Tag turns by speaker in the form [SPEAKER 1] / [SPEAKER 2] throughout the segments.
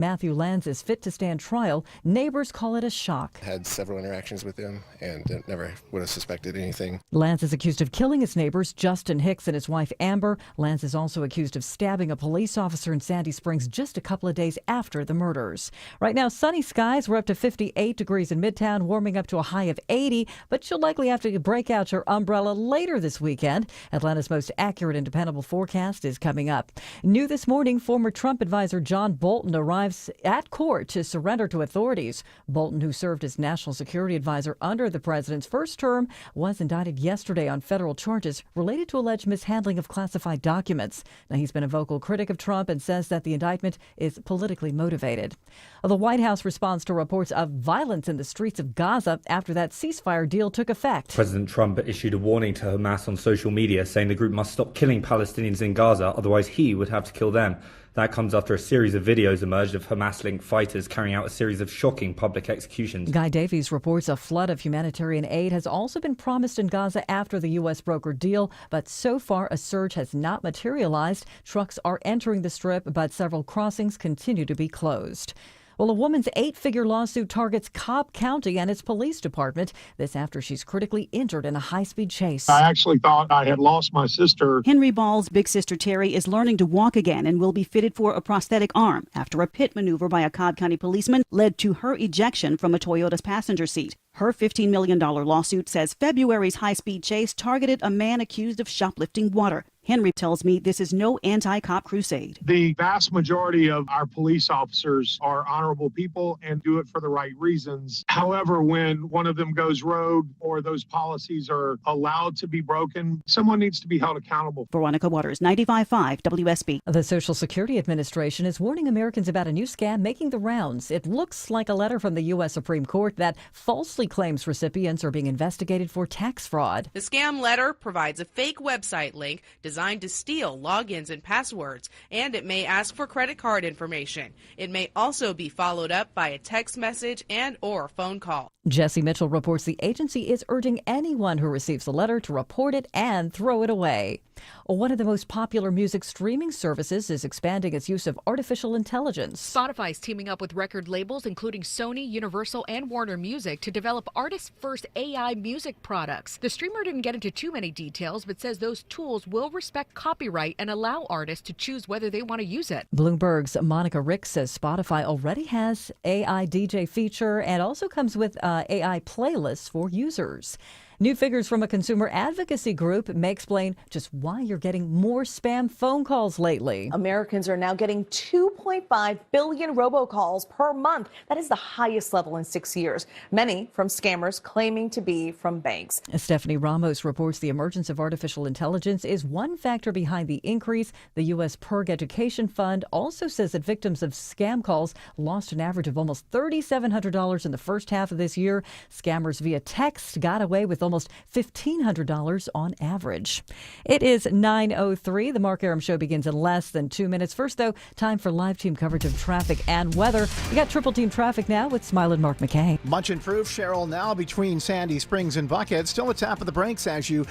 [SPEAKER 1] Matthew Lanz is fit to stand trial. Neighbors call it a shock.
[SPEAKER 2] Had several interactions with him and never would have suspected anything.
[SPEAKER 1] Lanz is accused of killing his neighbors, Justin Hicks and his wife Amber. Lanz is also accused of stabbing a police officer in Sandy Springs just a couple of days after the murders. Right now, sunny skies. We're up to 58 degrees in Midtown, warming up to a high of 80, but you'll likely have to break out your umbrella later this weekend. Atlanta's most accurate and dependable forecast is coming up. New this morning, former Trump advisor John Bolton arrives at court to surrender to authorities. Bolton, who served as national security advisor under the president's first term, was indicted yesterday on federal charges related to alleged mishandling of classified documents. Now, he's been a vocal critic of Trump and says that the indictment is politically motivated. The White House responds to reports of violence in the streets of Gaza after that ceasefire deal took effect.
[SPEAKER 3] President Trump issued a warning to Hamas on social media, saying the group must stop killing Palestinians in Gaza, otherwise he would have to kill them. That comes after a series of videos emerged of Hamas-linked fighters carrying out a series of shocking public executions.
[SPEAKER 1] Guy Davies reports a flood of humanitarian aid has also been promised in Gaza after the U.S. brokered deal, but so far a surge has not materialized. Trucks are entering the strip, but several crossings continue to be closed. Well, a woman's 8-figure lawsuit targets Cobb County and its police department. This after she's critically injured in a high-speed chase.
[SPEAKER 4] I actually thought I had lost my sister.
[SPEAKER 5] Henry Ball's big sister Terry is learning to walk again and will be fitted for a prosthetic arm after a pit maneuver by a Cobb County policeman led to her ejection from a Toyota's passenger seat. Her $15 million lawsuit says February's high-speed chase targeted a man accused of shoplifting water. Henry tells me this is no anti-cop crusade.
[SPEAKER 4] The vast majority of our police officers are honorable people and do it for the right reasons. However, when one of them goes rogue or those policies are allowed to be broken, someone needs to be held accountable.
[SPEAKER 5] Veronica Waters, 95.5 WSB.
[SPEAKER 1] The Social Security Administration is warning Americans about a new scam making the rounds. It looks like a letter from the U.S. Supreme Court that falsely claims recipients are being investigated for tax fraud.
[SPEAKER 6] The scam letter provides a fake website link designed to steal logins and passwords, and it may ask for credit card information. It may also be followed up by a text message and or phone call.
[SPEAKER 1] Jesse Mitchell reports the agency is urging anyone who receives the letter to report it and throw it away. One of the most popular music streaming services is expanding its use of artificial intelligence.
[SPEAKER 7] Spotify is teaming up with record labels including Sony, Universal, and Warner Music to develop artist-first AI music products. The streamer didn't get into too many details, but says those tools will respect copyright and allow artists to choose whether they want to use it.
[SPEAKER 1] Bloomberg's Monica Rick says Spotify already has AI DJ feature and also comes with AI playlists for users. New figures from a consumer advocacy group may explain just why you're getting more spam phone calls lately.
[SPEAKER 8] Americans are now getting 2.5 billion robocalls per month. That is the highest level in 6 years. Many from scammers claiming to be from banks.
[SPEAKER 1] Stephanie Ramos reports the emergence of artificial intelligence is one factor behind the increase. The U.S. PERG Education Fund also says that victims of scam calls lost an average of almost $3,700 in the first half of this year. Scammers via text got away with almost $1,500 on average. It is 9:03. The Mark Arum Show begins in less than 2 minutes. First, though, time for live team coverage of traffic and weather. We got triple team traffic now with Smile and Mark McKay.
[SPEAKER 9] Much improved, Cheryl, now between Sandy Springs and Buckhead. Still a tap of the brakes as you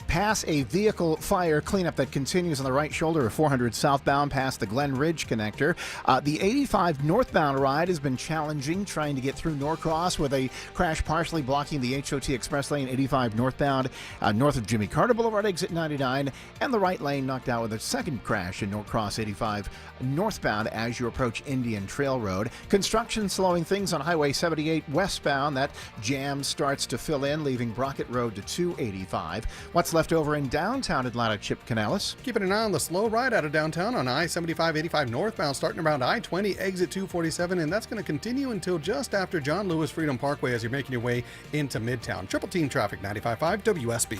[SPEAKER 9] pass a vehicle fire cleanup that continues on the right shoulder of 400 southbound past the Glen Ridge connector. The 85 northbound ride has been challenging, trying to get through Norcross with a crash partially blocking the HOT Express lane 85 northbound, north of Jimmy Carter Boulevard, exit 99, and the right lane knocked out with a second crash in Norcross 85 northbound as you approach Indian Trail Road. Construction slowing things on Highway 78 westbound. That jam starts to fill in, leaving Brockett Road to 285. What's left over in downtown Atlanta, Chip Canales?
[SPEAKER 10] Keeping an eye on the slow ride out of downtown on I-75-85 northbound, starting around I-20, exit 247, and that's going to continue until just after John Lewis Freedom Parkway as you're making your way into Midtown. Triple team traffic, 95.5 WSB.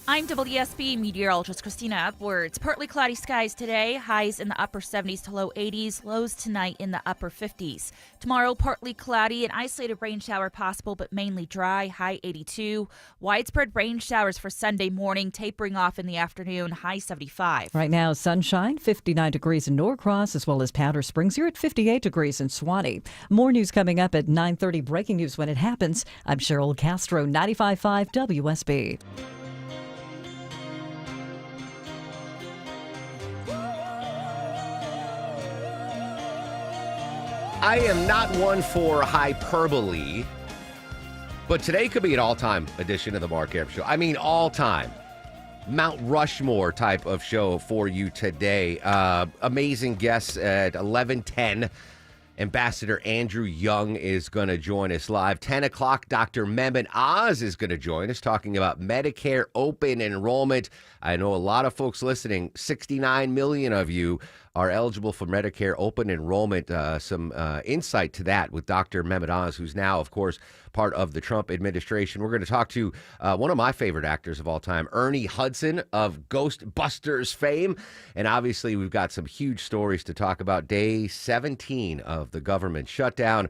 [SPEAKER 11] I'm WSB meteorologist Christina Edwards. Partly cloudy skies today, highs in the upper 70s to low 80s, lows tonight in the upper 50s. Tomorrow, partly cloudy, an isolated rain shower possible, but mainly dry, high 82. Widespread rain showers for Sunday morning, tapering off in the afternoon, high 75.
[SPEAKER 1] Right now, sunshine, 59 degrees in Norcross, as well as Powder Springs. You're at 58 degrees in Swanee. More news coming up at 9:30, breaking news when it happens. I'm Cheryl Castro, 95.5 WSB.
[SPEAKER 12] I am not one for hyperbole, but today could be an all-time edition of the Mark Arum Show. I mean, all-time. Mount Rushmore type of show for you today. Amazing guests at 11:10. Ambassador Andrew Young is going to join us live. 10 o'clock, Dr. Mehmet Oz is going to join us talking about Medicare open enrollment. I know a lot of folks listening, 69 million of you are eligible for Medicare open enrollment. Some insight to that with Dr. Mehmet Oz, who's now, of course, part of the Trump administration. We're going to talk to one of my favorite actors of all time, Ernie Hudson of Ghostbusters fame. And obviously, we've got some huge stories to talk about. Day 17 of the government shutdown.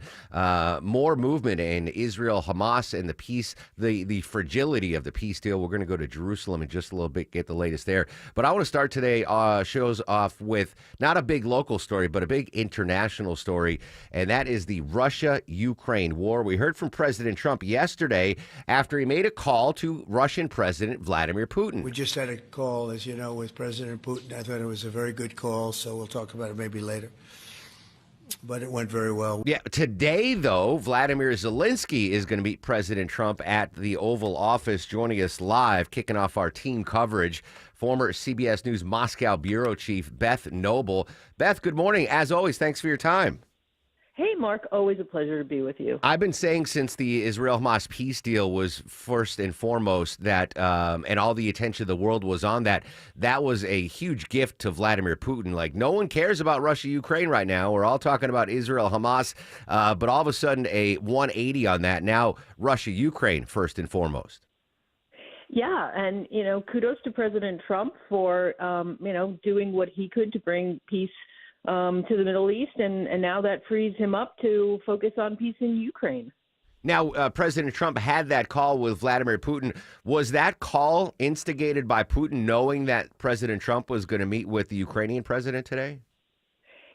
[SPEAKER 12] More movement in Israel, Hamas, and the peace, the fragility of the peace deal. We're going to go to Jerusalem in just a little bit, get the latest there. But I want to start today shows off with not a big local story, but a big international story, and that is the Russia-Ukraine war. We heard from President Trump yesterday after he made a call to Russian President Vladimir Putin.
[SPEAKER 13] We just had a call, as you know, with President Putin. I thought it was a very good call, so we'll talk about it maybe later. But it went very well.
[SPEAKER 12] Yeah, today, though, Vladimir Zelensky is going to meet President Trump at the Oval Office, joining us live, kicking off our team coverage. Former CBS News Moscow bureau chief Beth Noble. Beth, good morning. As always, thanks for your time.
[SPEAKER 14] Hey, Mark, always a pleasure to be with you.
[SPEAKER 12] I've been saying since the Israel-Hamas peace deal was first and foremost that, and all the attention of the world was on that, that was a huge gift to Vladimir Putin. Like, no one cares about Russia-Ukraine right now. We're all talking about Israel-Hamas, but all of a sudden a 180 on that. Now, Russia-Ukraine first and foremost.
[SPEAKER 14] Yeah, and, kudos to President Trump for, doing what he could to bring peace to the Middle East, and now that frees him up to focus on peace in Ukraine.
[SPEAKER 12] Now, President Trump had that call with Vladimir Putin. Was that call instigated by Putin knowing that President Trump was going to meet with the Ukrainian president today?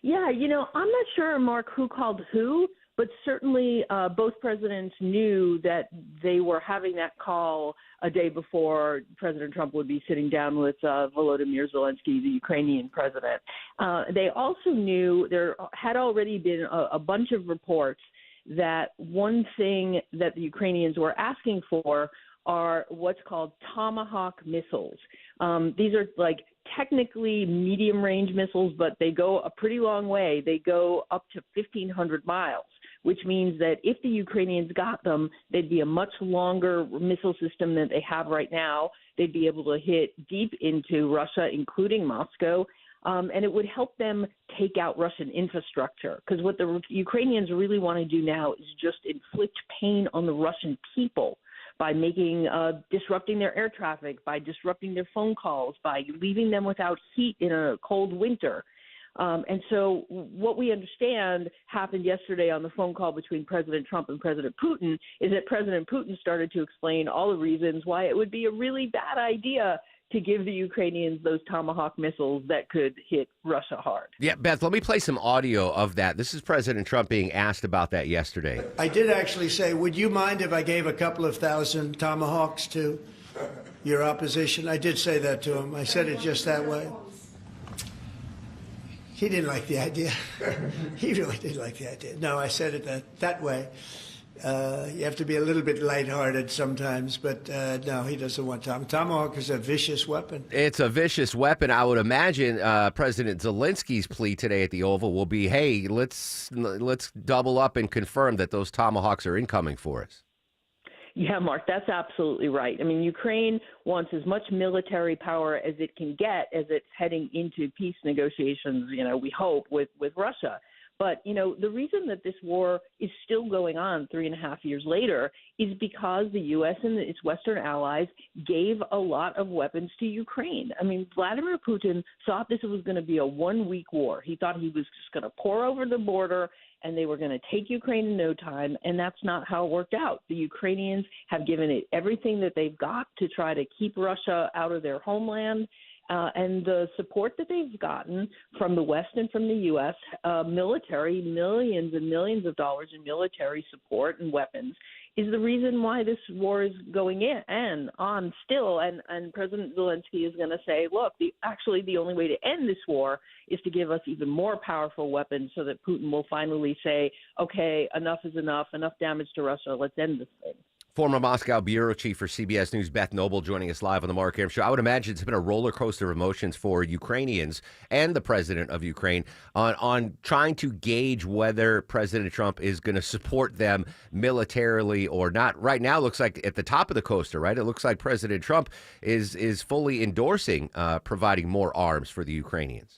[SPEAKER 14] Yeah, I'm not sure, Mark, who called who, but certainly both presidents knew that they were having that call a day before President Trump would be sitting down with Volodymyr Zelensky, the Ukrainian president. They also knew there had already been a bunch of reports that one thing that the Ukrainians were asking for are what's called Tomahawk missiles. These are like technically medium-range missiles, but they go a pretty long way. They go up to 1,500 miles, which means that if the Ukrainians got them, they'd be a much longer missile system than they have right now. They'd be able to hit deep into Russia, including Moscow, and it would help them take out Russian infrastructure. Because what the Ukrainians really want to do now is just inflict pain on the Russian people by disrupting their air traffic, by disrupting their phone calls, by leaving them without heat in a cold winter. And so what we understand happened yesterday on the phone call between President Trump and President Putin is that President Putin started to explain all the reasons why it would be a really bad idea to give the Ukrainians those Tomahawk missiles that could hit Russia hard.
[SPEAKER 12] Yeah, Beth, let me play some audio of that. This is President Trump being asked about that yesterday.
[SPEAKER 13] I did actually say, would you mind if I gave a couple of thousand Tomahawks to your opposition? I did say that to him. I said it just that way. He didn't like the idea. He really didn't like the idea. No, I said it that way. You have to be a little bit lighthearted sometimes, but no, he doesn't want Tomahawk is a vicious weapon.
[SPEAKER 12] It's a vicious weapon. I would imagine President Zelensky's plea today at the Oval will be, hey, let's double up and confirm that those Tomahawks are incoming for us.
[SPEAKER 14] Yeah, Mark, that's absolutely right. I mean, Ukraine wants as much military power as it can get as it's heading into peace negotiations, we hope, with Russia. But, the reason that this war is still going on 3.5 years later is because the U.S. and its Western allies gave a lot of weapons to Ukraine. I mean, Vladimir Putin thought this was going to be a one-week war. He thought he was just going to pour over the border and they were going to take Ukraine in no time, and that's not how it worked out. The Ukrainians have given it everything that they've got to try to keep Russia out of their homeland. and the support that they've gotten from the West and from the U.S., military, millions and millions of dollars in military support and weapons, is the reason why this war is going on still. And President Zelensky is going to say, look, actually the only way to end this war is to give us even more powerful weapons so that Putin will finally say, okay, enough is enough damage to Russia, let's end this thing.
[SPEAKER 12] Former Moscow bureau chief for CBS News, Beth Noble, joining us live on the Mark Arum Show. I would imagine it's been a roller coaster of emotions for Ukrainians and the president of Ukraine on trying to gauge whether President Trump is going to support them militarily or not. Right now, it looks like at the top of the coaster, right? It looks like President Trump is fully endorsing providing more arms for the Ukrainians.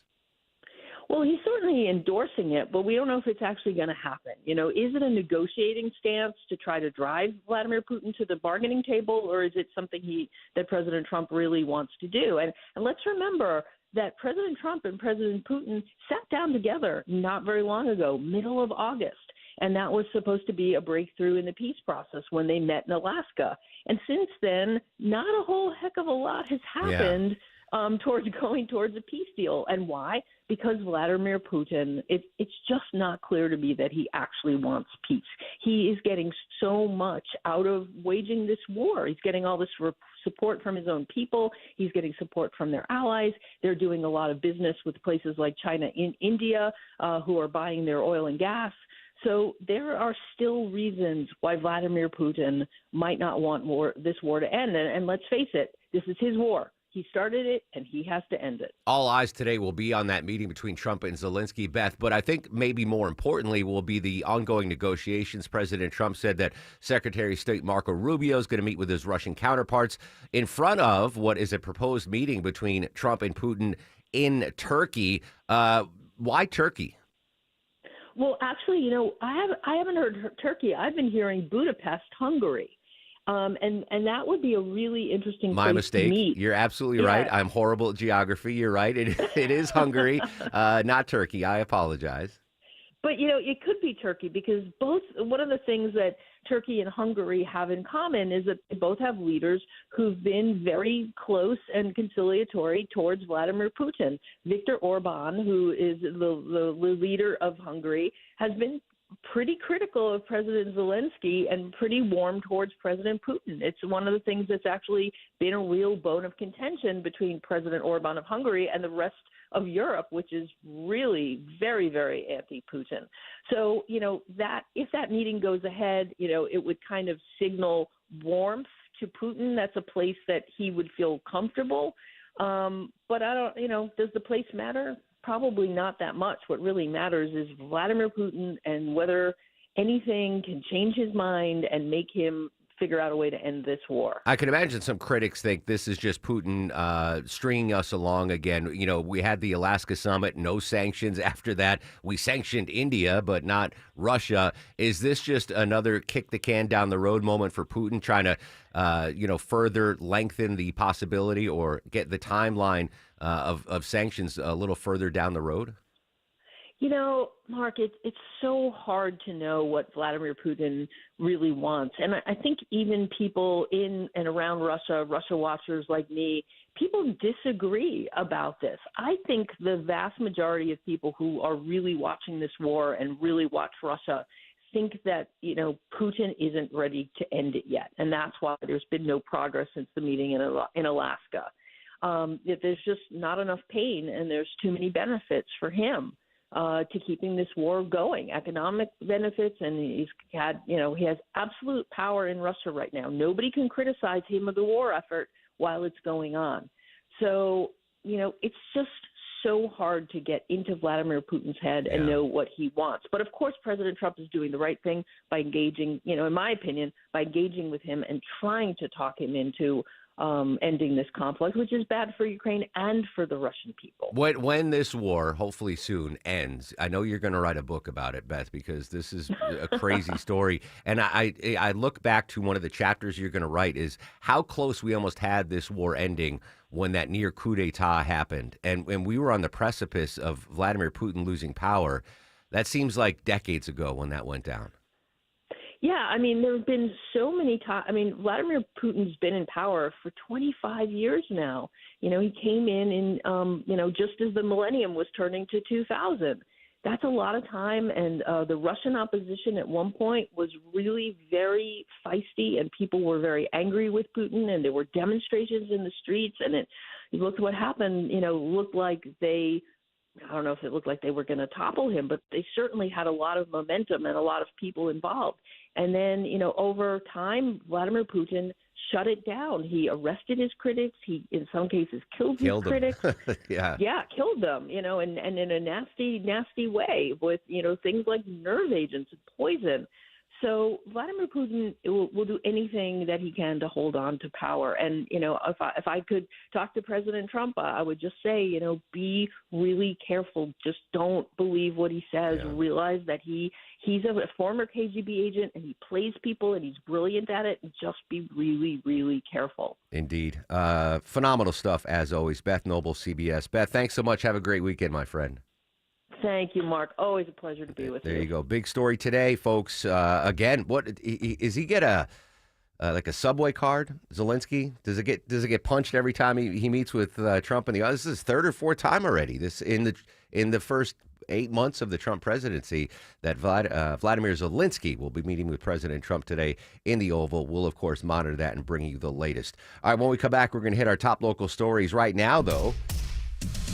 [SPEAKER 14] Well, he's certainly endorsing it, but we don't know if it's actually going to happen. You know, is it a negotiating stance to try to drive Vladimir Putin to the bargaining table, or is it something that President Trump really wants to do? And let's remember that President Trump and President Putin sat down together not very long ago, middle of August, and that was supposed to be a breakthrough in the peace process when they met in Alaska. And since then, not a whole heck of a lot has happened. Towards going towards a peace deal. And why? Because Vladimir Putin, it's just not clear to me that he actually wants peace. He is getting so much out of waging this war. He's getting all this support from his own people. He's getting support from their allies. They're doing a lot of business with places like China and India, who are buying their oil and gas. So there are still reasons why Vladimir Putin might not want this war to end. And let's face it, this is his war. He started it, and he has to end it.
[SPEAKER 12] All eyes today will be on that meeting between Trump and Zelensky, Beth. But I think maybe more importantly will be the ongoing negotiations. President Trump said that Secretary of State Marco Rubio is going to meet with his Russian counterparts in front of what is a proposed meeting between Trump and Putin in Turkey. Why Turkey?
[SPEAKER 14] Well, actually, you know, I haven't heard Turkey. I've been hearing Budapest, Hungary. And that would be a really interesting
[SPEAKER 12] My
[SPEAKER 14] place
[SPEAKER 12] mistake.
[SPEAKER 14] to meet.
[SPEAKER 12] You're absolutely right. I'm horrible at geography. You're right. It is Hungary, not Turkey. I apologize.
[SPEAKER 14] But, you know, it could be Turkey because one of the things that Turkey and Hungary have in common is that they both have leaders who've been very close and conciliatory towards Vladimir Putin. Viktor Orban, who is the leader of Hungary, has been pretty critical of President Zelensky and pretty warm towards President Putin. It's one of the things that's actually been a real bone of contention between President Orban of Hungary and the rest of Europe, which is really very, very anti-Putin. So, you know, that if that meeting goes ahead, you know, it would kind of signal warmth to Putin. That's a place that he would feel comfortable. But I don't, you know, does the place matter? Probably not that much. What really matters is Vladimir Putin and whether anything can change his mind and make him figure out a way to end this war.
[SPEAKER 12] I can imagine some critics think this is just Putin stringing us along again. You know, we had the Alaska summit, no sanctions. After that, we sanctioned India, but not Russia. Is this just another kick the can down the road moment for Putin trying to, further lengthen the possibility or get the timeline of sanctions a little further down the road?
[SPEAKER 14] You know, Mark, it's so hard to know what Vladimir Putin really wants. And I think even people in and around Russia watchers like me, people disagree about this. I think the vast majority of people who are really watching this war and really watch Russia think that, you know, Putin isn't ready to end it yet. And that's why there's been no progress since the meeting in Alaska. There's just not enough pain and there's too many benefits for him to keeping this war going, economic benefits. And he has absolute power in Russia right now. Nobody can criticize him of the war effort while it's going on. So, you know, it's just so hard to get into Vladimir Putin's head and know what he wants. But of course, President Trump is doing the right thing by engaging, you know, in my opinion, by engaging with him and trying to talk him into ending this conflict, which is bad for Ukraine and for the Russian people.
[SPEAKER 12] When this war, hopefully soon, ends, I know you're going to write a book about it, Beth, because this is a crazy story. And I look back to one of the chapters you're going to write is how close we almost had this war ending when that near coup d'etat happened. And we were on the precipice of Vladimir Putin losing power. That seems like decades ago when that went down.
[SPEAKER 14] Yeah, I mean, there have been so many times. I mean, Vladimir Putin's been in power for 25 years now. You know, he came in, just as the millennium was turning to 2000. That's a lot of time, and the Russian opposition at one point was really very feisty, and people were very angry with Putin, and there were demonstrations in the streets, and you looked what happened, looked like I don't know if it looked like they were going to topple him, but they certainly had a lot of momentum and a lot of people involved. And then, over time, Vladimir Putin shut it down. He arrested his critics. He, in some cases, killed his critics. Yeah, killed them, and in a nasty, nasty way with, things like nerve agents and poison. So Vladimir Putin will do anything that he can to hold on to power. And, if I could talk to President Trump, I would just say, be really careful. Just don't believe what he says. Yeah. Realize that he's a former KGB agent, and he plays people, and he's brilliant at it. And just be really, really careful.
[SPEAKER 12] Indeed. Phenomenal stuff, as always. Beth Noble, CBS. Beth, thanks so much. Have a great weekend, my friend.
[SPEAKER 14] Thank you, Mark. Always a pleasure to be with you.
[SPEAKER 12] There you go. Big story today, folks. Again, what is he get a subway card? Zelensky, does it get punched every time he meets with Trump and the others? This is his third or fourth time already. This in the first 8 months of the Trump presidency that Vladimir Zelensky will be meeting with President Trump today in the Oval. We'll of course monitor that and bring you the latest. All right, when we come back, we're going to hit our top local stories. Right now, though,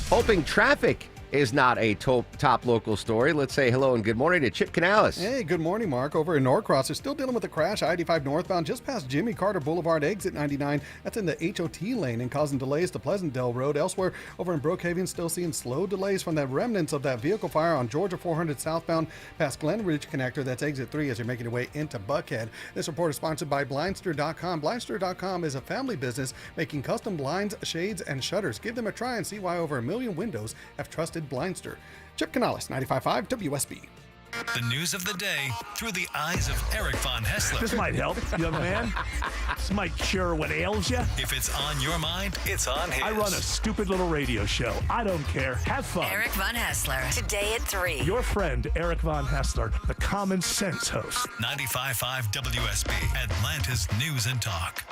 [SPEAKER 12] hoping traffic is not a top local story. Let's say hello and good morning to Chip Canales.
[SPEAKER 10] Hey, good morning, Mark. Over in Norcross, they're still dealing with a crash. I-85 northbound just past Jimmy Carter Boulevard, exit 99. That's in the HOT lane and causing delays to Pleasantdale Road. Elsewhere, over in Brookhaven, still seeing slow delays from the remnants of that vehicle fire on Georgia 400 southbound past Glen Ridge Connector. That's exit 3 as you're making your way into Buckhead. This report is sponsored by Blindster.com. Blindster.com is a family business making custom blinds, shades, and shutters. Give them a try and see why over 1 million windows have trusted Blindster. Chip Canales, 95.5 WSB.
[SPEAKER 15] The news of the day through the eyes of Eric Von Hessler.
[SPEAKER 16] This might help, young man. This might cure what ails you.
[SPEAKER 15] If it's on your mind, it's on his.
[SPEAKER 16] I run a stupid little radio show. I don't care. Have fun.
[SPEAKER 17] Eric Von Hessler, today at 3.
[SPEAKER 16] Your friend, Eric Von Hessler, the common sense host.
[SPEAKER 15] 95.5 WSB, Atlanta's News and Talk.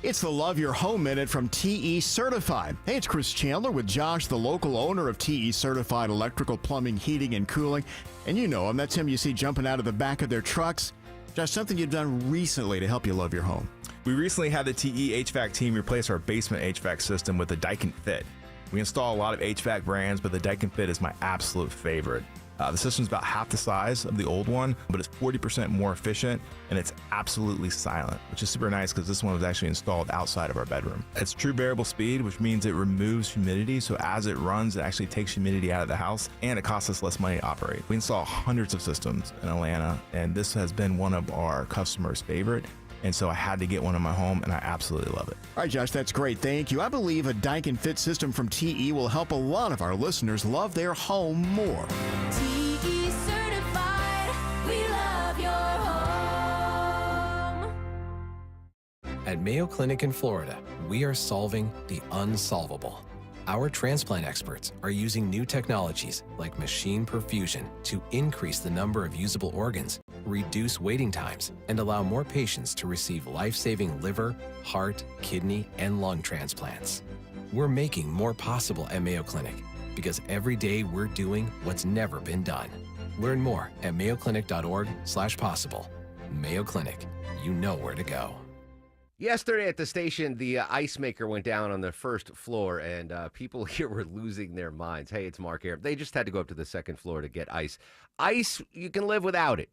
[SPEAKER 9] It's the Love Your Home Minute from TE Certified. Hey, it's Chris Chandler with Josh, the local owner of TE Certified Electrical, Plumbing, Heating, and Cooling. And you know him, that's him you see jumping out of the back of their trucks. Josh, something you've done recently to help you love your home.
[SPEAKER 18] We recently had the TE HVAC team replace our basement HVAC system with the Daikin Fit. We install a lot of HVAC brands, but the Daikin Fit is my absolute favorite. The system's about half the size of the old one, but it's 40% more efficient, and it's absolutely silent, which is super nice because this one was actually installed outside of our bedroom. It's true variable speed, which means it removes humidity, so as it runs, it actually takes humidity out of the house, and it costs us less money to operate. We install hundreds of systems in Atlanta, and this has been one of our customers' favorite. And so I had to get one in my home, and I absolutely love it.
[SPEAKER 9] All right, Josh, that's great. Thank you. I believe a Daikin Fit system from TE will help a lot of our listeners love their home more.
[SPEAKER 17] TE certified, we love your home.
[SPEAKER 19] At Mayo Clinic in Florida, we are solving the unsolvable. Our transplant experts are using new technologies like machine perfusion to increase the number of usable organs, reduce waiting times, and allow more patients to receive life-saving liver, heart, kidney, and lung transplants. We're making more possible at Mayo Clinic because every day we're doing what's never been done. Learn more at mayoclinic.org/possible. Mayo Clinic, you know where to go.
[SPEAKER 12] Yesterday at the station, the ice maker went down on the first floor, and people here were losing their minds. Hey, it's Mark Air. They just had to go up to the second floor to get ice. Ice, you can live without it.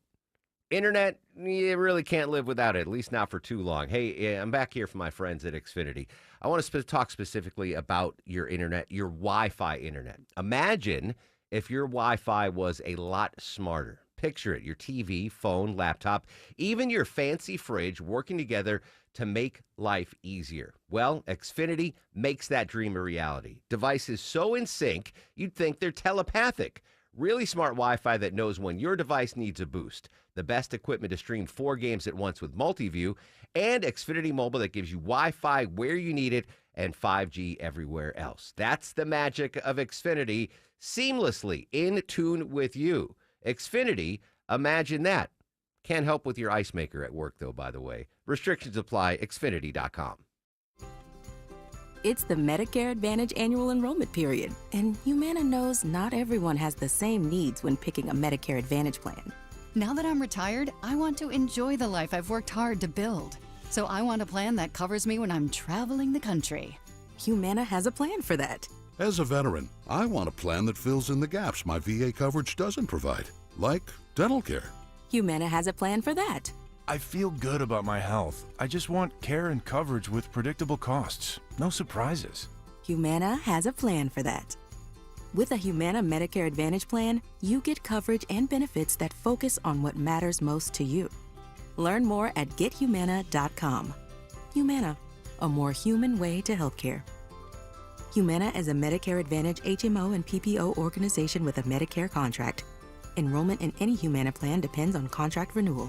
[SPEAKER 12] Internet, you really can't live without it, at least not for too long. Hey, I'm back here for my friends at Xfinity. I want to talk specifically about your internet, your Wi-Fi internet. Imagine if your Wi-Fi was a lot smarter. Picture it, your TV, phone, laptop, even your fancy fridge working together to make life easier. Well, Xfinity makes that dream a reality. Devices so in sync, you'd think they're telepathic. Really smart Wi-Fi that knows when your device needs a boost. The best equipment to stream 4 games at once with multi-view, and Xfinity Mobile that gives you Wi-Fi where you need it and 5G everywhere else. That's the magic of Xfinity, seamlessly in tune with you. Xfinity, imagine that. Can't help with your ice maker at work, though, by the way. Restrictions apply. Xfinity.com.
[SPEAKER 20] It's the Medicare Advantage annual enrollment period, and Humana knows not everyone has the same needs when picking a Medicare Advantage plan.
[SPEAKER 21] Now that I'm retired, I want to enjoy the life I've worked hard to build. So I want a plan that covers me when I'm traveling the country.
[SPEAKER 20] Humana has a plan for that.
[SPEAKER 22] As a veteran, I want a plan that fills in the gaps my VA coverage doesn't provide, like dental care.
[SPEAKER 20] Humana has a plan for that.
[SPEAKER 23] I feel good about my health. I just want care and coverage with predictable costs. No surprises.
[SPEAKER 20] Humana has a plan for that. With a Humana Medicare Advantage plan, you get coverage and benefits that focus on what matters most to you. Learn more at gethumana.com. Humana, a more human way to healthcare. Humana is a Medicare Advantage HMO and PPO organization with a Medicare contract. Enrollment in any Humana plan depends on contract renewal.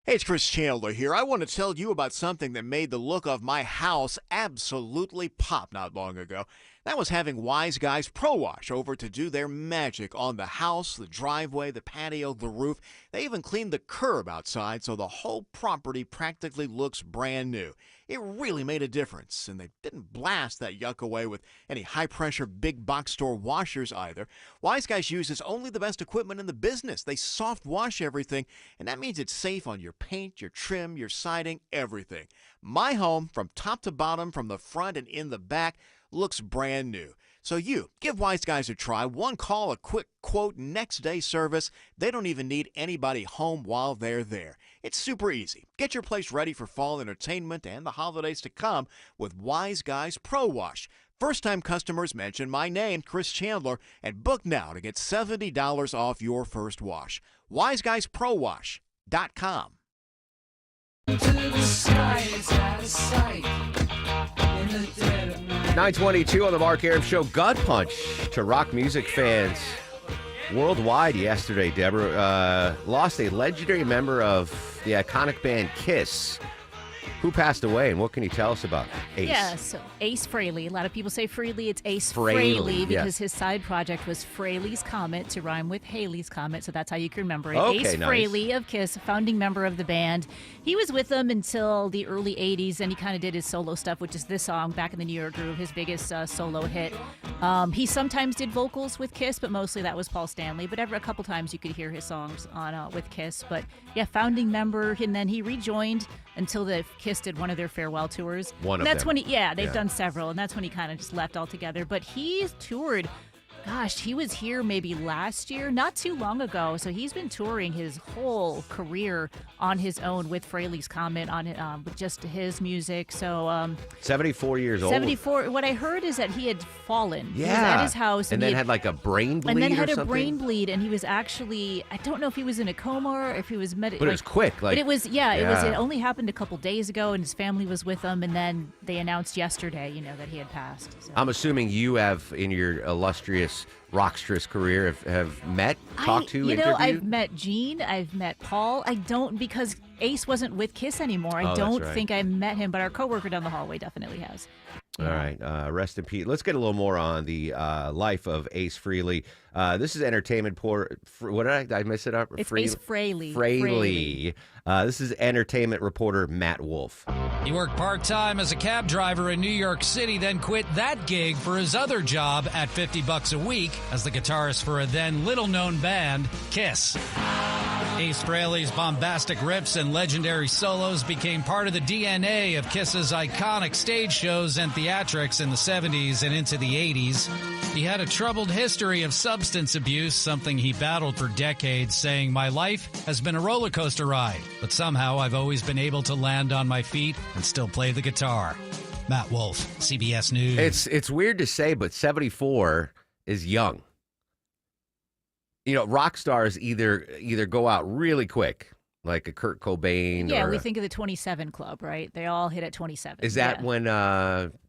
[SPEAKER 24] Hey, it's Chris Chandler here. I want to tell you about something that made the look of my house absolutely pop not long ago. That was having Wise Guys Pro Wash over to do their magic on the house, the driveway, the patio, the roof. They even cleaned the curb outside so the whole property practically looks brand new. It really made a difference, and they didn't blast that yuck away with any high-pressure big box store washers either. Wise Guys uses only the best equipment in the business. They soft wash everything, and that means it's safe on your paint, your trim, your siding, everything. My home, from top to bottom, from the front and in the back, looks brand new. So you, give Wise Guys a try. One call, a quick quote, next day service. They don't even need anybody home while they're there. It's super easy. Get your place ready for fall entertainment and the holidays to come with Wise Guys Pro Wash. First-time customers mention my name, Chris Chandler, and book now to get $70 off your first wash. WiseGuysProWash.com.
[SPEAKER 17] To the sky, it's out of sight. In the dead of night.
[SPEAKER 12] 922 on the Mark Arum Show. Gut punch to rock music fans worldwide yesterday. Deborah lost a legendary member of the iconic band Kiss. Who passed away, and what can you tell us about Ace?
[SPEAKER 25] Yeah, so Ace Frehley. A lot of people say Frehley. It's Ace
[SPEAKER 12] Frehley,
[SPEAKER 25] Frehley because
[SPEAKER 12] yes.
[SPEAKER 25] his side project was Frehley's Comet to rhyme with Haley's Comet, so that's how you can remember it.
[SPEAKER 12] Okay,
[SPEAKER 25] Ace
[SPEAKER 12] nice.
[SPEAKER 25] Frehley of Kiss, a founding member of the band. He was with them until the early 80s, and he kind of did his solo stuff, which is this song, Back in the New York Groove, his biggest solo hit. He sometimes did vocals with Kiss, but mostly that was Paul Stanley. But a couple times you could hear his songs on with Kiss. But yeah, founding member, and then he rejoined until the Kiss did one of their farewell tours.
[SPEAKER 12] One of
[SPEAKER 25] that's
[SPEAKER 12] them.
[SPEAKER 25] when they've done several, and that's when he kind of just left altogether. But he's toured. Gosh, he was here maybe last year, not too long ago. So he's been touring his whole career on his own with Frehley's Comet on with just his music. So
[SPEAKER 12] 74 years old.
[SPEAKER 25] 74. What I heard is that he had fallen. He was
[SPEAKER 12] Yeah.
[SPEAKER 25] at his house,
[SPEAKER 12] and
[SPEAKER 25] he
[SPEAKER 12] then had like a brain bleed
[SPEAKER 25] and then
[SPEAKER 12] or
[SPEAKER 25] had a
[SPEAKER 12] something?
[SPEAKER 25] brain bleed, and he was actually, I don't know if he was in a coma or if he was
[SPEAKER 12] But it was quick.
[SPEAKER 25] but it was, it
[SPEAKER 12] Yeah.
[SPEAKER 25] only happened a couple days ago, and his family was with him, and then they announced yesterday, that he had passed. So.
[SPEAKER 12] I'm assuming you have, in your illustrious rockstress career, have met, talked to, interviewed?
[SPEAKER 25] I've met Gene, I've met Paul. I don't, because Ace wasn't with Kiss anymore.
[SPEAKER 12] Oh,
[SPEAKER 25] I
[SPEAKER 12] that's
[SPEAKER 25] don't
[SPEAKER 12] right.
[SPEAKER 25] think I met him, but our coworker down the hallway definitely has.
[SPEAKER 12] All right. Rest in peace. Let's get a little more on the life of Ace Frehley. This is entertainment. What did I mess it up?
[SPEAKER 25] It's Ace Frehley.
[SPEAKER 12] Frehley. This is entertainment reporter Matt Wolf.
[SPEAKER 26] He worked part-time as a cab driver in New York City, then quit that gig for his other job at $50 a week as the guitarist for a then little-known band, Kiss. Ace Frehley's bombastic riffs and legendary solos became part of the DNA of Kiss's iconic stage shows and theatrics in the 70s and into the 80s. He had a troubled history of substance abuse, something he battled for decades, saying, "My life has been a roller coaster ride, but somehow I've always been able to land on my feet and still play the guitar." Matt Wolf, CBS News.
[SPEAKER 12] It's weird to say, but 74 is young. Rock stars either go out really quick, like a Kurt Cobain.
[SPEAKER 25] Yeah,
[SPEAKER 12] or
[SPEAKER 25] we think of the 27 Club, right? They all hit at 27.
[SPEAKER 12] Is that
[SPEAKER 25] Yeah.
[SPEAKER 12] when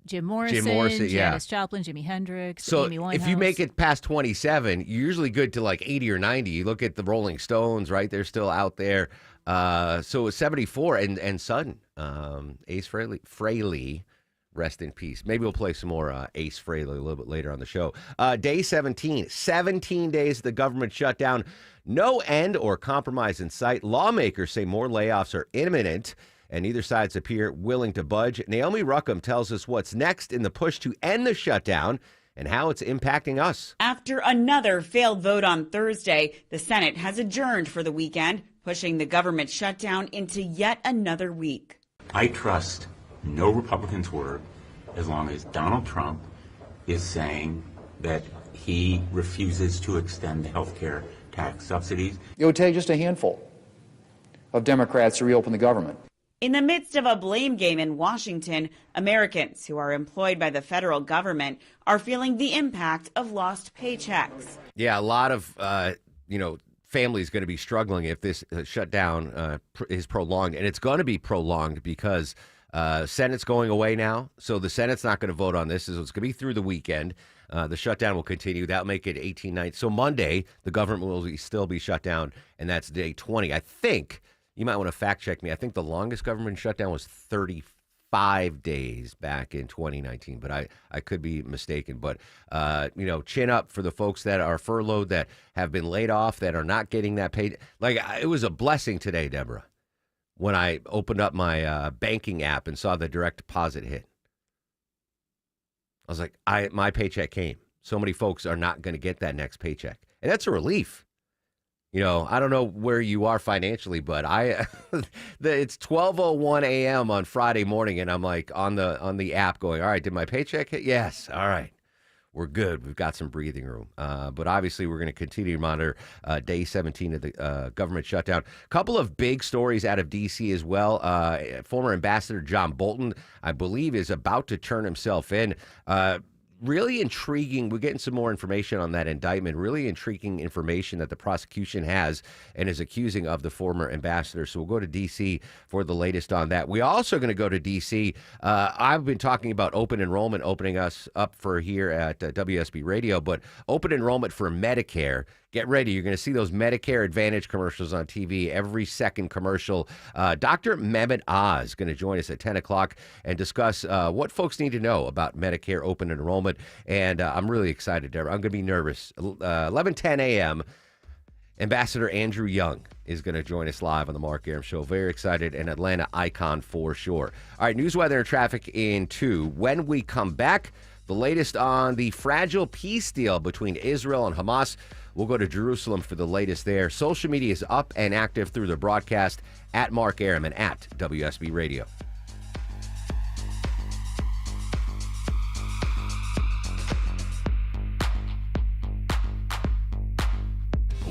[SPEAKER 25] Jim Morrison,
[SPEAKER 12] yeah.
[SPEAKER 25] Janis Joplin, Jimi Hendrix,
[SPEAKER 12] So
[SPEAKER 25] Amy Winehouse.
[SPEAKER 12] if you make it past 27, you're usually good to like 80 or 90. You look at the Rolling Stones, right? They're still out there. So it's 74 and sudden. Ace Frehley Rest in peace. Maybe we'll play some more Ace Frehley a little bit later on the show. Day 17, 17 days the government shutdown. No end or compromise in sight. Lawmakers say more layoffs are imminent, and neither sides appear willing to budge. Naomi Ruckham tells us what's next in the push to end the shutdown and how it's impacting us.
[SPEAKER 2] After another failed vote on Thursday, the Senate has adjourned for the weekend, pushing the government shutdown into yet another week.
[SPEAKER 3] I trust no Republican's word as long as Donald Trump is saying that he refuses to extend the health care tax subsidies.
[SPEAKER 4] It would take just a handful of Democrats to reopen the government.
[SPEAKER 2] In the midst of a blame game in Washington, Americans who are employed by the federal government are feeling the impact of lost paychecks.
[SPEAKER 12] Yeah, a lot of, families going to be struggling if this shutdown is prolonged. And it's going to be prolonged because Senate's going away now. So the Senate's not going to vote on this. So it's going to be through the weekend. The shutdown will continue. That'll make it 18 nights. So Monday, the government will still be shut down, and that's day 20. I think, you might want to fact check me, I think the longest government shutdown was 35 days back in 2019, but I could be mistaken. But, chin up for the folks that are furloughed, that have been laid off, that are not getting that paid. It was a blessing today, Deborah, when I opened up my banking app and saw the direct deposit hit. I was like, my paycheck came. So many folks are not going to get that next paycheck. And that's a relief. I don't know where you are financially, but it's 12:01 a.m. on Friday morning, and I'm like on the app going, all right, did my paycheck hit? Yes. All right. We're good. We've got some breathing room. But obviously, we're going to continue to monitor day 17 of the government shutdown. A couple of big stories out of D.C. as well. Former Ambassador John Bolton, I believe, is about to turn himself in. Really intriguing. We're getting some more information on that indictment. Really intriguing information that the prosecution has and is accusing of the former ambassador. So we'll go to D.C. for the latest on that. We're also going to go to D.C. I've been talking about open enrollment opening us up for here at WSB Radio, but open enrollment for Medicare. Get ready. You're going to see those Medicare Advantage commercials on TV, every second commercial. Dr. Mehmet Oz is going to join us at 10 o'clock and discuss what folks need to know about Medicare open enrollment. And I'm really excited, Deborah. I'm going to be nervous. 11:10 a.m., Ambassador Andrew Young is going to join us live on the Mark Arum Show. Very excited. An Atlanta icon for sure. All right, news, weather, and traffic in 2. When we come back, the latest on the fragile peace deal between Israel and Hamas. We'll go to Jerusalem for the latest there. Social media is up and active through the broadcast at Mark Arum and at WSB Radio.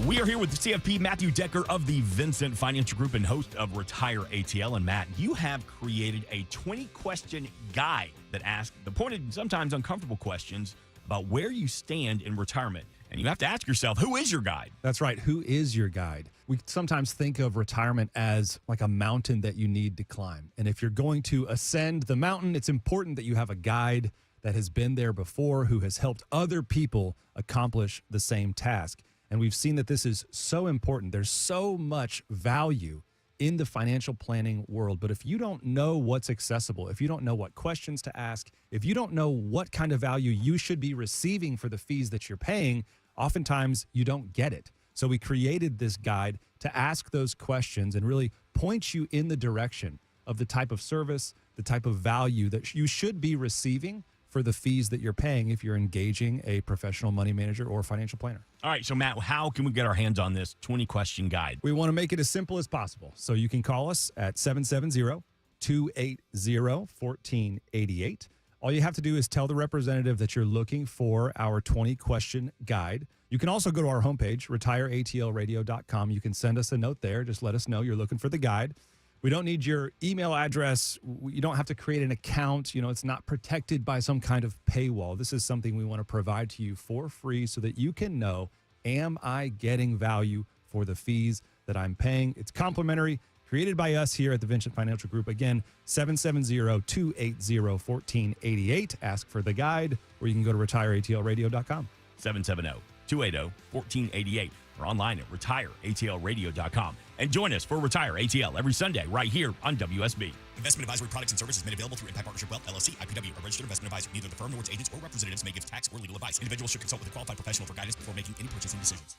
[SPEAKER 16] We are here with CFP Matthew Decker of the Vincent Financial Group and host of Retire ATL. And Matt, you have created a 20-question guide that asks the pointed, sometimes uncomfortable questions about where you stand in retirement. And you have to ask yourself, who is your guide?
[SPEAKER 5] That's right. Who is your guide? We sometimes think of retirement as like a mountain that you need to climb. And if you're going to ascend the mountain, it's important that you have a guide that has been there before, who has helped other people accomplish the same task. And we've seen that this is so important. There's so much value in the financial planning world. But if you don't know what's accessible, if you don't know what questions to ask, if you don't know what kind of value you should be receiving for the fees that you're paying, oftentimes you don't get it. So we created this guide to ask those questions and really point you in the direction of the type of service, the type of value that you should be receiving for the fees that you're paying if you're engaging a professional money manager or financial planner.
[SPEAKER 16] All right, so Matt, how can we get our hands on this 20-question guide?
[SPEAKER 5] We want to make it as simple as possible. So you can call us at 770-280-1488. All you have to do is tell the representative that you're looking for our 20-question guide. You can also go to our homepage, retireatlradio.com. You can send us a note there. Just let us know you're looking for the guide. We don't need your email address. You don't have to create an account. It's not protected by some kind of paywall. This is something we want to provide to you for free so that you can know, am I getting value for the fees that I'm paying? It's complimentary, created by us here at the Vincent Financial Group. Again, 770-280-1488. Ask for the guide, or you can go to retireatlradio.com.
[SPEAKER 16] 770-280-1488. or online at retireatlradio.com. And join us for Retire ATL every Sunday right here on WSB.
[SPEAKER 1] Investment advisory products and services made available through Impact Partnership Wealth, LLC, IPW, a registered investment advisor. Neither the firm nor its agents or representatives may give tax or legal advice. Individuals should consult with a qualified professional for guidance before making any purchasing decisions.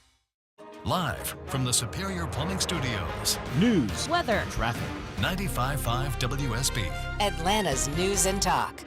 [SPEAKER 15] Live from the Superior Plumbing Studios.
[SPEAKER 6] News,
[SPEAKER 25] weather,
[SPEAKER 6] traffic.
[SPEAKER 15] 95.5 WSB.
[SPEAKER 7] Atlanta's News and Talk.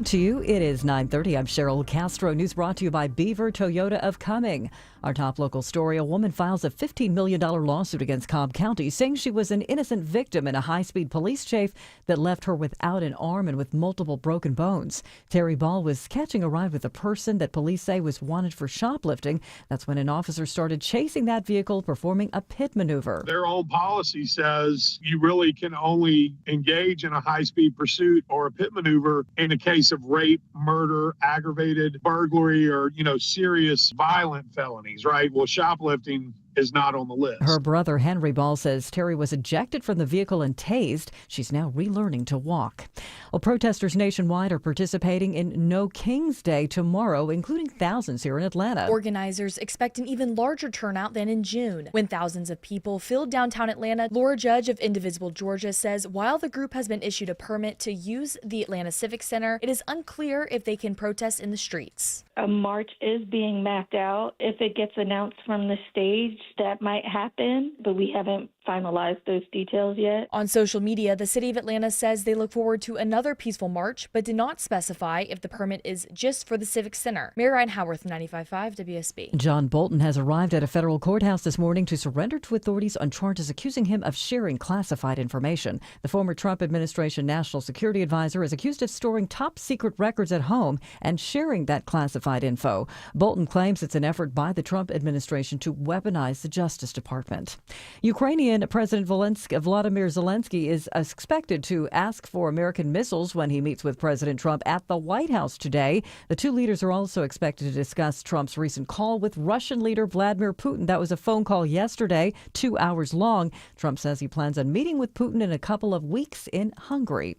[SPEAKER 8] To you, it is 9:30. I'm Cheryl Castro. News brought to you by Beaver Toyota of Cumming. Our top local story, a woman files a $15 million lawsuit against Cobb County, saying she was an innocent victim in a high-speed police chase that left her without an arm and with multiple broken bones. Terry Ball was catching a ride with a person that police say was wanted for shoplifting. That's when an officer started chasing that vehicle, performing a pit maneuver.
[SPEAKER 11] Their own policy says you really can only engage in a high-speed pursuit or a pit maneuver in a case of rape, murder, aggravated burglary, or, serious violent felonies, right? Well, shoplifting is not on the list.
[SPEAKER 8] Her brother, Henry Ball, says Terry was ejected from the vehicle and tased. She's now relearning to walk. Well, protesters nationwide are participating in No King's Day tomorrow, including thousands here in Atlanta.
[SPEAKER 13] Organizers expect an even larger turnout than in June, when thousands of people filled downtown Atlanta. Laura Judge of Indivisible Georgia says while the group has been issued a permit to use the Atlanta Civic Center, it is unclear if they can protest in the streets.
[SPEAKER 27] A march is being mapped out. If it gets announced from the stage, that might happen, but we haven't finalized those details yet.
[SPEAKER 13] On social media, the city of Atlanta says they look forward to another peaceful march, but did not specify if the permit is just for the Civic Center. Mary Ryan Howarth, 95.5 WSB.
[SPEAKER 8] John Bolton has arrived at a federal courthouse this morning to surrender to authorities on charges accusing him of sharing classified information. The former Trump administration national security advisor is accused of storing top secret records at home and sharing that classified info. Bolton claims it's an effort by the Trump administration to weaponize the Justice Department. Ukrainian President Vladimir Zelensky is expected to ask for American missiles when he meets with President Trump at the White House today. The two leaders are also expected to discuss Trump's recent call with Russian leader Vladimir Putin. That was a phone call yesterday, 2 hours long. Trump says he plans on meeting with Putin in a couple of weeks in Hungary.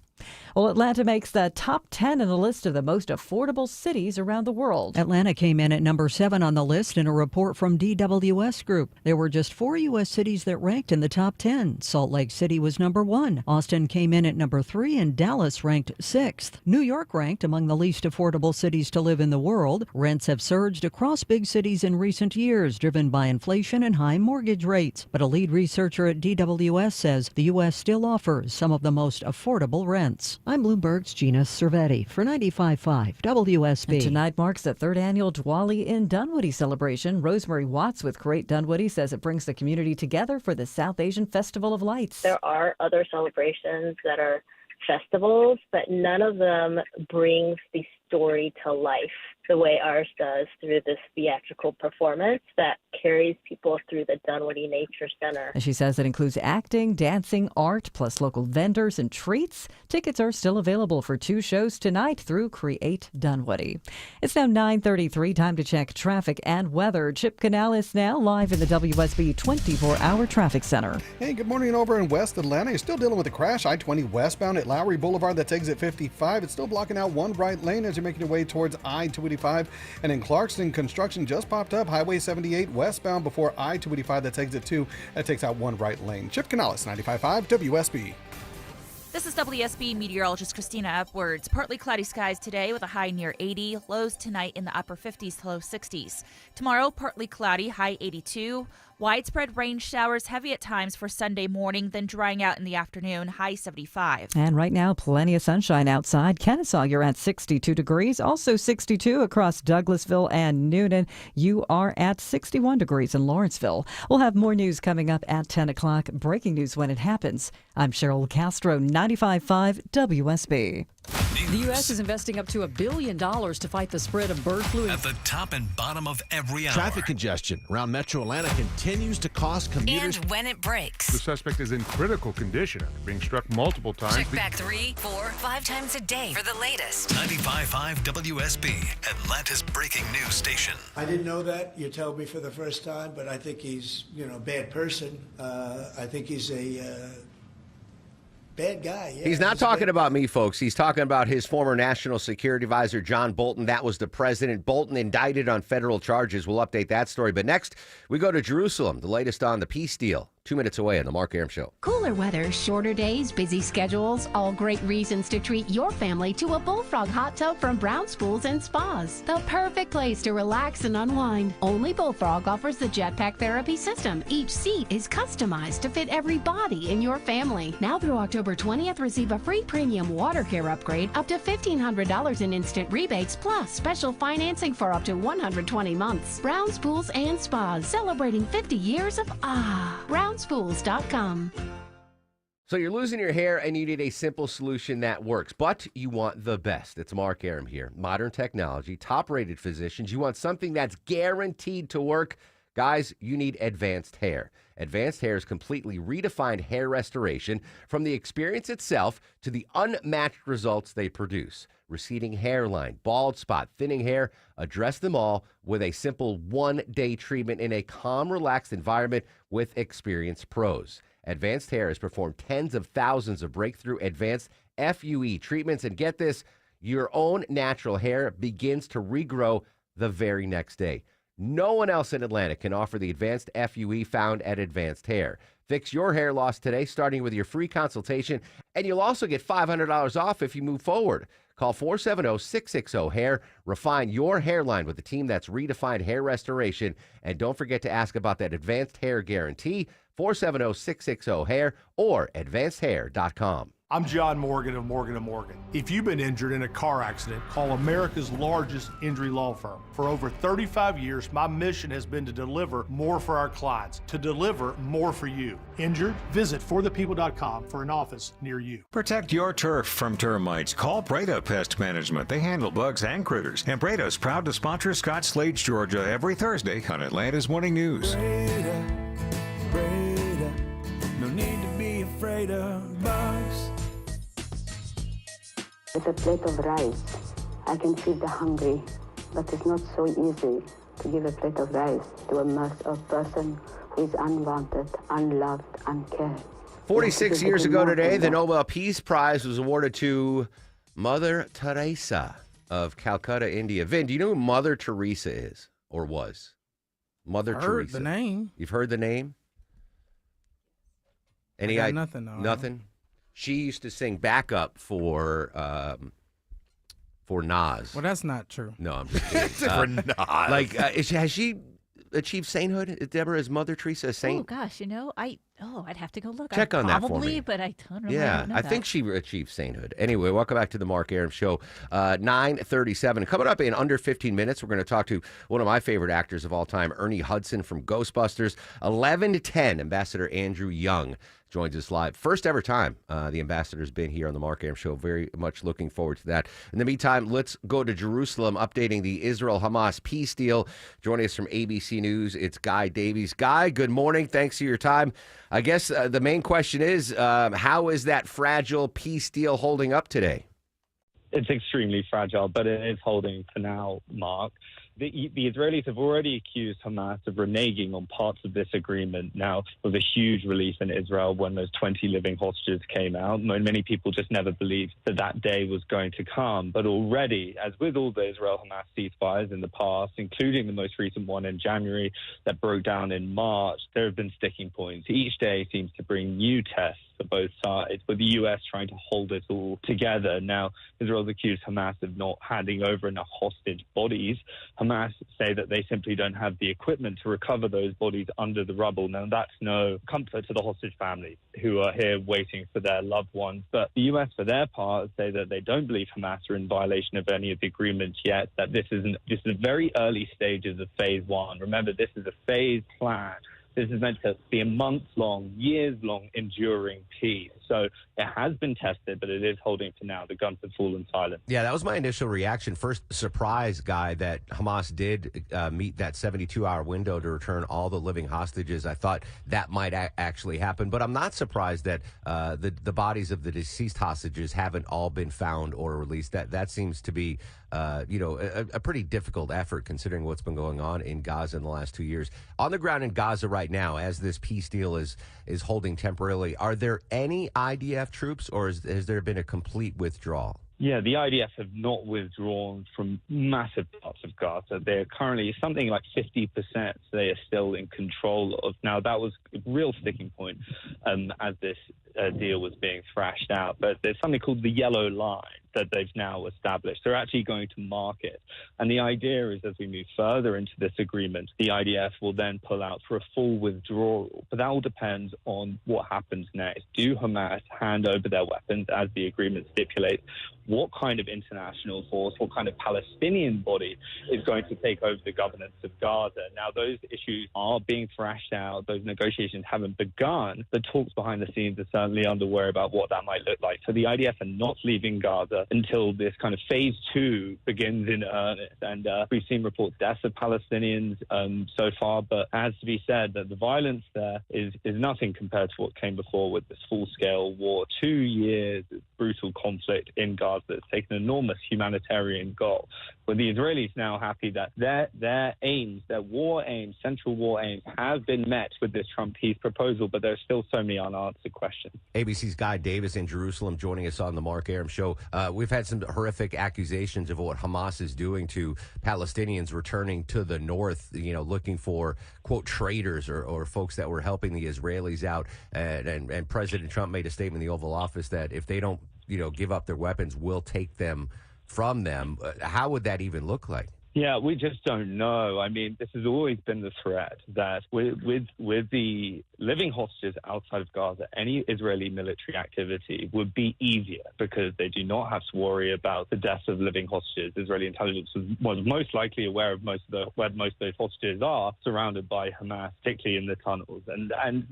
[SPEAKER 8] Well, Atlanta makes the top 10 in a list of the most affordable cities around the world.
[SPEAKER 28] Atlanta came in at number 7 on the list in a report from DWS Group. There were just 4 U.S. cities that ranked in the top 10. Salt Lake City was number 1. Austin came in at number 3, and Dallas ranked 6th. New York ranked among the least affordable cities to live in the world. Rents have surged across big cities in recent years, driven by inflation and high mortgage rates. But a lead researcher at DWS says the U.S. still offers some of the most affordable rents. I'm Bloomberg's Gina Cervetti for 95.5 WSB.
[SPEAKER 8] And tonight marks the 3rd annual Diwali in Dunwoody celebration. Rosemary Watts with Create Dunwoody says it brings the community together for the South Asian Festival of Lights.
[SPEAKER 29] There are other celebrations that are festivals, but none of them brings the story to life the way ours does through this theatrical performance that carries people through the Dunwoody Nature Center.
[SPEAKER 8] And she says it includes acting, dancing, art, plus local vendors and treats. Tickets are still available for 2 shows tonight through Create Dunwoody. It's now 9:33, time to check traffic and weather. Chip Canales now live in the WSB 24-hour traffic center.
[SPEAKER 10] Hey, good morning over in West Atlanta. You're still dealing with a crash. I-20 westbound at Lowry Boulevard. That's exit 55. It's still blocking out one right lane as you're making your way towards I-285. And in Clarkston, construction just popped up. Highway 78 westbound before I-285. That's exit 2. That takes out one right lane. Chip Canales, 95.5 WSB.
[SPEAKER 30] This is WSB meteorologist Christina Upwards. Partly cloudy skies today with a high near 80. Lows tonight in the upper 50s to low 60s. Tomorrow, partly cloudy, high 82. Widespread rain showers, heavy at times for Sunday morning, then drying out in the afternoon, high 75.
[SPEAKER 8] And right now, plenty of sunshine outside. Kennesaw, you're at 62 degrees. Also 62 across Douglasville and Noonan. You are at 61 degrees in Lawrenceville. We'll have more news coming up at 10 o'clock. Breaking news when it happens. I'm Cheryl Castro, 95.5 WSB.
[SPEAKER 31] The U.S. is investing up to $1 billion to fight the spread of bird flu.
[SPEAKER 15] At the top and bottom of every hour.
[SPEAKER 32] Traffic congestion around Metro Atlanta continues to cost commuters.
[SPEAKER 7] And when it breaks.
[SPEAKER 33] The suspect is in critical condition after being struck multiple times.
[SPEAKER 7] Check back 3, 4, 5 times a day for the latest.
[SPEAKER 15] 95.5 WSB, Atlanta's breaking news station.
[SPEAKER 34] I didn't know that. You told me for the first time, but I think he's, a bad person. I think he's Bad guy, yeah.
[SPEAKER 12] He's not talking about me, folks. He's talking about his former national security advisor, John Bolton. That was the president. Bolton indicted on federal charges. We'll update that story. But next, we go to Jerusalem, the latest on the peace deal. 2 minutes away on the Mark Arum Show.
[SPEAKER 3] Cooler weather, shorter days, busy schedules, all great reasons to treat your family to a Bullfrog hot tub from Brown's Pools and Spas. The perfect place to relax and unwind. Only Bullfrog offers the Jetpack Therapy System. Each seat is customized to fit every body in your family. Now through October 20th, receive a free premium water care upgrade, up to $1,500 in instant rebates, plus special financing for up to 120 months. Brown's Pools and Spas, celebrating 50 years of BrownsPools.com.
[SPEAKER 12] So you're losing your hair and you need a simple solution that works, but you want the best. It's Mark Arum here. Modern technology, top-rated physicians. You want something that's guaranteed to work. Guys, you need Advanced Hair. Advanced Hair's completely redefined hair restoration, from the experience itself to the unmatched results they produce. Receding hairline, bald spot, thinning hair, address them all with a simple one-day treatment in a calm, relaxed environment with experienced pros. Advanced Hair has performed tens of thousands of breakthrough advanced FUE treatments, and get this, your own natural hair begins to regrow the very next day. No one else in Atlanta can offer the advanced FUE found at Advanced Hair. Fix your hair loss today, starting with your free consultation, and you'll also get $500 off if you move forward. Call 470-660-HAIR. Refine your hairline with a team that's redefined hair restoration. And don't forget to ask about that Advanced Hair Guarantee, 470-660-HAIR or advancedhair.com.
[SPEAKER 33] I'm John Morgan of Morgan & Morgan. If you've been injured in a car accident, call America's largest injury law firm. For over 35 years, my mission has been to deliver more for our clients, to deliver more for you. Injured? Visit forthepeople.com for an office near you.
[SPEAKER 4] Protect your turf from termites. Call Breda Pest Management. They handle bugs and critters. And Breda's proud to sponsor Scott Slades, Georgia, every Thursday on Atlanta's Morning News.
[SPEAKER 6] Breda, no need to be afraid of bugs.
[SPEAKER 9] With a plate of rice, I can feed the hungry, but it's not so easy to give a plate of rice to a person who is unwanted, unloved, uncared.
[SPEAKER 12] 46 years ago today, the Nobel Peace Prize was awarded to Mother Teresa of Calcutta, India. Vin, do you know who Mother Teresa is, or was? Mother Teresa.
[SPEAKER 14] Heard the name.
[SPEAKER 12] You've heard the name?
[SPEAKER 14] Any idea? Nothing. No.
[SPEAKER 12] Nothing? She used to sing backup for Nas.
[SPEAKER 14] Well, that's not true.
[SPEAKER 12] No, I'm just kidding.
[SPEAKER 14] For Nas.
[SPEAKER 12] Like, has she achieved sainthood? Is Deborah, is Mother Teresa a saint?
[SPEAKER 25] Oh gosh, I'd have to go look.
[SPEAKER 12] Check on that for me.
[SPEAKER 25] Probably, but I don't really
[SPEAKER 12] Yeah,
[SPEAKER 25] know
[SPEAKER 12] I
[SPEAKER 25] that.
[SPEAKER 12] think she achieved sainthood. Anyway, welcome back to the Mark Arum Show. 9:37. Coming up in under 15 minutes, we're going to talk to one of my favorite actors of all time, Ernie Hudson from Ghostbusters. 11 to 10, Ambassador Andrew Young joins us live. First ever time the ambassador's been here on the Mark Arum Show. Very much looking forward to that. In the meantime, let's go to Jerusalem, updating the Israel-Hamas peace deal. Joining us from ABC News, it's Guy Davies. Guy, good morning. Thanks for your time. I guess the main question is, how is that fragile peace deal holding up today?
[SPEAKER 17] It's extremely fragile, but it is holding for now, Mark. The Israelis have already accused Hamas of reneging on parts of this agreement. Now, there was a huge relief in Israel when those 20 living hostages came out. Many people just never believed that that day was going to come. But already, as with all the Israel-Hamas ceasefires in the past, including the most recent one in January that broke down in March, there have been sticking points. Each day seems to bring new tests for both sides, with the U.S. trying to hold it all together. Now, Israel's accused Hamas of not handing over enough hostage bodies. Hamas say that they simply don't have the equipment to recover those bodies under the rubble. Now, that's no comfort to the hostage families who are here waiting for their loved ones. But the U.S., for their part, say that they don't believe Hamas are in violation of any of the agreements yet, that this is the very early stages of phase one. Remember, this is a phased plan. This is meant to be a months-long, years-long, enduring peace. So it has been tested, but it is holding for now. The guns have fallen silent.
[SPEAKER 12] Yeah, that was my initial reaction. First, surprise, Guy, that Hamas did meet that 72-hour window to return all the living hostages. I thought that might actually happen, but I'm not surprised that the bodies of the deceased hostages haven't all been found or released. That seems to be a pretty difficult effort considering what's been going on in Gaza in the last 2 years. On the ground in Gaza right now, as this peace deal is holding temporarily, are there any IDF troops, or has there been a complete withdrawal?
[SPEAKER 17] Yeah, the IDF have not withdrawn from massive parts of Gaza. They're currently something like 50% they are still in control of. Now, that was a real sticking point as this deal was being thrashed out. But there's something called the Yellow Line that they've now established. They're actually going to mark it. And the idea is as we move further into this agreement, the IDF will then pull out for a full withdrawal. But that all depends on what happens next. Do Hamas hand over their weapons as the agreement stipulates? What kind of international force, what kind of Palestinian body is going to take over the governance of Gaza? Now, those issues are being thrashed out. Those negotiations haven't begun. The talks behind the scenes are certainly underway about what that might look like. So the IDF are not leaving Gaza until this kind of phase 2 begins in earnest. And we've seen reports deaths of Palestinians so far, but as to be said, that the violence there is nothing compared to what came before with this full-scale war. 2 years of brutal conflict in Gaza that's taken an enormous humanitarian goal. But the Israelis now happy that their aims, their war aims, central war aims, have been met with this Trump peace proposal, but there's still so many unanswered questions.
[SPEAKER 12] ABC's Guy Davis in Jerusalem joining us on the Mark Arum Show. We've had some horrific accusations of what Hamas is doing to Palestinians returning to the north, looking for, quote, traitors or folks that were helping the Israelis out. And President Trump made a statement in the Oval Office that if they don't, give up their weapons, we'll take them from them. How would that even look like?
[SPEAKER 17] Yeah, we just don't know. I mean, this has always been the threat that with the living hostages outside of Gaza, any Israeli military activity would be easier because they do not have to worry about the deaths of living hostages. Israeli intelligence was most likely aware of where most of those hostages are, surrounded by Hamas, particularly in the tunnels.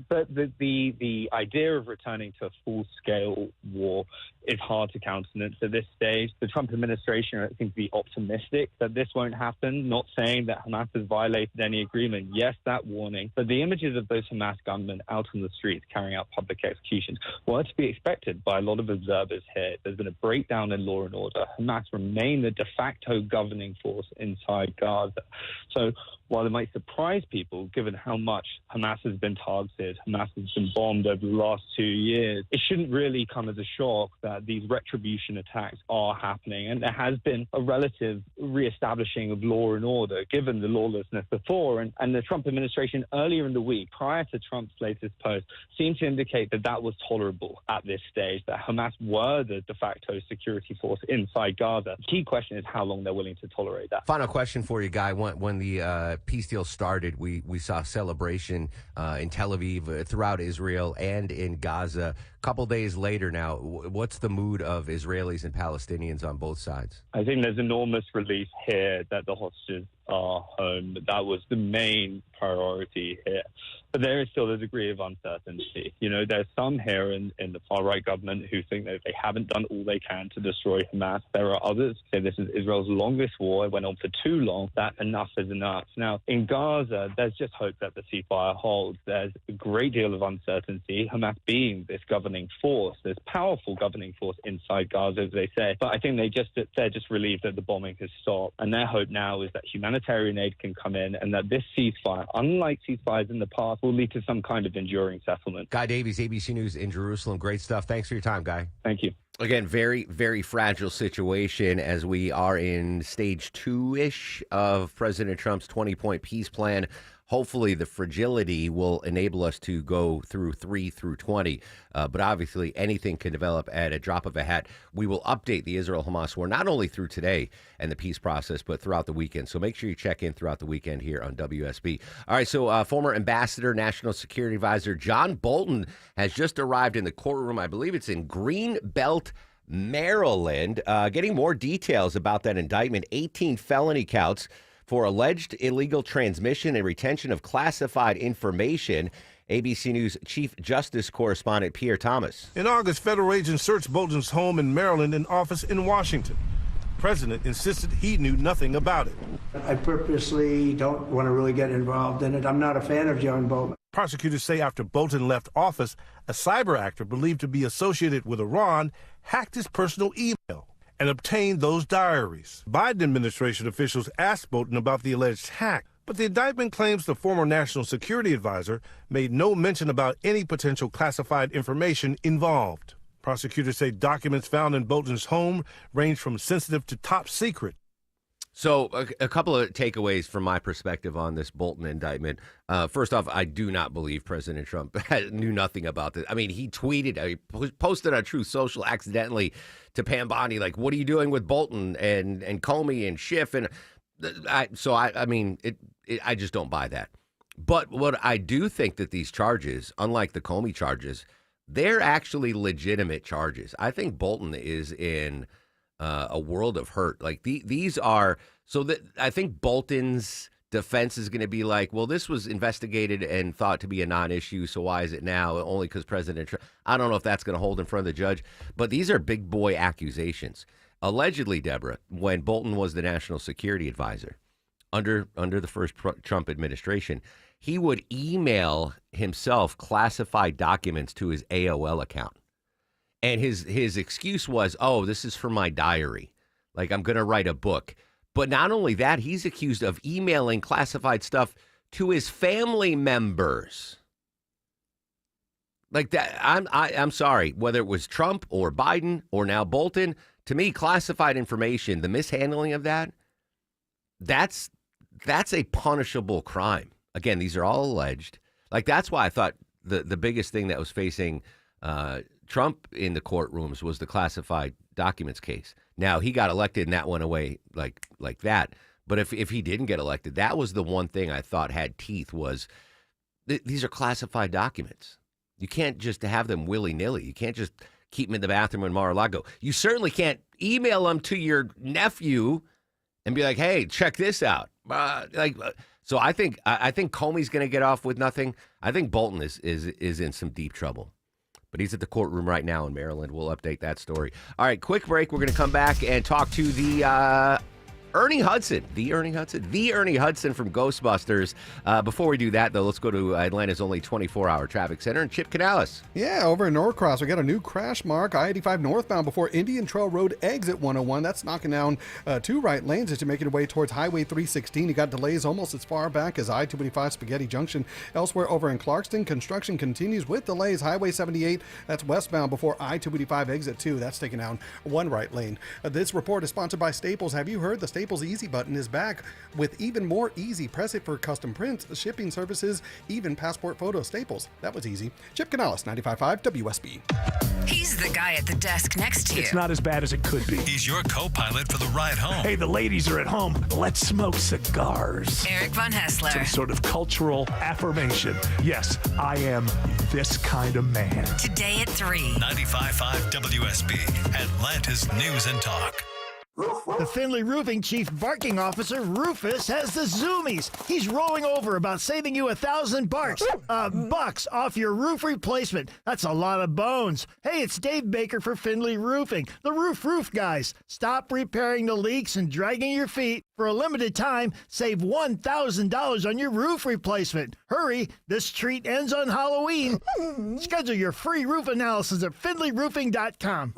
[SPEAKER 17] But the idea of returning to a full-scale war is hard to countenance at this stage. The Trump administration seems to be optimistic that this won't happen, not saying that Hamas has violated any agreement. Yes, that warning. But the images of those Hamas gunmen out on the streets carrying out public executions were to be expected by a lot of observers here. There's been a breakdown in law and order. Hamas remain the de facto governing force inside Gaza. So while it might surprise people, given how much Hamas has been targeted, Hamas has been bombed over the last 2 years, it shouldn't really come as a shock that these retribution attacks are happening. And there has been a relative reestablishing of law and order, given the lawlessness before. And the Trump administration earlier in the week, prior to Trump's latest post, seemed to indicate that that was tolerable at this stage, that Hamas were the de facto security force inside Gaza. The key question is how long they're willing to tolerate that.
[SPEAKER 12] Final question for you, Guy. When the peace deal started, we saw celebration in Tel Aviv, throughout Israel, and in Gaza. A couple days later now, what's the mood of Israelis and Palestinians on both sides?
[SPEAKER 17] I think there's enormous relief here that the hostages are home. That was the main priority here. But there is still a degree of uncertainty. There's some here in the far-right government who think that they haven't done all they can to destroy Hamas. There are others who say this is Israel's longest war. It went on for too long, that enough is enough. Now, in Gaza, there's just hope that the ceasefire holds. There's a great deal of uncertainty, Hamas being this governing force, this powerful governing force inside Gaza, as they say. But I think they're just relieved that the bombing has stopped. And their hope now is that humanitarian aid can come in and that this ceasefire, unlike ceasefires in the past, will lead to some kind of enduring settlement.
[SPEAKER 12] Guy Davies, ABC News in Jerusalem. Great stuff. Thanks for your time, Guy.
[SPEAKER 17] Thank you.
[SPEAKER 12] Again, very, very fragile situation as we are in stage 2-ish of President Trump's 20-point peace plan. Hopefully the fragility will enable us to go through 3 through 20. But obviously anything can develop at a drop of a hat. We will update the Israel-Hamas war not only through today and the peace process, but throughout the weekend. So make sure you check in throughout the weekend here on WSB. All right, so former Ambassador, National Security Advisor John Bolton has just arrived in the courtroom. I believe it's in Greenbelt, Maryland, getting more details about that indictment. 18 felony counts for alleged illegal transmission and retention of classified information. ABC News Chief Justice Correspondent Pierre Thomas.
[SPEAKER 33] In August, federal agents searched Bolton's home in Maryland and office in Washington. The president insisted he knew nothing about it.
[SPEAKER 34] I purposely don't want to really get involved in it. I'm not a fan of John Bolton.
[SPEAKER 33] Prosecutors say after Bolton left office, a cyber actor believed to be associated with Iran hacked his personal email and obtained those diaries. Biden administration officials asked Bolton about the alleged hack, but the indictment claims the former national security advisor made no mention about any potential classified information involved. Prosecutors say documents found in Bolton's home range from sensitive to top secret.
[SPEAKER 12] So a couple of takeaways from my perspective on this Bolton indictment. First off, I do not believe President Trump knew nothing about this. I mean, he tweeted, he posted on Truth Social accidentally to Pam Bondi, like, what are you doing with Bolton and Comey and Schiff? And I just don't buy that. But what I do think that these charges, unlike the Comey charges, they're actually legitimate charges. I think Bolton is in a world of hurt. Like these are, so that I think Bolton's defense is going to be like, well, this was investigated and thought to be a non-issue, so why is it now? Only because President Trump. I don't know if that's going to hold in front of the judge, but these are big boy accusations. Allegedly, Deborah, when Bolton was the national security advisor under the first Trump administration, he would email himself classified documents to his AOL account. And his excuse was, oh, this is for my diary. Like, I'm going to write a book. But not only that, he's accused of emailing classified stuff to his family members. Like that, I'm sorry, whether it was Trump or Biden or now Bolton, to me, classified information, the mishandling of that's a punishable crime. Again, these are all alleged. Like, that's why I thought the biggest thing that was facing Trump in the courtrooms was the classified documents case. Now, he got elected and that went away like that. But if he didn't get elected, that was the one thing I thought had teeth was these are classified documents. You can't just have them willy-nilly. You can't just keep them in the bathroom in Mar-a-Lago. You certainly can't email them to your nephew and be like, hey, check this out. So I think Comey's going to get off with nothing. I think Bolton is in some deep trouble. But he's at the courtroom right now in Maryland. We'll update that story. All right, quick break. We're going to come back and talk to the Ernie Hudson from Ghostbusters. Before we do that, though, let's go to Atlanta's only 24-hour traffic center and Chip Canales.
[SPEAKER 10] Yeah, over in Norcross, we got a new crash mark, I-85 northbound before Indian Trail Road exit 101. That's knocking down 2 right lanes as you're making your way towards Highway 316. You got delays almost as far back as I-225 Spaghetti Junction. Elsewhere over in Clarkston, construction continues with delays. Highway 78, that's westbound before I-225 exit 2. That's taking down 1 right lane. This report is sponsored by Staples. Have you heard the Staples Easy button is back with even more easy? Press it for custom prints, shipping services, even passport photo. Staples. That was easy. Chip Canales, 95.5 WSB.
[SPEAKER 7] He's the guy at the desk next to you.
[SPEAKER 6] It's not as bad as it could be.
[SPEAKER 15] He's your co-pilot for the ride home.
[SPEAKER 6] Hey, the ladies are at home. Let's smoke cigars.
[SPEAKER 7] Eric Von Hessler.
[SPEAKER 6] Some sort of cultural affirmation. Yes, I am this kind of man.
[SPEAKER 7] Today at 3.
[SPEAKER 15] 95.5 WSB, Atlanta's News and Talk.
[SPEAKER 1] The Findlay Roofing Chief Barking Officer Rufus has the zoomies. He's rolling over about saving you $1,000 off your roof replacement. That's a lot of bones. Hey, it's Dave Baker for Findlay Roofing, the roof guys. Stop repairing the leaks and dragging your feet. For a limited time, save $1,000 on your roof replacement. Hurry, this treat ends on Halloween. Schedule your free roof analysis at FindlayRoofing.com.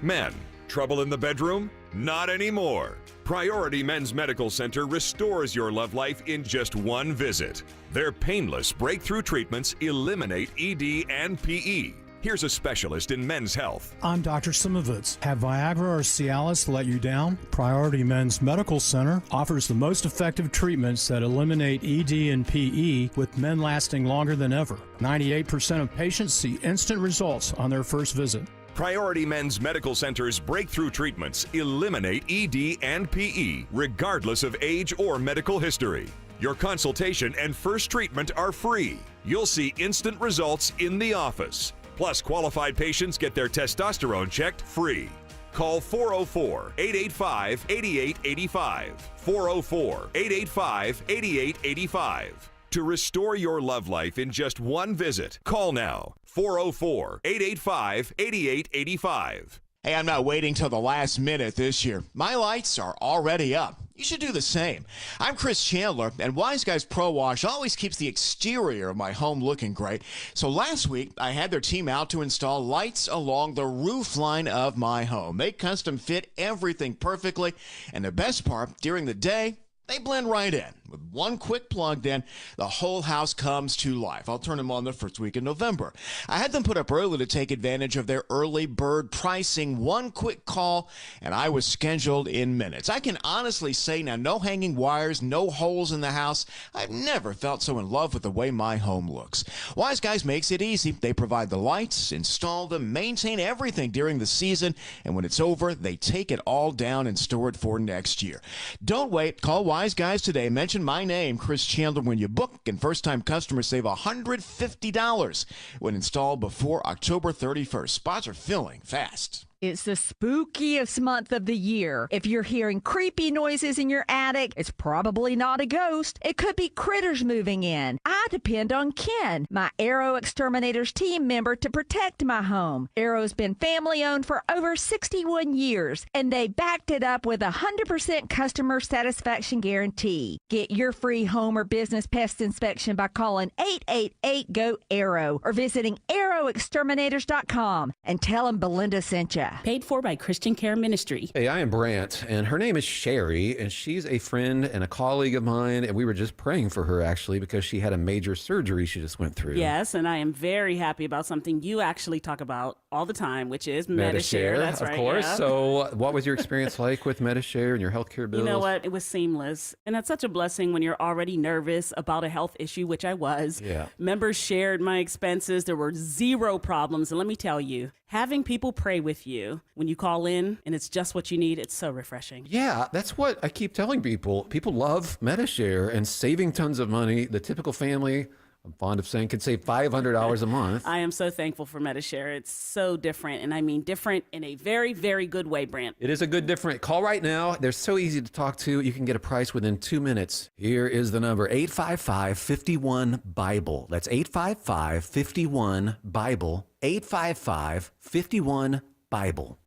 [SPEAKER 2] Men, trouble in the bedroom? Not anymore. Priority Men's Medical Center restores your love life in just one visit. Their painless breakthrough treatments eliminate ED and PE. Here's a specialist in men's health.
[SPEAKER 5] I'm Dr. Simovitz. Have Viagra or Cialis let you down? Priority Men's Medical Center offers the most effective treatments that eliminate ED and PE, with men lasting longer than ever. 98% of patients see instant results on their first visit.
[SPEAKER 2] Priority Men's Medical Center's breakthrough treatments eliminate ED and PE, regardless of age or medical history. Your consultation and first treatment are free. You'll see instant results in the office. Plus, qualified patients get their testosterone checked free. Call 404-885-8885. 404-885-8885. To restore your love life in just one visit, call now. 404-885-8885.
[SPEAKER 11] Hey, I'm not waiting till the last minute this year. My lights are already up. You should do the same. I'm Chris Chandler, and Wise Guys Pro Wash always keeps the exterior of my home looking great. So last week, I had their team out to install lights along the roof line of my home. They custom fit everything perfectly, and the best part, during the day, they blend right in. With one quick plug, then, the whole house comes to life. I'll turn them on the first week in November. I had them put up early to take advantage of their early bird pricing. One quick call, and I was scheduled in minutes. I can honestly say now, no hanging wires, no holes in the house. I've never felt so in love with the way my home looks. Wise Guys makes it easy. They provide the lights, install them, maintain everything during the season, and when it's over, they take it all down and store it for next year. Don't wait. Call Wise Guys today. Mention my name, Chris Chandler, when you book, and first-time customers save $150 when installed before October 31st. Spots are filling fast.
[SPEAKER 13] It's the spookiest month of the year. If you're hearing creepy noises in your attic, it's probably not a ghost. It could be critters moving in. I depend on Ken, my Arrow Exterminators team member, to protect my home. Arrow's been family-owned for over 61 years, and they backed it up with a 100% customer satisfaction guarantee. Get your free home or business pest inspection by calling 888-GO-ARROW or visiting arrowexterminators.com and tell them Belinda sent you.
[SPEAKER 16] Paid for by Christian Care Ministry.
[SPEAKER 18] Hey, I am Brant, and her name is Sherry, and she's a friend and a colleague of mine, and we were just praying for her, actually, because she had a major surgery she just went through.
[SPEAKER 16] Yes, and I am very happy about something you actually talk about all the time, which is Medi-Share. That's right.
[SPEAKER 18] Of course.
[SPEAKER 16] Yeah.
[SPEAKER 18] So what was your experience like with Medi-Share and your healthcare bills?
[SPEAKER 16] You know what? It was seamless. And that's such a blessing when you're already nervous about a health issue, which I was.
[SPEAKER 18] Yeah.
[SPEAKER 16] Members shared my expenses. There were zero problems. And let me tell you, having people pray with you when you call in and it's just what you need, it's so refreshing.
[SPEAKER 18] Yeah, that's what I keep telling people. People love Medi-Share and saving tons of money. The typical family, I'm fond of saying, can save $500 a month.
[SPEAKER 16] I am so thankful for Medi-Share. It's so different, and I mean different in a very, very good way, Brant.
[SPEAKER 18] It is a good different. Call right now. They're so easy to talk to. You can get a price within 2 minutes. Here is the number, 855-51-BIBLE. That's 855-51-BIBLE. 855-51-BIBLE.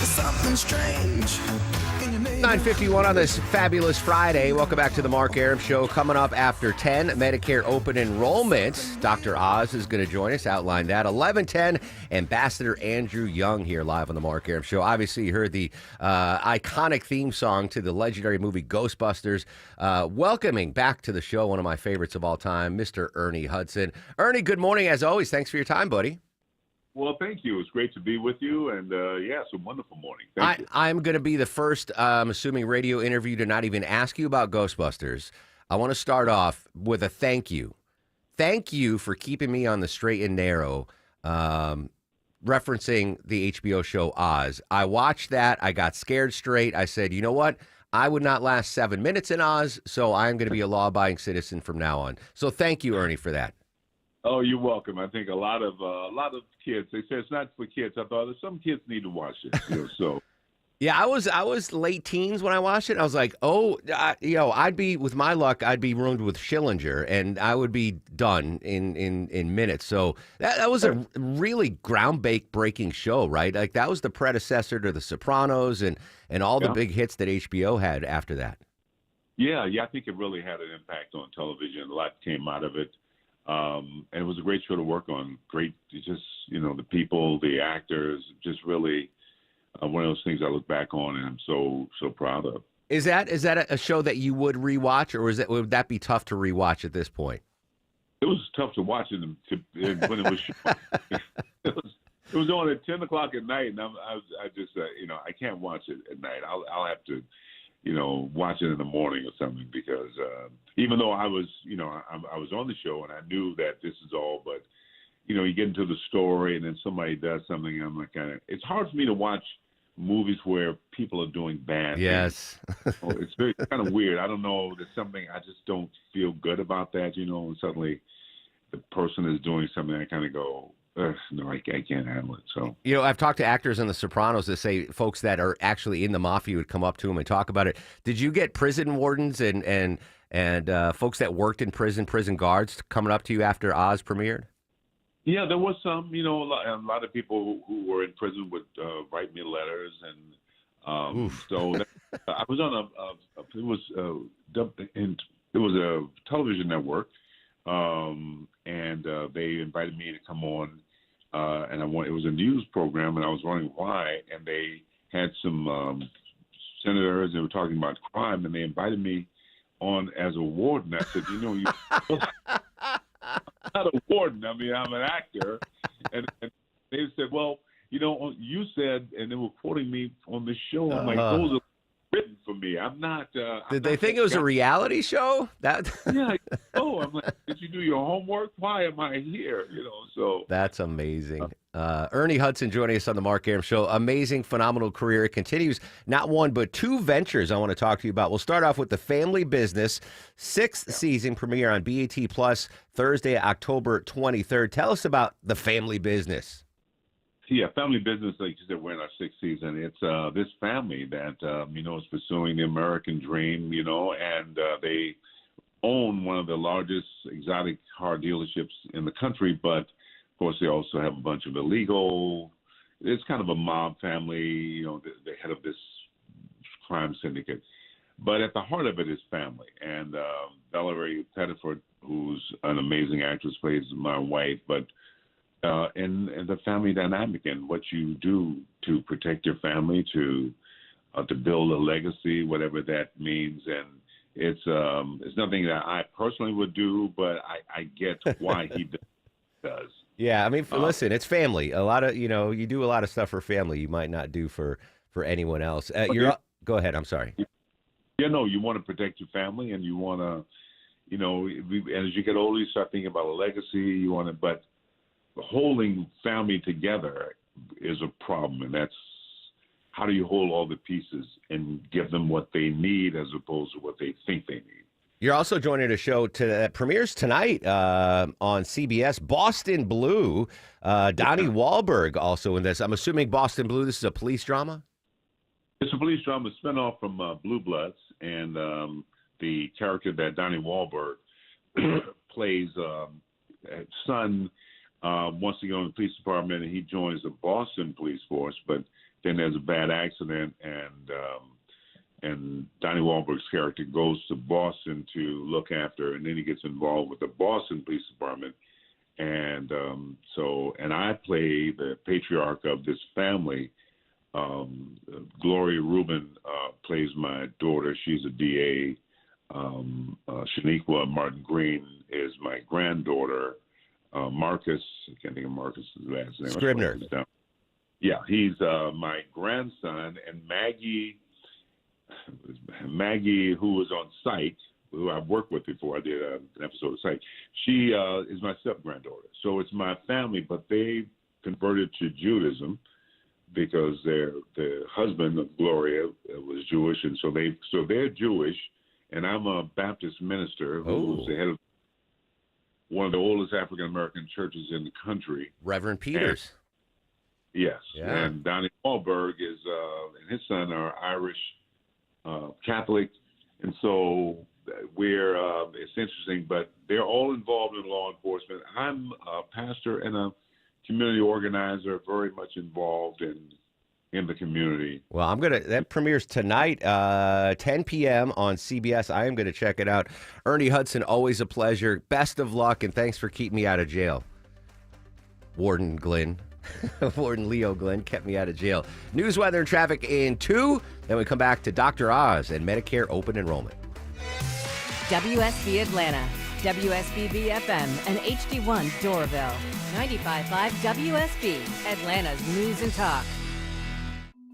[SPEAKER 19] Something strange.
[SPEAKER 12] 9:51 on this fabulous Friday. Welcome back to the Mark Arum Show. Coming up after 10, Medicare open enrollment. Dr. Oz is going to join us, outline that. 11:10, Ambassador Andrew Young here live on the Mark Arum Show. Obviously, you heard the iconic theme song to the legendary movie Ghostbusters. Welcoming back to the show, one of my favorites of all time, Mr. Ernie Hudson. Ernie, good morning as always. Thanks for your time, buddy.
[SPEAKER 20] Well, thank you. It's great to be with you, and it's a wonderful morning. Thank you.
[SPEAKER 12] I'm going to be the first, I'm assuming, radio interview to not even ask you about Ghostbusters. I want to start off with a thank you. Thank you for keeping me on the straight and narrow, referencing the HBO show Oz. I watched that. I got scared straight. I said, you know what? I would not last 7 minutes in Oz, so I'm going to be a law-abiding citizen from now on. So thank you, Ernie, for that.
[SPEAKER 20] Oh, you're welcome. I think a lot of kids, they say it's not for kids. I thought some kids need to watch it. So.
[SPEAKER 12] Yeah, I was late teens when I watched it. I was like, I'd be, with my luck, I'd be roomed with Schillinger, and I would be done in minutes. So that was a really groundbreaking show, right? Like that was the predecessor to The Sopranos and all the big hits that HBO had after that.
[SPEAKER 20] Yeah, I think it really had an impact on television. A lot came out of it. And it was a great show to work on. Great, just, the people, the actors, just really one of those things I look back on and I'm so proud of.
[SPEAKER 12] Is that a show that you would rewatch, or would that be tough to rewatch at this point?
[SPEAKER 20] It was tough to watch it when it was it was on at 10 o'clock at night, and I just I can't watch it at night. I'll have to watch it in the morning or something, because even though I was on the show and I knew that this is all, but you get into the story and then somebody does something, I'm like, it's hard for me to watch movies where people are doing bad.
[SPEAKER 12] Yes.
[SPEAKER 20] It's very kind of weird. I don't know. There's something I just don't feel good about that, and suddenly the person is doing something, I kind of go, no, I can't handle it. So
[SPEAKER 12] I've talked to actors in The Sopranos that say folks that are actually in the mafia would come up to them and talk about it. Did you get prison wardens and folks that worked in prison guards coming up to you after Oz premiered?
[SPEAKER 20] Yeah, there was some. A lot of people who were in prison would write me letters, and So I was on it was a television network, and they invited me to come on, and it was a news program, and I was wondering why, and they had some senators, they were talking about crime, and they invited me on as a warden. I said, I'm not a warden. I mean, I'm an actor. And they said, well, you said, and they were quoting me on the show. I'm like, those are written for me. I'm not.
[SPEAKER 12] Did they think it was a reality show?
[SPEAKER 20] Yeah. I'm like, did you do your homework? Why am I here? So.
[SPEAKER 12] That's amazing. Ernie Hudson joining us on the Mark Arum Show. Amazing, phenomenal career. It continues. Not one, but two ventures I want to talk to you about. We'll start off with The Family Business, 6th season premiere on BET Plus Thursday, October 23rd. Tell us about The Family Business.
[SPEAKER 20] Yeah, Family Business, like you said, we're in our 6th season. It's this family that, is pursuing the American dream, and they own one of the largest exotic car dealerships in the country, but of course they also have a bunch of illegal, it's kind of a mob family, the head of this crime syndicate. But at the heart of it is family. And Valerie Pettiford, who's an amazing actress, plays my wife, but and the family dynamic and what you do to protect your family, to build a legacy, whatever that means. And it's nothing that I personally would do, but I get why he does.
[SPEAKER 12] Yeah, I mean, listen, it's family. A lot of, you do a lot of stuff for family you might not do for anyone else. Go ahead. I'm sorry.
[SPEAKER 20] You want to protect your family, and you want to, and as you get older, you start thinking about a legacy. But holding family together is a problem, and that's how do you hold all the pieces and give them what they need as opposed to what they think they need.
[SPEAKER 12] You're also joining a show that premieres tonight on CBS, Boston Blue. Donnie Wahlberg also in this. I'm assuming Boston Blue, this is a police drama?
[SPEAKER 20] It's a police drama spinoff from Blue Bloods, and the character that Donnie Wahlberg plays, son, wants to go in the police department, and he joins the Boston police force, but then there's a bad accident, and Donnie Wahlberg's character goes to Boston to look after, and then he gets involved with the Boston Police Department. And and I play the patriarch of this family. Gloria Rubin plays my daughter. She's a DA. Shaniqua Martin Green is my granddaughter. Marcus, I can't think of Marcus's last name.
[SPEAKER 12] Scribner.
[SPEAKER 20] Yeah, he's my grandson, and Maggie, who was on Psych, who I've worked with before, I did an episode of Psych, she is my step-granddaughter. So it's my family, but they converted to Judaism because the husband of Gloria was Jewish, and so they're Jewish, and I'm a Baptist minister who's the head of one of the oldest African-American churches in the country.
[SPEAKER 12] Reverend Peters.
[SPEAKER 20] Yes,
[SPEAKER 12] yeah.
[SPEAKER 20] And Donnie Wahlberg and his son are Irish Catholic, and so it's interesting, but they're all involved in law enforcement. I'm a pastor and a community organizer, very much involved in the community.
[SPEAKER 12] Well, that premieres tonight, 10 p.m. on CBS. I am going to check it out. Ernie Hudson, always a pleasure. Best of luck, and thanks for keeping me out of jail. Warden Glenn. Warden Leo Glenn kept me out of jail. News, weather, and traffic in 2. Then we come back to Dr. Oz and Medicare open enrollment.
[SPEAKER 3] WSB Atlanta, WSBB FM, and HD1 Doraville. 95.5 WSB, Atlanta's News and Talk.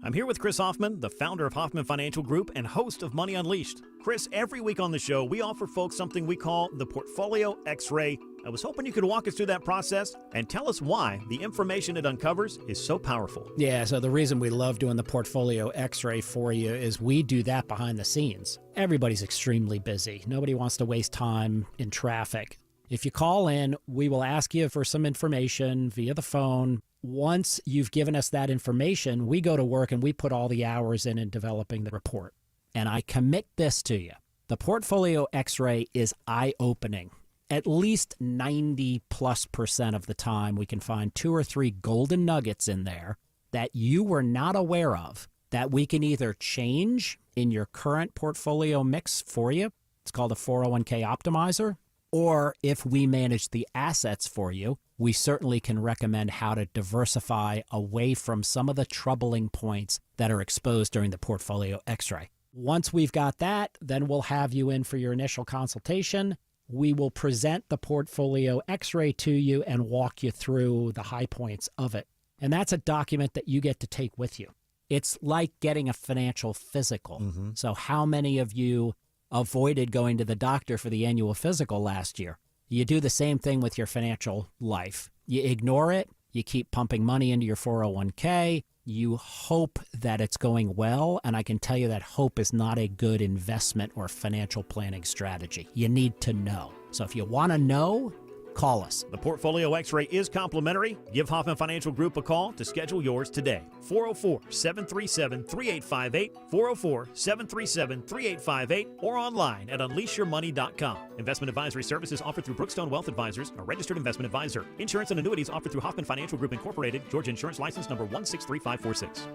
[SPEAKER 4] I'm here with Chris Hoffman, the founder of Hoffman Financial Group and host of Money Unleashed. Chris, every week on the show, we offer folks something we call the Portfolio X-Ray. I was hoping you could walk us through that process and tell us why the information it uncovers is so powerful.
[SPEAKER 14] Yeah, so the reason we love doing the Portfolio X-Ray for you is we do that behind the scenes. Everybody's extremely busy. Nobody wants to waste time in traffic. If you call in, we will ask you for some information via the phone. Once you've given us that information, we go to work and we put all the hours in developing the report. And I commit this to you. The Portfolio X-Ray is eye-opening. At least 90+% of the time, we can find 2 or 3 golden nuggets in there that you were not aware of that we can either change in your current portfolio mix for you. It's called a 401k optimizer. Or if we manage the assets for you, we certainly can recommend how to diversify away from some of the troubling points that are exposed during the portfolio x-ray. Once we've got that, then we'll have you in for your initial consultation. We will present the portfolio x-ray to you and walk you through the high points of it. And that's a document that you get to take with you. It's like getting a financial physical. So how many of you avoided going to the doctor for the annual physical last year? You do the same thing with your financial life. You ignore it. You keep pumping money into your 401k. You hope that it's going well, and I can tell you that hope is not a good investment or financial planning strategy. You need to know. So if you want to know, call us.
[SPEAKER 4] The Portfolio X-ray is complimentary. Give Hoffman Financial Group a call to schedule yours today. 404-737-3858, 404-737-3858, or online at unleashyourmoney.com. Investment advisory services offered through Brookstone Wealth Advisors, a registered investment advisor. Insurance and annuities offered through Hoffman Financial Group Incorporated, Georgia Insurance License number 163546.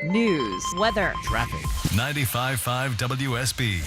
[SPEAKER 3] News, weather,
[SPEAKER 4] traffic.
[SPEAKER 15] 95.5 WSB,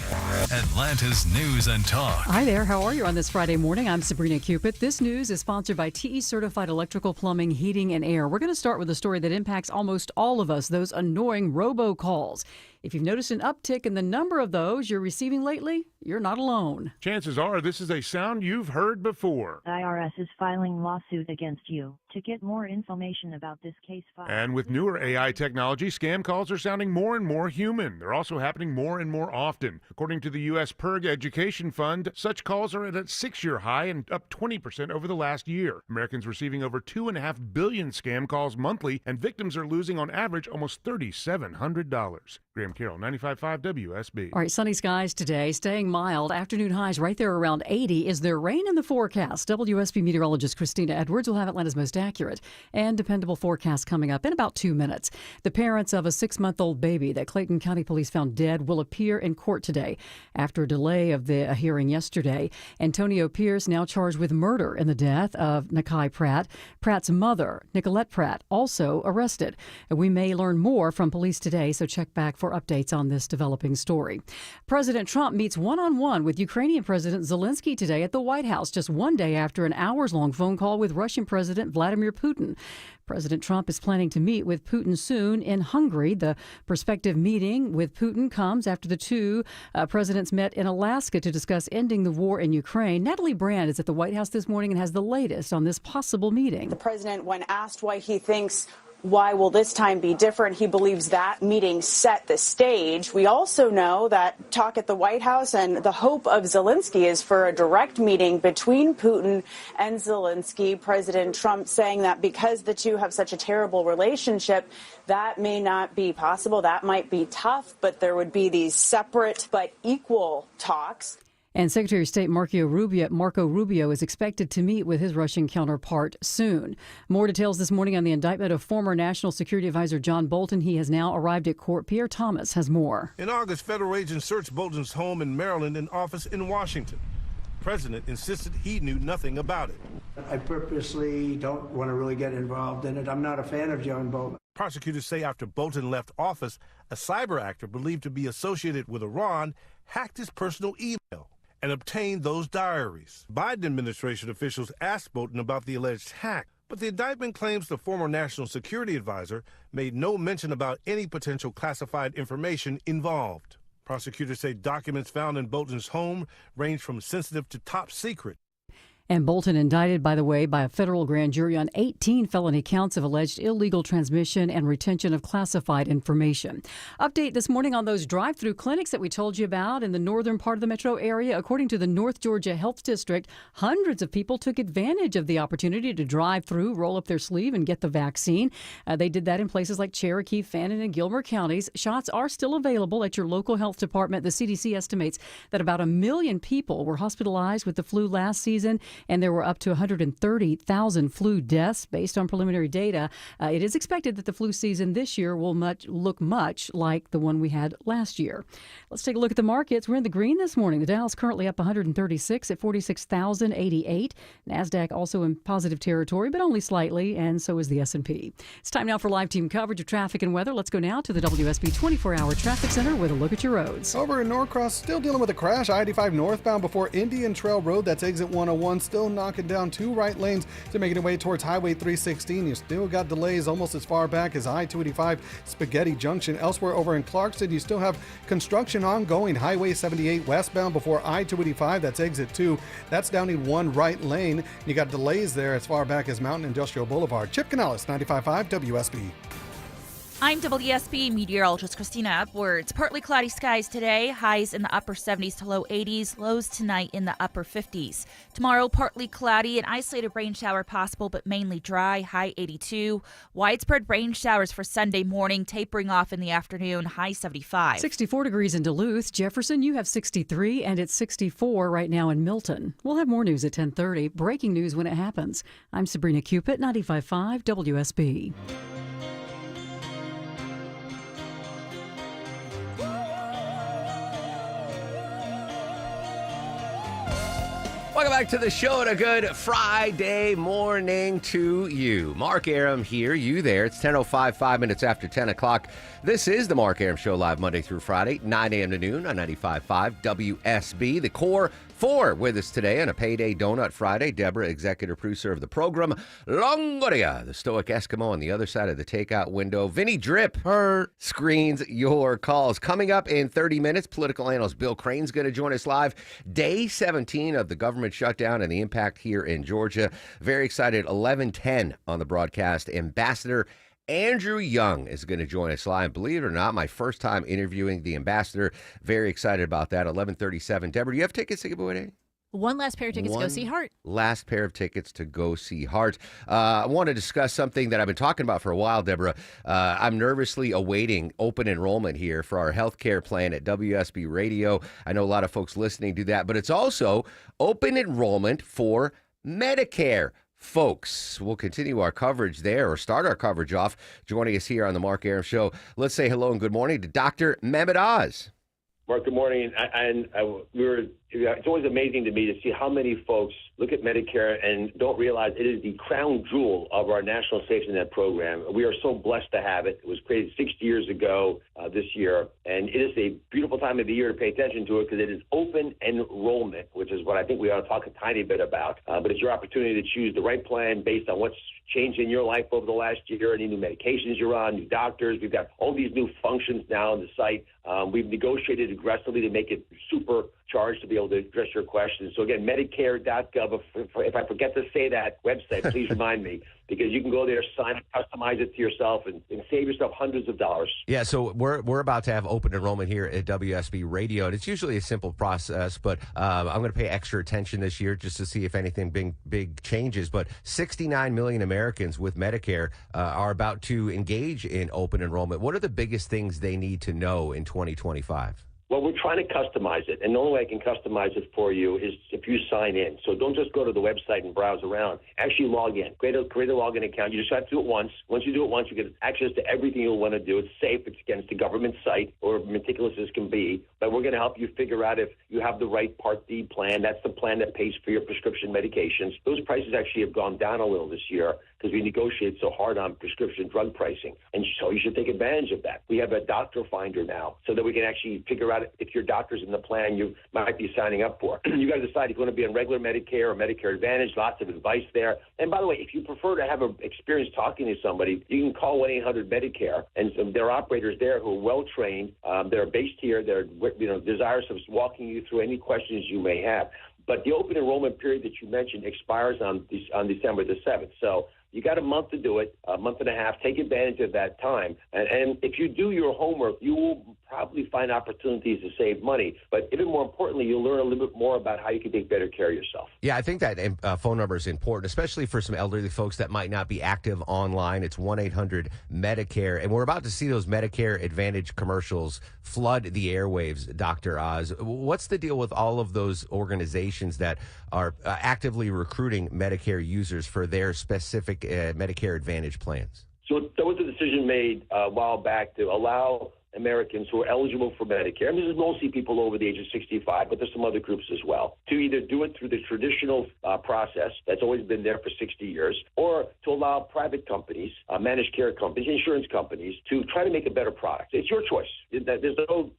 [SPEAKER 15] Atlanta's News and Talk.
[SPEAKER 8] Hi there, how are you on this Friday morning? I'm Sabrina Cupid. This news is sponsored by TE Certified Electrical Plumbing, Heating, and Air. We're going to start with a story that impacts almost all of us, those annoying robocalls. If you've noticed an uptick in the number of those you're receiving lately, you're not alone.
[SPEAKER 9] Chances are this is a sound you've heard before.
[SPEAKER 21] The IRS is filing lawsuit against you. To get more information about this case file.
[SPEAKER 9] And with newer AI technology, scam calls are sounding more and more human. They're also happening more and more often. According to the U.S. PIRG Education Fund, such calls are at a 6-year high and up 20% over the last year. Americans receiving over 2.5 billion scam calls monthly, and victims are losing on average almost $3,700. Graham Carroll, 95.5 WSB.
[SPEAKER 8] All right, sunny skies today, staying mild. Afternoon highs right there around 80. Is there rain in the forecast? WSB meteorologist Christina Edwards will have Atlanta's most accurate and dependable forecast coming up in about 2 minutes. The parents of a 6-month-old baby that Clayton County Police found dead will appear in court today after a delay of the hearing yesterday. Antonio Pierce now charged with murder in the death of Nakai Pratt. Pratt's mother, Nicolette Pratt, also arrested. We may learn more from police today, so check back for updates on this developing story. President Trump meets one-on-one with Ukrainian President Zelensky today at the White House, just one day after an hours-long phone call with Russian President Vladimir Putin. President Trump is planning to meet with Putin soon in Hungary. The prospective meeting with Putin comes after the two presidents met in Alaska to discuss ending the war in Ukraine. Natalie Brand is at the White House this morning and has the latest on this possible meeting.
[SPEAKER 22] The president, when asked why will this time be different, he believes that meeting set the stage. We also know that talk at the White House and the hope of Zelensky is for a direct meeting between Putin and Zelensky. President Trump saying that because the two have such a terrible relationship, that may not be possible. That might be tough, but there would be these separate but equal talks.
[SPEAKER 8] And Secretary of State Marco Rubio is expected to meet with his Russian counterpart soon. More details this morning on the indictment of former National Security Advisor John Bolton. He has now arrived at court. Pierre Thomas has more.
[SPEAKER 23] In August, federal agents searched Bolton's home in Maryland and office in Washington. The president insisted he knew nothing about it.
[SPEAKER 34] I purposely don't want to really get involved in it. I'm not a fan of John Bolton.
[SPEAKER 23] Prosecutors say after Bolton left office, a cyber actor believed to be associated with Iran hacked his personal email and obtained those diaries. Biden administration officials asked Bolton about the alleged hack, but the indictment claims the former national security advisor made no mention about any potential classified information involved. Prosecutors say documents found in Bolton's home range from sensitive to top secret.
[SPEAKER 8] And Bolton indicted, by the way, by a federal grand jury on 18 felony counts of alleged illegal transmission and retention of classified information. Update this morning on those drive-through clinics that we told you about in the northern part of the metro area. According to the North Georgia Health District, hundreds of people took advantage of the opportunity to drive through, roll up their sleeve, and get the vaccine. They did that in places like Cherokee, Fannin, and Gilmer counties. Shots are still available at your local health department. The CDC estimates that about 1 million people were hospitalized with the flu last season. and there were up to 130,000 flu deaths based on preliminary data. It is expected that the flu season this year will look much like the one we had last year. Let's take a look at the markets. We're in the green this morning. The Dow's currently up 136 at 46,088. NASDAQ also in positive territory, but only slightly, and so is the S&P. It's time now for live team coverage of traffic and weather. Let's go now to the WSB 24-hour traffic center with a look at your roads.
[SPEAKER 6] Over in Norcross, still dealing with a crash. I-85 northbound before Indian Trail Road. That's exit 101. Still knocking down 2 right lanes to making your way towards Highway 316. You still got delays almost as far back as I-285 Spaghetti Junction. Elsewhere over in Clarkston, you still have construction ongoing. Highway 78 westbound before I-285. That's exit 2. That's down in 1 right lane. You got delays there as far back as Mountain Industrial Boulevard. Chip Canales, 95.5 WSB.
[SPEAKER 7] I'm WSB meteorologist Christina Edwards. Partly cloudy skies today, highs in the upper 70s to low 80s, lows tonight in the upper 50s. Tomorrow, partly cloudy, an isolated rain shower possible, but mainly dry, high 82. Widespread rain showers for Sunday morning, tapering off in the afternoon, high 75.
[SPEAKER 8] 64 degrees in Duluth. Jefferson, you have 63, and it's 64 right now in Milton. We'll have more news at 10:30. Breaking news when it happens. I'm Sabrina Cupid, 95.5 WSB.
[SPEAKER 12] Welcome back to the show and a good Friday morning to you. Mark Arum here, you there. It's 10:05, 5 minutes after 10 o'clock. This is the Mark Arum Show live Monday through Friday, 9 a.m. to noon on 95.5 WSB. The Core 4 with us today on a Payday Donut Friday. Deborah, executive producer of the program. Longoria, the stoic Eskimo on the other side of the takeout window. Vinny Drip screens your calls. Coming up in 30 minutes, political analyst Bill Crane's going to join us live. Day 17 of the government shutdown and the impact here in Georgia. Very excited. 11:10 on the broadcast. Ambassador Andrew Young is going to join us live. Believe it or not, my first time interviewing the ambassador. Very excited about that. 11:37. Deborah, do you have tickets to give away today?
[SPEAKER 10] One last pair of tickets to go see Heart.
[SPEAKER 12] Last pair of tickets to go see Heart. I want to discuss something that I've been talking about for a while, Deborah. I'm nervously awaiting open enrollment here for our healthcare plan at WSB Radio. I know a lot of folks listening do that, but it's also open enrollment for Medicare. Folks, we'll continue our coverage there, or start our coverage off. Joining us here on the Mark Arum Show, let's say hello and good morning to Dr. Mehmet Oz.
[SPEAKER 17] Mark, good morning. It's always amazing to me to see how many folks look at Medicare and don't realize it is the crown jewel of our National Safety Net program. We are so blessed to have it. It was created 60 years ago this year, and it is a beautiful time of the year to pay attention to it because it is open enrollment, which is what I think we ought to talk a tiny bit about. But it's your opportunity to choose the right plan based on what's changed in your life over the last year, any new medications you're on, new doctors. We've got all these new functions now on the site. We've negotiated aggressively to make it super charged to be able to address your questions. So again, Medicare.gov. If I forget to say that website, please remind me, because you can go there, sign it, customize it to yourself, and save yourself hundreds of dollars.
[SPEAKER 12] Yeah, so we're about to have open enrollment here at WSB Radio, and it's usually a simple process, but I'm going to pay extra attention this year just to see if anything big changes. But 69 million Americans with Medicare are about to engage in open enrollment. What are the biggest things they need to know in 2025?
[SPEAKER 17] Well, we're trying to customize it, and the only way I can customize it for you is if you sign in. So don't just go to the website and browse around. Actually log in. Create a login account. You just have to do it once. Once you do it once, you get access to everything you'll want to do. It's safe. It's against the government site, or meticulous as can be. But we're going to help you figure out if you have the right Part D plan. That's the plan that pays for your prescription medications. Those prices actually have gone down a little this year because we negotiate so hard on prescription drug pricing. And so you should take advantage of that. We have a doctor finder now so that we can actually figure out if your doctor's in the plan you might be signing up for. You got to decide if you want to be on regular Medicare or Medicare Advantage. Lots of advice there. And by the way, if you prefer to have an experience talking to somebody, you can call 1-800-MEDICARE. And so there are operators there who are well-trained. They're based here. They're desirous of walking you through any questions you may have. But the open enrollment period that you mentioned expires on December the 7th. So you got a month to do it, a month and a half. Take advantage of that time. And if you do your homework, you will probably find opportunities to save money. But even more importantly, you'll learn a little bit more about how you can take better care of yourself.
[SPEAKER 12] Yeah, I think that phone number is important, especially for some elderly folks that might not be active online. It's 1-800-MEDICARE. And we're about to see those Medicare Advantage commercials flood the airwaves, Dr. Oz. What's the deal with all of those organizations that are actively recruiting Medicare users for their specific Medicare Advantage plans?
[SPEAKER 17] So there was a decision made a while back to allow Americans who are eligible for Medicare, and this is mostly people over the age of 65, but there's some other groups as well, to either do it through the traditional process that's always been there for 60 years, or to allow private companies, managed care companies, insurance companies, to try to make a better product. It's your choice. There's no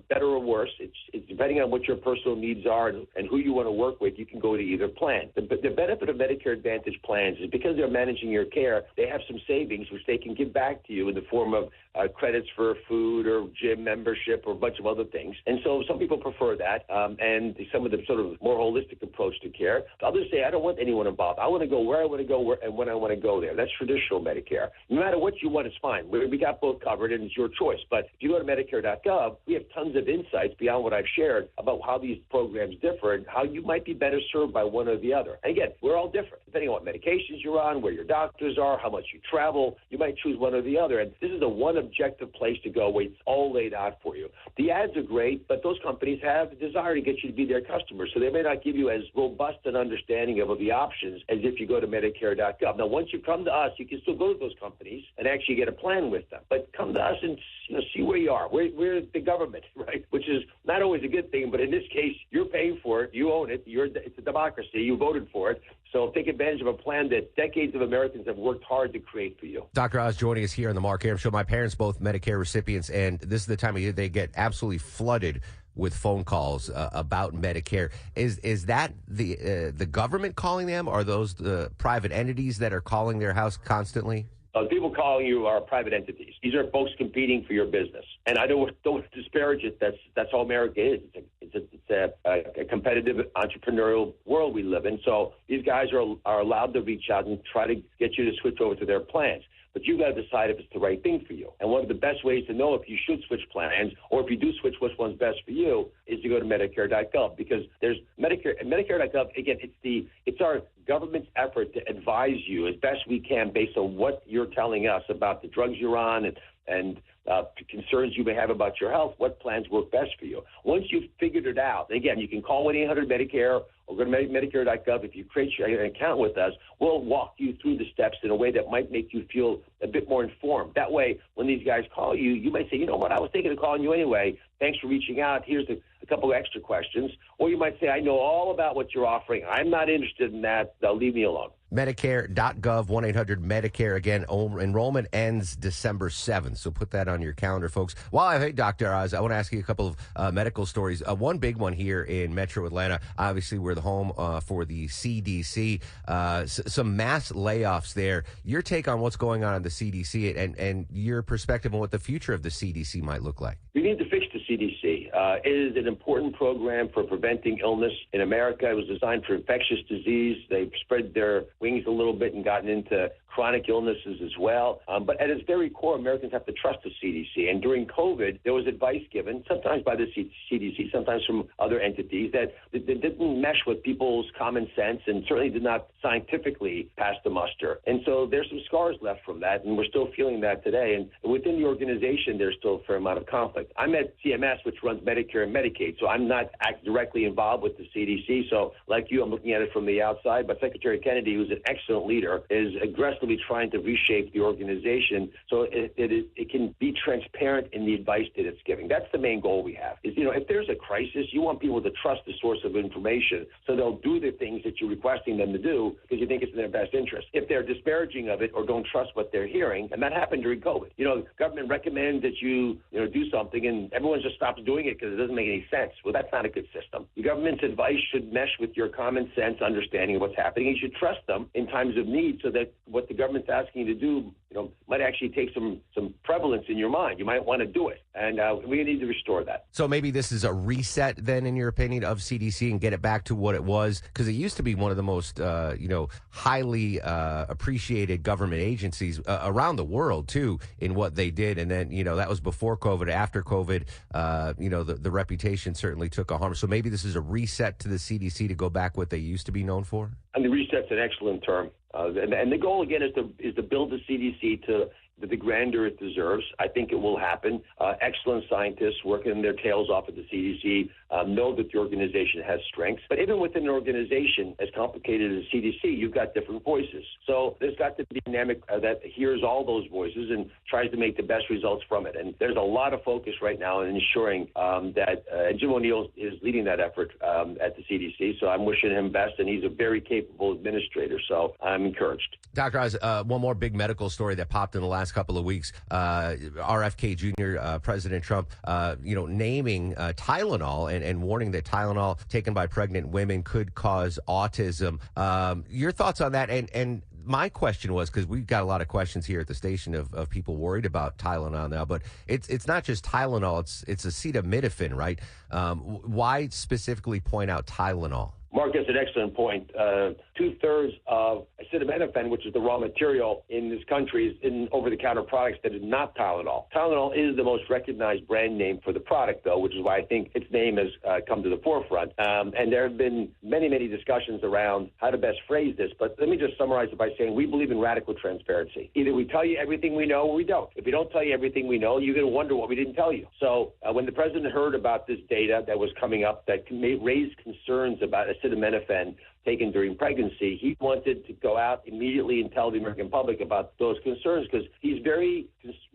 [SPEAKER 17] better or worse. It's depending on what your personal needs are and who you want to work with, you can go to either plan. The benefit of Medicare Advantage plans is because they're managing your care, they have some savings which they can give back to you in the form of credits for food or gym membership or a bunch of other things. And so some people prefer that and some of the sort of more holistic approach to care. Others say, I don't want anyone involved. I want to go where I want to go and when I want to go there. That's traditional Medicare. No matter what you want, it's fine. We got both covered, and it's your choice. But if you go to Medicare.gov, we have tons of insights beyond what I've shared about how these programs differ and how you might be better served by one or the other. And again, we're all different. Depending on what medications you're on, where your doctors are, how much you travel, you might choose one or the other. And this is the one objective place to go where it's all laid out for you. The ads are great, but those companies have the desire to get you to be their customer. So they may not give you as robust an understanding of the options as if you go to Medicare.gov. Now, once you come to us, you can still go to those companies and actually get a plan with them. But come to us and see where you are. We're the government, right? Which is not always a good thing, but in this case, you're paying for it. You own it. It's a democracy. You voted for it. So take advantage of a plan that decades of Americans have worked hard to create for you.
[SPEAKER 12] Dr. Oz joining us here on the Mark Arum Show. My parents both Medicare recipients, and this is the time of year they get absolutely flooded with phone calls about Medicare. Is that the government calling them? Are those the private entities that are calling their house constantly?
[SPEAKER 17] People calling you are private entities. These are folks competing for your business. And I don't disparage it. That's how America is. It's a competitive entrepreneurial world we live in. So these guys are allowed to reach out and try to get you to switch over to their plans. But you've got to decide if it's the right thing for you. And one of the best ways to know if you should switch plans, or if you do switch, which one's best for you, is to go to Medicare.gov, because there's Medicare.gov. Again, it's our government's effort to advise you as best we can based on what you're telling us about the drugs you're on and concerns you may have about your health, what plans work best for you. Once you've figured it out, again, you can call 1-800-MEDICARE or go to Medicare.gov. If you create an account with us, we'll walk you through the steps in a way that might make you feel a bit more informed. That way, when these guys call you, you might say, you know what, I was thinking of calling you anyway. Thanks for reaching out. Here's a couple of extra questions. Or you might say, I know all about what you're offering. I'm not interested in that. Leave me alone.
[SPEAKER 12] Medicare.gov, 1-800-MEDICARE. Again, enrollment ends December 7th, so put that on your calendar, folks. Hey, Dr. Oz, I want to ask you a couple of medical stories. One big one here in Metro Atlanta. Obviously, we're the home for the CDC. Some mass layoffs there. Your take on what's going on in the CDC and your perspective on what the future of the CDC might look like.
[SPEAKER 17] We need to fix the CDC. It is an important program for preventing illness in America. It was designed for infectious disease. They've spread their wings a little bit and gotten into chronic illnesses as well. But at its very core, Americans have to trust the CDC. And during COVID, there was advice given, sometimes by the CDC, sometimes from other entities, that didn't mesh with people's common sense and certainly did not scientifically pass the muster. And so there's some scars left from that, and we're still feeling that today. And within the organization, there's still a fair amount of conflict. I'm at CMS, which runs Medicare and Medicaid, so I'm not directly involved with the CDC. So like you, I'm looking at it from the outside. But Secretary Kennedy, who's an excellent leader, is aggressively trying to reshape the organization so it can be transparent in the advice that it's giving. That's the main goal we have. Is, if there's a crisis, you want people to trust the source of information so they'll do the things that you're requesting them to do because you think it's in their best interest. If they're disparaging of it or don't trust what they're hearing, and that happened during COVID. Government recommends that you do something and everyone just stops doing it because it doesn't make any sense. Well, that's not a good system. The government's advice should mesh with your common sense understanding of what's happening. You should trust them in times of need so that what the government's asking you to do, might actually take some prevalence in your mind. You might want to do it. And we need to restore that.
[SPEAKER 12] So maybe this is a reset then, in your opinion, of CDC and get it back to what it was? Because it used to be one of the most, highly appreciated government agencies around the world, too, in what they did. And then, that was before COVID. After COVID, the reputation certainly took a harm. So maybe this is a reset to the CDC to go back what they used to be known for?
[SPEAKER 17] And the reset's an excellent term. And the goal, again, is to build the CDC to the grandeur it deserves. I think it will happen. Excellent scientists working their tails off at the CDC know that the organization has strengths. But even within an organization as complicated as CDC, you've got different voices. So there's got to be a dynamic that hears all those voices and tries to make the best results from it. And there's a lot of focus right now in ensuring that Jim O'Neill is leading that effort at the CDC. So I'm wishing him best, and he's a very capable administrator. So I'm encouraged.
[SPEAKER 12] Dr. Oz, one more big medical story that popped in the last couple of weeks. RFK Jr., President Trump, naming Tylenol and warning that Tylenol taken by pregnant women could cause autism. Your thoughts on that? And my question was, because we've got a lot of questions here at the station of people worried about Tylenol now, but it's not just Tylenol, it's acetaminophen, right? Why specifically point out Tylenol?
[SPEAKER 17] Mark, that's an excellent point. 2/3 of acetaminophen, which is the raw material in this country, is in over-the-counter products that is not Tylenol. Tylenol is the most recognized brand name for the product, though, which is why I think its name has come to the forefront. And there have been many, many discussions around how to best phrase this. But let me just summarize it by saying we believe in radical transparency. Either we tell you everything we know or we don't. If we don't tell you everything we know, you're going to wonder what we didn't tell you. So when the president heard about this data that was coming up that raised concerns about acetaminophen taken during pregnancy, he wanted to go out immediately and tell the American public about those concerns because he's very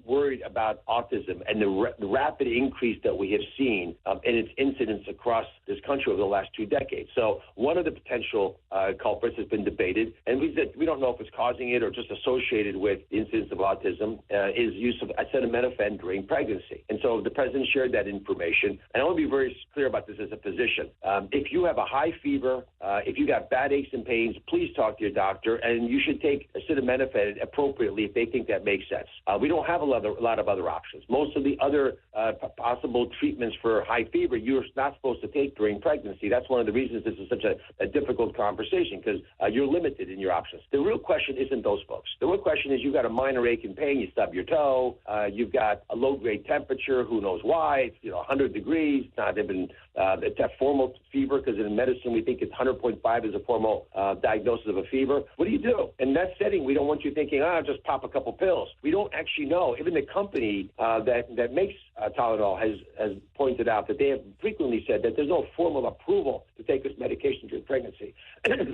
[SPEAKER 17] worried about autism and the rapid increase that we have seen in its incidence across this country over the last 2 decades. So one of the potential culprits has been debated, and we don't know if it's causing it or just associated with the incidence of autism, is use of acetaminophen during pregnancy. And so the president shared that information. And I want to be very clear about this as a physician. If you have a high fever, if you got bad aches and pains, please talk to your doctor, and you should take acetaminophen appropriately if they think that makes sense. We don't have a lot of other options. Most of the other possible treatments for high fever you're not supposed to take during pregnancy. That's one of the reasons this is such a difficult conversation because you're limited in your options. The real question isn't those folks. The real question is you've got a minor ache and pain, you stub your toe, you've got a low-grade temperature, who knows why, it's 100 degrees, not even it's a formal fever because in medicine we think it's 100.5 is a formal diagnosis of a fever. What do you do? In that setting, we don't want you thinking, just pop a couple pills. We don't actually know. Even the company that makes Tylenol has pointed out that they have frequently said that there's no formal approval to take this medication during pregnancy.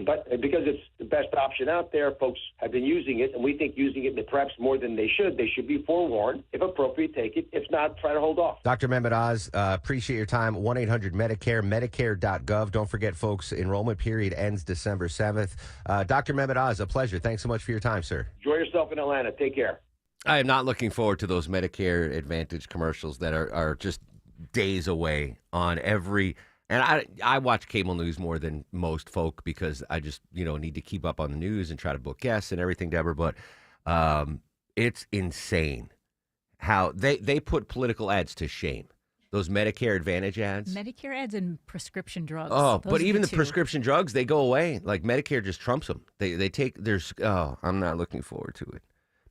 [SPEAKER 17] But because it's the best option out there, folks have been using it, and we think using it perhaps more than they should. They should be forewarned. If appropriate, take it. If not, try to hold off.
[SPEAKER 12] Dr. Mehmet Oz, appreciate your time. 1-800-MEDICARE, Medicare.gov. Don't forget, folks, enrollment period ends December 7th. Dr. Mehmet Oz, a pleasure. Thanks so much for your time, sir.
[SPEAKER 17] Enjoy yourself in Atlanta. Take care.
[SPEAKER 12] I am not looking forward to those Medicare Advantage commercials that are just days away on every. And I watch cable news more than most folk because I just need to keep up on the news and try to book guests and everything, Deborah. But it's insane how they put political ads to shame. Those Medicare Advantage ads.
[SPEAKER 10] Medicare ads and prescription drugs.
[SPEAKER 12] Oh,
[SPEAKER 10] Those
[SPEAKER 12] but
[SPEAKER 10] are
[SPEAKER 12] even the
[SPEAKER 10] two.
[SPEAKER 12] prescription drugs, they go away. Like Medicare just trumps them. They take there's. Oh, I'm not looking forward to it.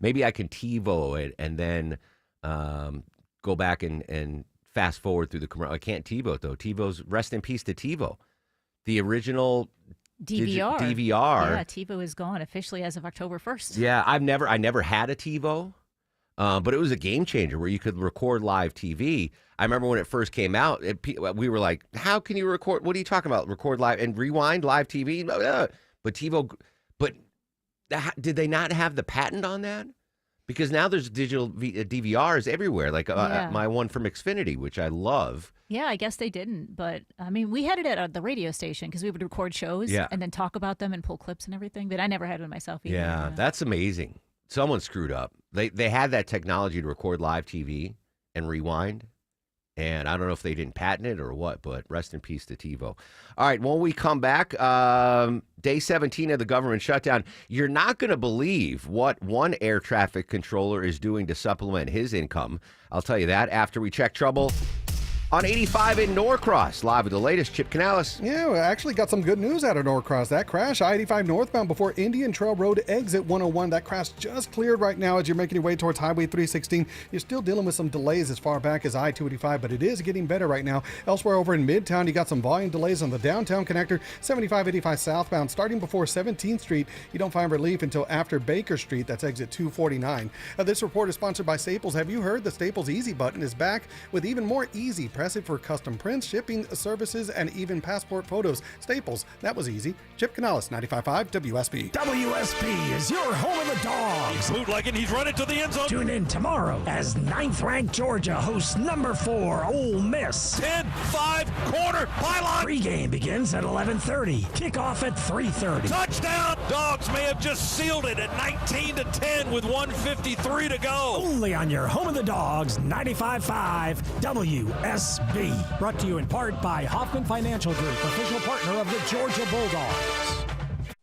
[SPEAKER 12] Maybe I can TiVo it and then go back and fast forward through the commercial. I can't TiVo it, though. TiVo's, rest in peace to TiVo. The original
[SPEAKER 10] DVR.
[SPEAKER 12] DVR.
[SPEAKER 10] Yeah, TiVo is gone officially as of October 1st.
[SPEAKER 12] Yeah, I never had a TiVo, but it was a game changer where you could record live TV. I remember when it first came out, we were like, how can you record? What are you talking about? Record live and rewind live TV? But TiVo, did they not have the patent on that? Because now there's digital DVRs everywhere, like my one from Xfinity, which I love.
[SPEAKER 10] Yeah, I guess they didn't. But, I mean, we had it at the radio station because we would record shows and then talk about them and pull clips and everything. But I never had one myself either.
[SPEAKER 12] Yeah, that's amazing. Someone screwed up. They had that technology to record live TV and rewind, And I don't know if they didn't patent it or what, but rest in peace to TiVo. All right, when we come back, day 17 of the government shutdown, you're not going to believe what one air traffic controller is doing to supplement his income. I'll tell you that after we check trouble on 85 in Norcross. Live with the latest, Chip Canales.
[SPEAKER 6] Yeah, we actually got some good news out of Norcross. That crash, I-85 northbound before Indian Trail Road, exit 101. That crash just cleared right now as you're making your way towards Highway 316. You're still dealing with some delays as far back as I-285, but it is getting better right now. Elsewhere over in Midtown, you got some volume delays on the downtown connector, 7585 southbound. Starting before 17th Street, you don't find relief until after Baker Street. That's exit 249. This report is sponsored by Staples. Have you heard the Staples Easy button is back with even more easy? Press it for custom prints, shipping services, and even passport photos. Staples, that was easy. Chip Canales, 95.5 WSB.
[SPEAKER 1] WSB is your home of the Dogs.
[SPEAKER 15] He's bootlegging, he's running to the end zone.
[SPEAKER 1] Tune in tomorrow as 9th-ranked Georgia hosts number 4 Ole Miss.
[SPEAKER 15] 10-5 quarter pylon.
[SPEAKER 1] Pregame begins at 11:30. Kickoff at 3:30.
[SPEAKER 15] Touchdown! Dogs may have just sealed it at 19-10 with 1:53 to go.
[SPEAKER 1] Only on your home of the Dogs, 95.5 WSB. Brought to you in part by Hoffman Financial Group, official partner of the Georgia Bulldogs.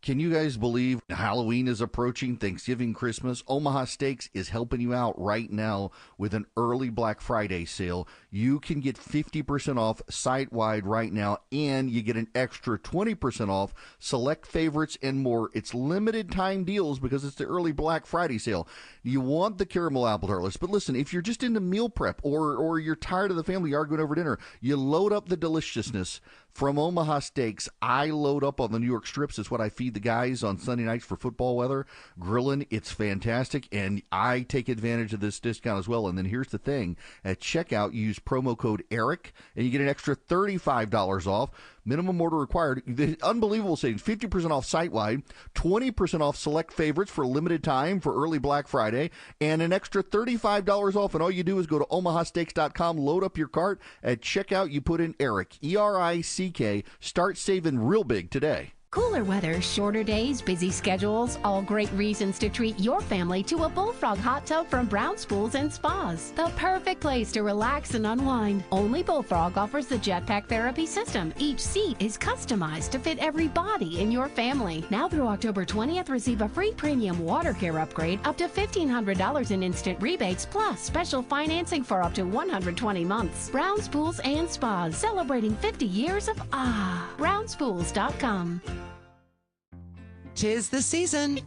[SPEAKER 2] Can you guys believe Halloween is approaching, Thanksgiving, Christmas? Omaha Steaks is helping you out right now with an early Black Friday sale. You can get 50% off site-wide right now, and you get an extra 20% off select favorites and more. It's limited time deals because it's the early Black Friday sale. You want the caramel apple tartlets, but listen, if you're just into meal prep or you're tired of the family arguing over dinner, you load up the deliciousness from Omaha Steaks. I load up on the New York strips. It's what I feed the guys on Sunday nights for football weather. Grilling, it's fantastic, and I take advantage of this discount as well. And then here's the thing. At checkout, you use promo code ERIC, and you get an extra $35 off. Minimum order required. The unbelievable savings. 50% off site-wide, 20% off select favorites for a limited time for early Black Friday, and an extra $35 off. And all you do is go to omahasteaks.com, load up your cart. At checkout, you put in ERIC, E-R-I-C-K. Start saving real big today.
[SPEAKER 5] Cooler weather, shorter days, busy schedules, all great reasons to treat your family to a Bullfrog hot tub from Brown's Pools and Spas. The perfect place to relax and unwind. Only Bullfrog offers the Jetpack Therapy System. Each seat is customized to fit every body in your family. Now through October 20th, receive a free premium water care upgrade, up to $1,500 in instant rebates, plus special financing for up to 120 months. Brown's Pools and Spas, celebrating 50 years of BrownsPools.com.
[SPEAKER 11] 'Tis the season.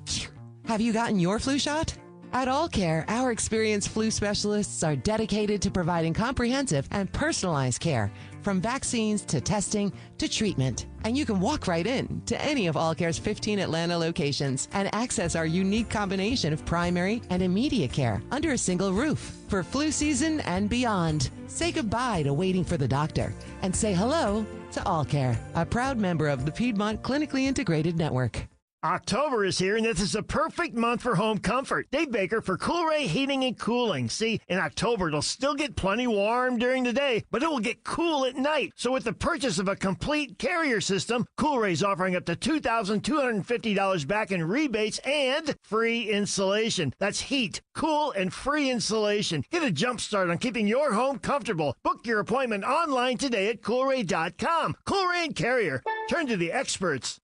[SPEAKER 11] Have you gotten your flu shot? At All Care, our experienced flu specialists are dedicated to providing comprehensive and personalized care, from vaccines to testing to treatment. And you can walk right in to any of All Care's 15 Atlanta locations and access our unique combination of primary and immediate care under a single roof. For flu season and beyond, say goodbye to waiting for the doctor and say hello to All Care, a proud member of the Piedmont Clinically Integrated Network.
[SPEAKER 24] October is here, and this is a perfect month for home comfort. Dave Baker for Coolray Heating and Cooling. See, in October, it'll still get plenty warm during the day, but it will get cool at night. So with the purchase of a complete Carrier system, Coolray's offering up to $2,250 back in rebates and free installation. That's heat, cool, and free installation. Get a jump start on keeping your home comfortable. Book your appointment online today at Coolray.com. Coolray and Carrier. Turn to the experts.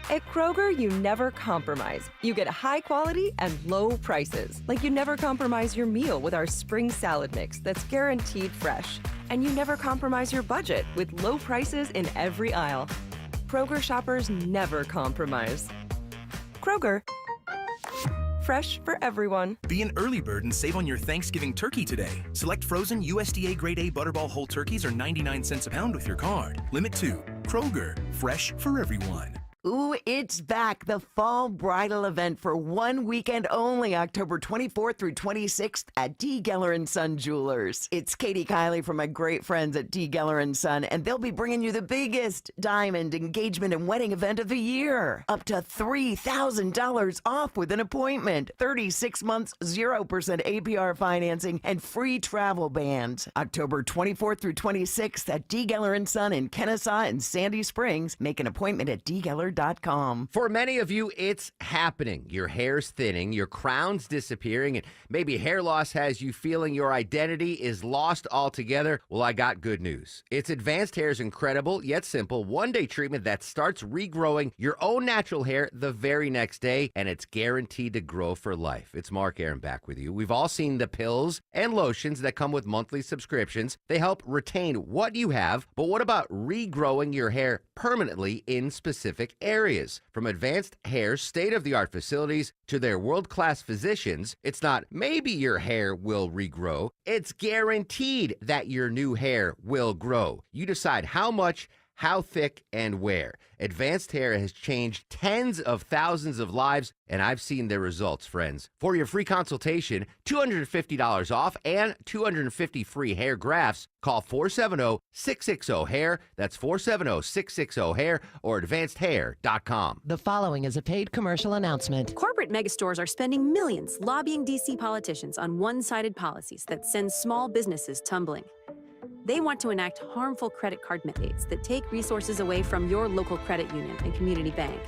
[SPEAKER 25] At Kroger, you never compromise. You get high quality and low prices. Like you never compromise your meal with our spring salad mix that's guaranteed fresh. And you never compromise your budget with low prices in every aisle. Kroger shoppers never compromise. Kroger. Fresh for everyone.
[SPEAKER 26] Be an early bird and save on your Thanksgiving turkey today. Select frozen USDA Grade A Butterball whole turkeys are 99 cents a pound with your card. Limit 2. Kroger. Fresh for everyone.
[SPEAKER 27] Ooh, it's back. The fall bridal event for one weekend only, October 24th through 26th at D. Geller & Son Jewelers. It's Katie Kiley from my great friends at D. Geller & Son, and they'll be bringing you the biggest diamond engagement and wedding event of the year. Up to $3,000 off with an appointment. 36 months, 0% APR financing, and free travel bans. October 24th through 26th at D. Geller & Son in Kennesaw and Sandy Springs. Make an appointment at dgeller.com. DeGellerandSonJewelers.com.
[SPEAKER 12] For many of you, it's happening. Your hair's thinning, your crown's disappearing, and maybe hair loss has you feeling your identity is lost altogether. Well, I got good news. It's Advanced Hair's incredible yet simple one-day treatment that starts regrowing your own natural hair the very next day, and it's guaranteed to grow for life. It's Mark Arum back with you. We've all seen the pills and lotions that come with monthly subscriptions. They help retain what you have, but what about regrowing your hair permanently in specific areas? From Advanced Hair's state-of-the-art facilities to their world-class physicians, it's not maybe your hair will regrow. It's guaranteed that your new hair will grow. You decide how much, how thick, and where. Advanced Hair has changed tens of thousands of lives, and I've seen their results, friends. For your free consultation, $250 off, and 250 free hair grafts, call 470-660-HAIR. That's 470-660-HAIR or advancedhair.com.
[SPEAKER 11] The following is a paid commercial announcement.
[SPEAKER 3] Corporate megastores are spending millions lobbying D.C. politicians on one-sided policies that send small businesses tumbling. They want to enact harmful credit card mandates that take resources away from your local credit union and community bank,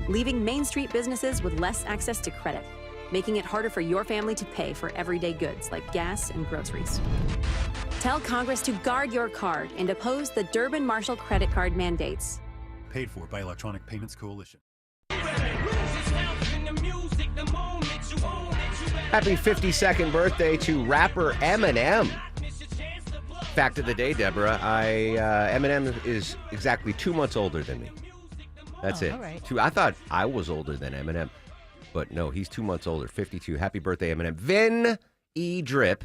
[SPEAKER 3] leaving Main Street businesses with less access to credit, making it harder for your family to pay for everyday goods like gas and groceries. Tell Congress to guard your card and oppose the Durbin-Marshall credit card mandates.
[SPEAKER 4] Paid for by Electronic Payments Coalition.
[SPEAKER 12] Happy 52nd birthday to rapper Eminem. Fact of the day, Deborah. Eminem is exactly 2 months older than me. That's it.
[SPEAKER 10] All right.
[SPEAKER 12] I thought I was older than Eminem, but no, he's 2 months older. 52. Happy birthday, Eminem. Vin E. Drip,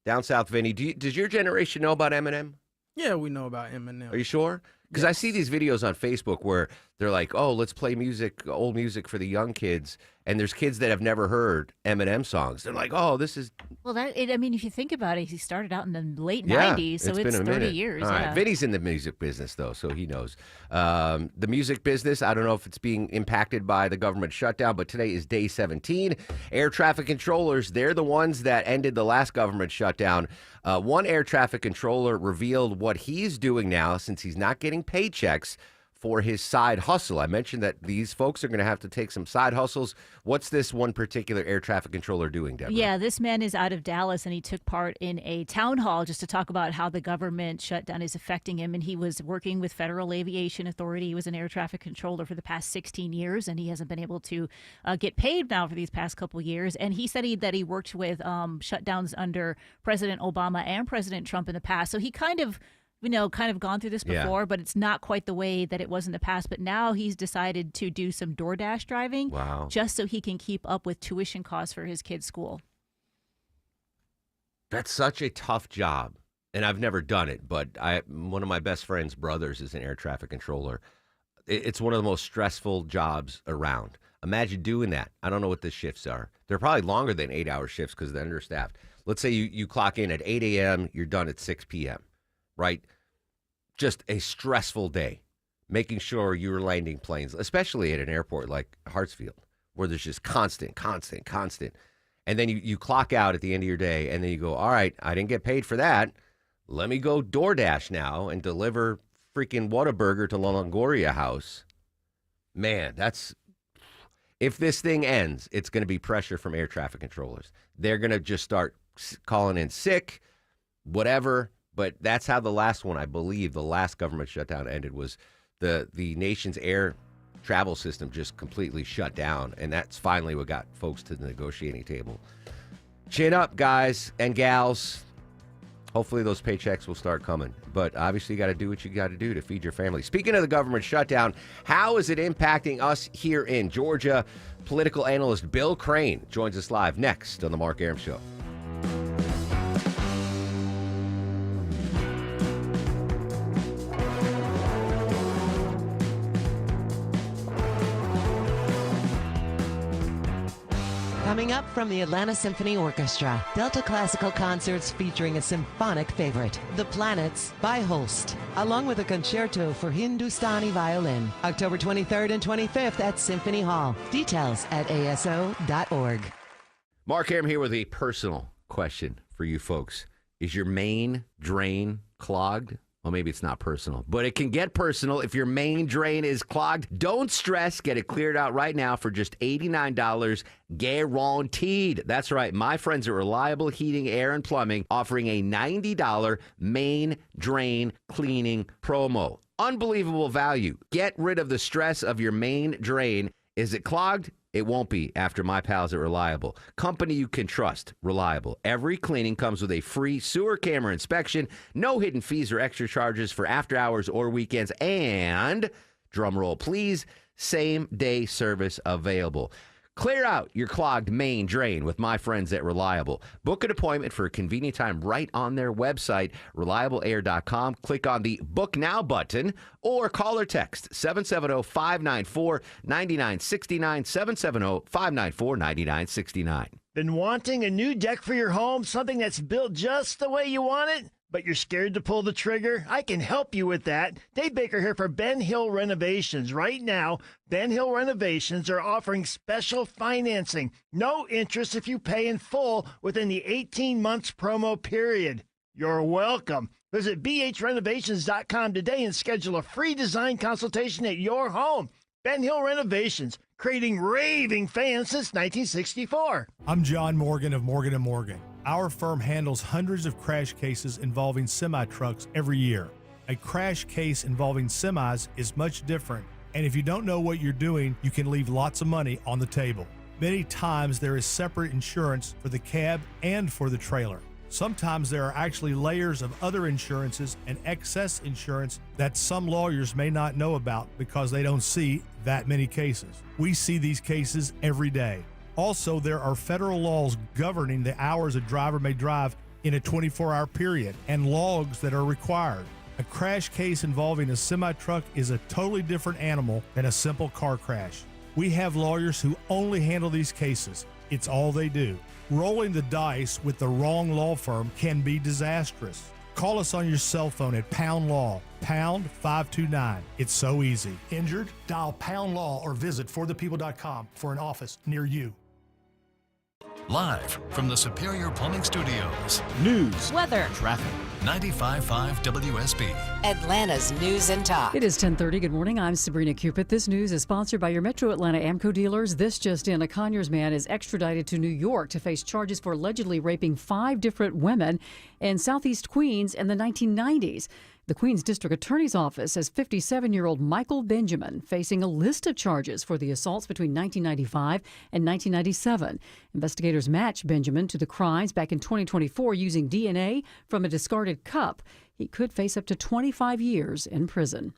[SPEAKER 12] down south. Vinny, does your generation know about Eminem?
[SPEAKER 13] Yeah, we know about Eminem.
[SPEAKER 12] Are you sure? Because I see these videos on Facebook where they're like, oh, let's play music, old music for the young kids. And there's kids that have never heard Eminem songs. They're like, oh, this is...
[SPEAKER 10] Well, if you think about it, he started out in the late 90s, so it's 30 years.
[SPEAKER 12] All right. Vinny's in the music business, though, so he knows. The music business, I don't know if it's being impacted by the government shutdown, but today is day 17. Air traffic controllers, they're the ones that ended the last government shutdown. One air traffic controller revealed what he's doing now since he's not getting paychecks for his side hustle. I mentioned that these folks are going to have to take some side hustles. What's this one particular air traffic controller doing, Deborah?
[SPEAKER 10] Yeah, this man is out of Dallas, and he took part in a town hall just to talk about how the government shutdown is affecting him. And he was working with Federal Aviation Authority. He was an air traffic controller for the past 16 years, and he hasn't been able to get paid now for these past couple years. And he said that he worked with shutdowns under President Obama and President Trump in the past. So he kind of gone through this before, but it's not quite the way that it was in the past. But now he's decided to do some DoorDash driving just so he can keep up with tuition costs for his kids' school.
[SPEAKER 12] That's such a tough job. And I've never done it, but one of my best friend's brothers is an air traffic controller. It's one of the most stressful jobs around. Imagine doing that. I don't know what the shifts are. They're probably longer than 8-hour shifts because they're understaffed. Let's say you clock in at 8 a.m., you're done at 6 p.m., right? Just a stressful day, making sure you're landing planes, especially at an airport like Hartsfield, where there's just constant. And then you clock out at the end of your day, and then you go, all right, I didn't get paid for that. Let me go DoorDash now and deliver freaking Whataburger to La Longoria house. Man, if this thing ends, it's going to be pressure from air traffic controllers. They're going to just start calling in sick, whatever. But that's how the last one, I believe, the last government shutdown ended, was the nation's air travel system just completely shut down. And that's finally what got folks to the negotiating table. Chin up, guys and gals. Hopefully those paychecks will start coming. But obviously you got to do what you got to do to feed your family. Speaking of the government shutdown, how is it impacting us here in Georgia? Political analyst Bill Crane joins us live next on The Mark Arum Show.
[SPEAKER 11] Coming up from the Atlanta Symphony Orchestra, Delta Classical Concerts featuring a symphonic favorite, The Planets by Holst, along with a concerto for Hindustani violin, October 23rd and 25th at Symphony Hall. Details at aso.org.
[SPEAKER 12] Mark Arum here with a personal question for you folks. Is your main drain clogged? Well, maybe it's not personal, but it can get personal if your main drain is clogged. Don't stress. Get it cleared out right now for just $89 guaranteed. That's right. My friends at Reliable Heating, Air, and Plumbing offering a $90 main drain cleaning promo. Unbelievable value. Get rid of the stress of your main drain. Is it clogged? It won't be after my pals at Reliable. Company you can trust. Reliable. Every cleaning comes with a free sewer camera inspection, no hidden fees or extra charges for after hours or weekends, and, drum roll please, same-day service available. Clear out your clogged main drain with my friends at Reliable. Book an appointment for a convenient time right on their website, reliableair.com. Click on the Book Now button or call or text 770-594-9969, 770-594-9969.
[SPEAKER 24] Been wanting a new deck for your home, something that's built just the way you want it? But you're scared to pull the trigger? I can help you with that. Dave Baker here for Ben Hill Renovations. Right now, Ben Hill Renovations are offering special financing. No interest if you pay in full within the 18 months promo period. You're welcome. Visit bhrenovations.com today and schedule a free design consultation at your home. Ben Hill Renovations, creating raving fans since 1964.
[SPEAKER 9] I'm John Morgan of Morgan & Morgan. Our firm handles hundreds of crash cases involving semi-trucks every year. A crash case involving semis is much different, and if you don't know what you're doing, you can leave lots of money on the table. Many times there is separate insurance for the cab and for the trailer. Sometimes there are actually layers of other insurances and excess insurance that some lawyers may not know about because they don't see that many cases. We see these cases every day. Also, there are federal laws governing the hours a driver may drive in a 24-hour period and logs that are required. A crash case involving a semi-truck is a totally different animal than a simple car crash. We have lawyers who only handle these cases. It's all they do. Rolling the dice with the wrong law firm can be disastrous. Call us on your cell phone at Pound Law, pound 529. It's so easy. Injured? Dial Pound Law or visit forthepeople.com for an office near you.
[SPEAKER 13] Live from the Superior Plumbing Studios.
[SPEAKER 1] News,
[SPEAKER 13] weather, traffic. 95.5 WSB.
[SPEAKER 14] Atlanta's News and Talk.
[SPEAKER 8] It is 10:30. Good morning. I'm Sabrina Cupid. This news is sponsored by your Metro Atlanta Amco dealers. This just in, a Conyers man is extradited to New York to face charges for allegedly raping 5 different women in Southeast Queens in the 1990s. The Queens District Attorney's Office says 57-year-old Michael Benjamin facing a list of charges for the assaults between 1995 and 1997. Investigators matched Benjamin to the crimes back in 2024 using DNA from a discarded cup. He could face up to 25 years in prison.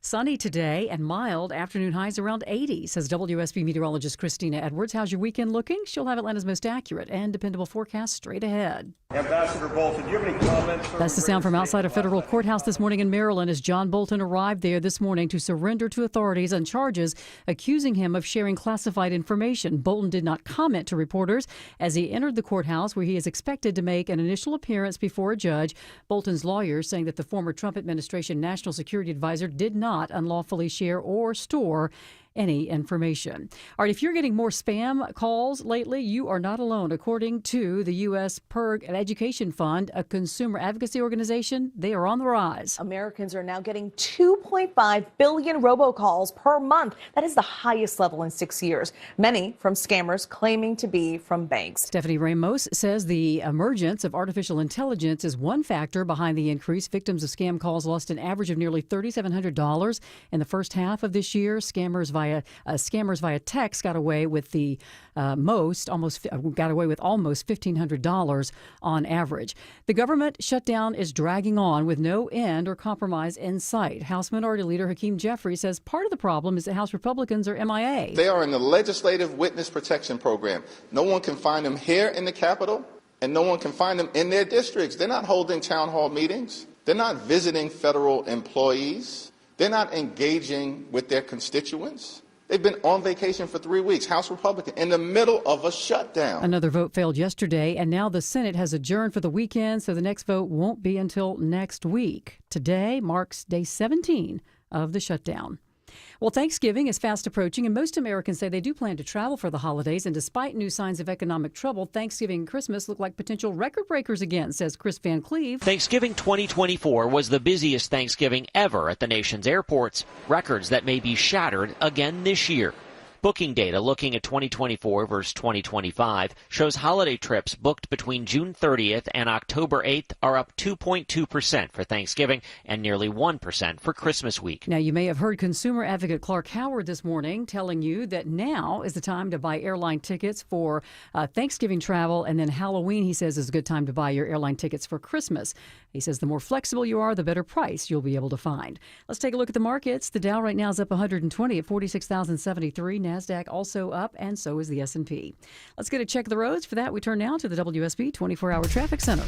[SPEAKER 8] Sunny today and mild, afternoon highs around 80, says WSB meteorologist Christina Edwards. How's your weekend looking? She'll have Atlanta's most accurate and dependable forecast straight ahead.
[SPEAKER 16] Ambassador Bolton, do you have any comments?
[SPEAKER 8] That's the sound from outside a federal courthouse this morning in Maryland as John Bolton arrived there this morning to surrender to authorities on charges accusing him of sharing classified information. Bolton did not comment to reporters as he entered the courthouse, where he is expected to make an initial appearance before a judge. Bolton's lawyers saying that the former Trump administration national security advisor did not unlawfully share or store any information. All right, if you're getting more spam calls lately, you are not alone. According to the U.S. PIRG Education Fund, a consumer advocacy organization, they are on the rise.
[SPEAKER 18] Americans are now getting 2.5 billion robocalls per month. That is the highest level in 6 years. Many from scammers claiming to be from banks.
[SPEAKER 8] Stephanie Ramos says the emergence of artificial intelligence is one factor behind the increase. Victims of scam calls lost an average of nearly $3,700 in the first half of this year. Scammers via text got away with almost $1,500 on average. The government shutdown is dragging on with no end or compromise in sight. House Minority Leader Hakeem Jeffries says part of the problem is that House Republicans are MIA.
[SPEAKER 19] They are in the Legislative Witness Protection Program. No one can find them here in the Capitol, and no one can find them in their districts. They're not holding town hall meetings. They're not visiting federal employees. They're not engaging with their constituents. They've been on vacation for 3 weeks, House Republican, in the middle of a shutdown.
[SPEAKER 8] Another vote failed yesterday, and now the Senate has adjourned for the weekend, so the next vote won't be until next week. Today marks day 17 of the shutdown. Well, Thanksgiving is fast approaching, and most Americans say they do plan to travel for the holidays. And despite new signs of economic trouble, Thanksgiving and Christmas look like potential record breakers again, says Chris Van Cleve.
[SPEAKER 6] Thanksgiving 2024 was the busiest Thanksgiving ever at the nation's airports, records that may be shattered again this year. Booking data looking at 2024 versus 2025 shows holiday trips booked between June 30th and October 8th are up 2.2% for Thanksgiving and nearly 1% for Christmas week.
[SPEAKER 8] Now, you may have heard consumer advocate Clark Howard this morning telling you that now is the time to buy airline tickets for Thanksgiving travel, and then Halloween, he says, is a good time to buy your airline tickets for Christmas. He says the more flexible you are, the better price you'll be able to find. Let's take a look at the markets. The Dow right now is up 120 at 46,073. NASDAQ also up, and so is the S&P. Let's get a check of the roads. For that, we turn now to the WSB 24-hour traffic center.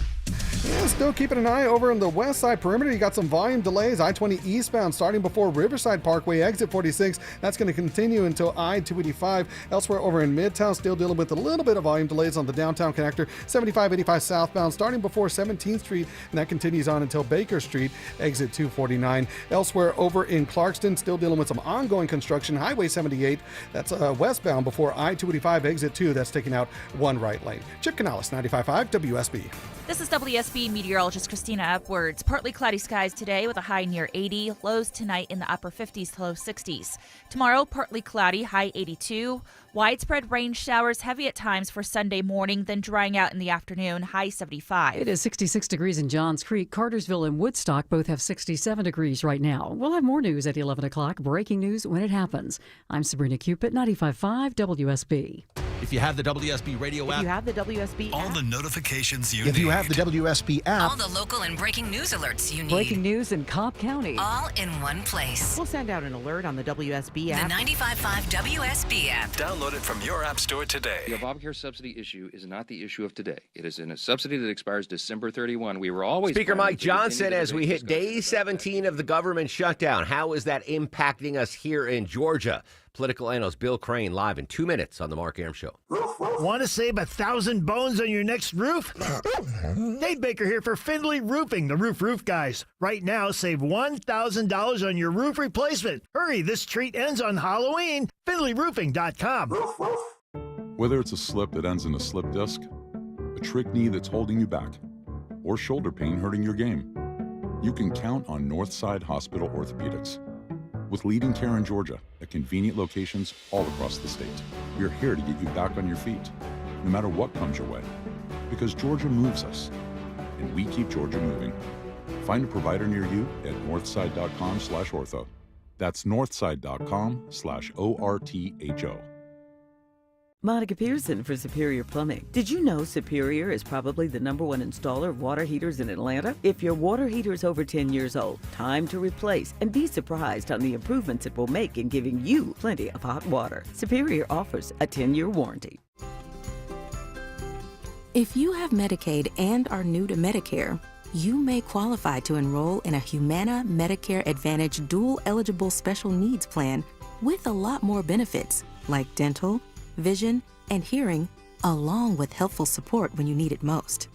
[SPEAKER 7] Yeah, still keeping an eye over on the west side perimeter. You got some volume delays. I-20 eastbound starting before Riverside Parkway, exit 46. That's going to continue until I-285. Elsewhere over in Midtown, still dealing with a little bit of volume delays on the downtown connector. 75-85 southbound starting before 17th Street, and that continues on until Baker Street, exit 249. Elsewhere over in Clarkston, still dealing with some ongoing construction. Highway 78, that's westbound before I-285, exit 2. That's taking out one right lane. Chip Canales, 95.5 WSB.
[SPEAKER 17] This is WSB meteorologist Christina Edwards. Partly cloudy skies today with a high near 80. Lows tonight in the upper 50s to low 60s. Tomorrow, partly cloudy, high 82. Widespread rain showers, heavy at times for Sunday morning, then drying out in the afternoon, high 75.
[SPEAKER 8] It is 66 degrees in Johns Creek. Cartersville and Woodstock both have 67 degrees right now. We'll have more news at 11 o'clock. Breaking news when it happens. I'm Sabrina Cupid, 95.5 WSB.
[SPEAKER 13] If you have the WSB radio app,
[SPEAKER 17] You have the WSB
[SPEAKER 13] all the notifications you
[SPEAKER 20] If
[SPEAKER 13] need.
[SPEAKER 20] you have the WSB app,
[SPEAKER 14] All the local and breaking news alerts you need.
[SPEAKER 8] Breaking news in Cobb County.
[SPEAKER 14] All in one place.
[SPEAKER 17] We'll send out an alert on the WSB app.
[SPEAKER 14] The 95.5 WSB app.
[SPEAKER 13] Download it from your app store today.
[SPEAKER 21] The Obamacare subsidy issue is not the issue of today. It is in a subsidy that expires December 31. We were always
[SPEAKER 12] Speaker
[SPEAKER 21] planning
[SPEAKER 12] Mike
[SPEAKER 21] to continue
[SPEAKER 12] Johnson,
[SPEAKER 21] the
[SPEAKER 12] as we
[SPEAKER 21] debate
[SPEAKER 12] hit day 17 of the government shutdown, how is that impacting us here in Georgia? Political analyst Bill Crane live in 2 minutes on the Mark Arum Show.
[SPEAKER 24] Want to save 1,000 bones on your next roof? Dave Baker here for Findlay Roofing, the roof guys. Right now, save $1,000 on your roof replacement. Hurry, this treat ends on Halloween. FindlayRoofing.com.
[SPEAKER 22] Whether it's a slip that ends in a slip disc, a trick knee that's holding you back, or shoulder pain hurting your game, you can count on Northside Hospital Orthopedics. With leading care in Georgia at convenient locations all across the state, we're here to get you back on your feet, no matter what comes your way. Because Georgia moves us, and we keep Georgia moving. Find a provider near you at northside.com/ortho. That's northside.com/ORTHO.
[SPEAKER 23] Monica Pearson for Superior Plumbing. Did you know Superior is probably the #1 installer of water heaters in Atlanta? If your water heater is over 10 years old, time to replace and be surprised on the improvements it will make in giving you plenty of hot water. Superior offers a 10-year warranty.
[SPEAKER 28] If you have Medicaid and are new to Medicare, you may qualify to enroll in a Humana Medicare Advantage dual eligible special needs plan with a lot more benefits like dental, vision, and hearing, along with helpful support when you need it most.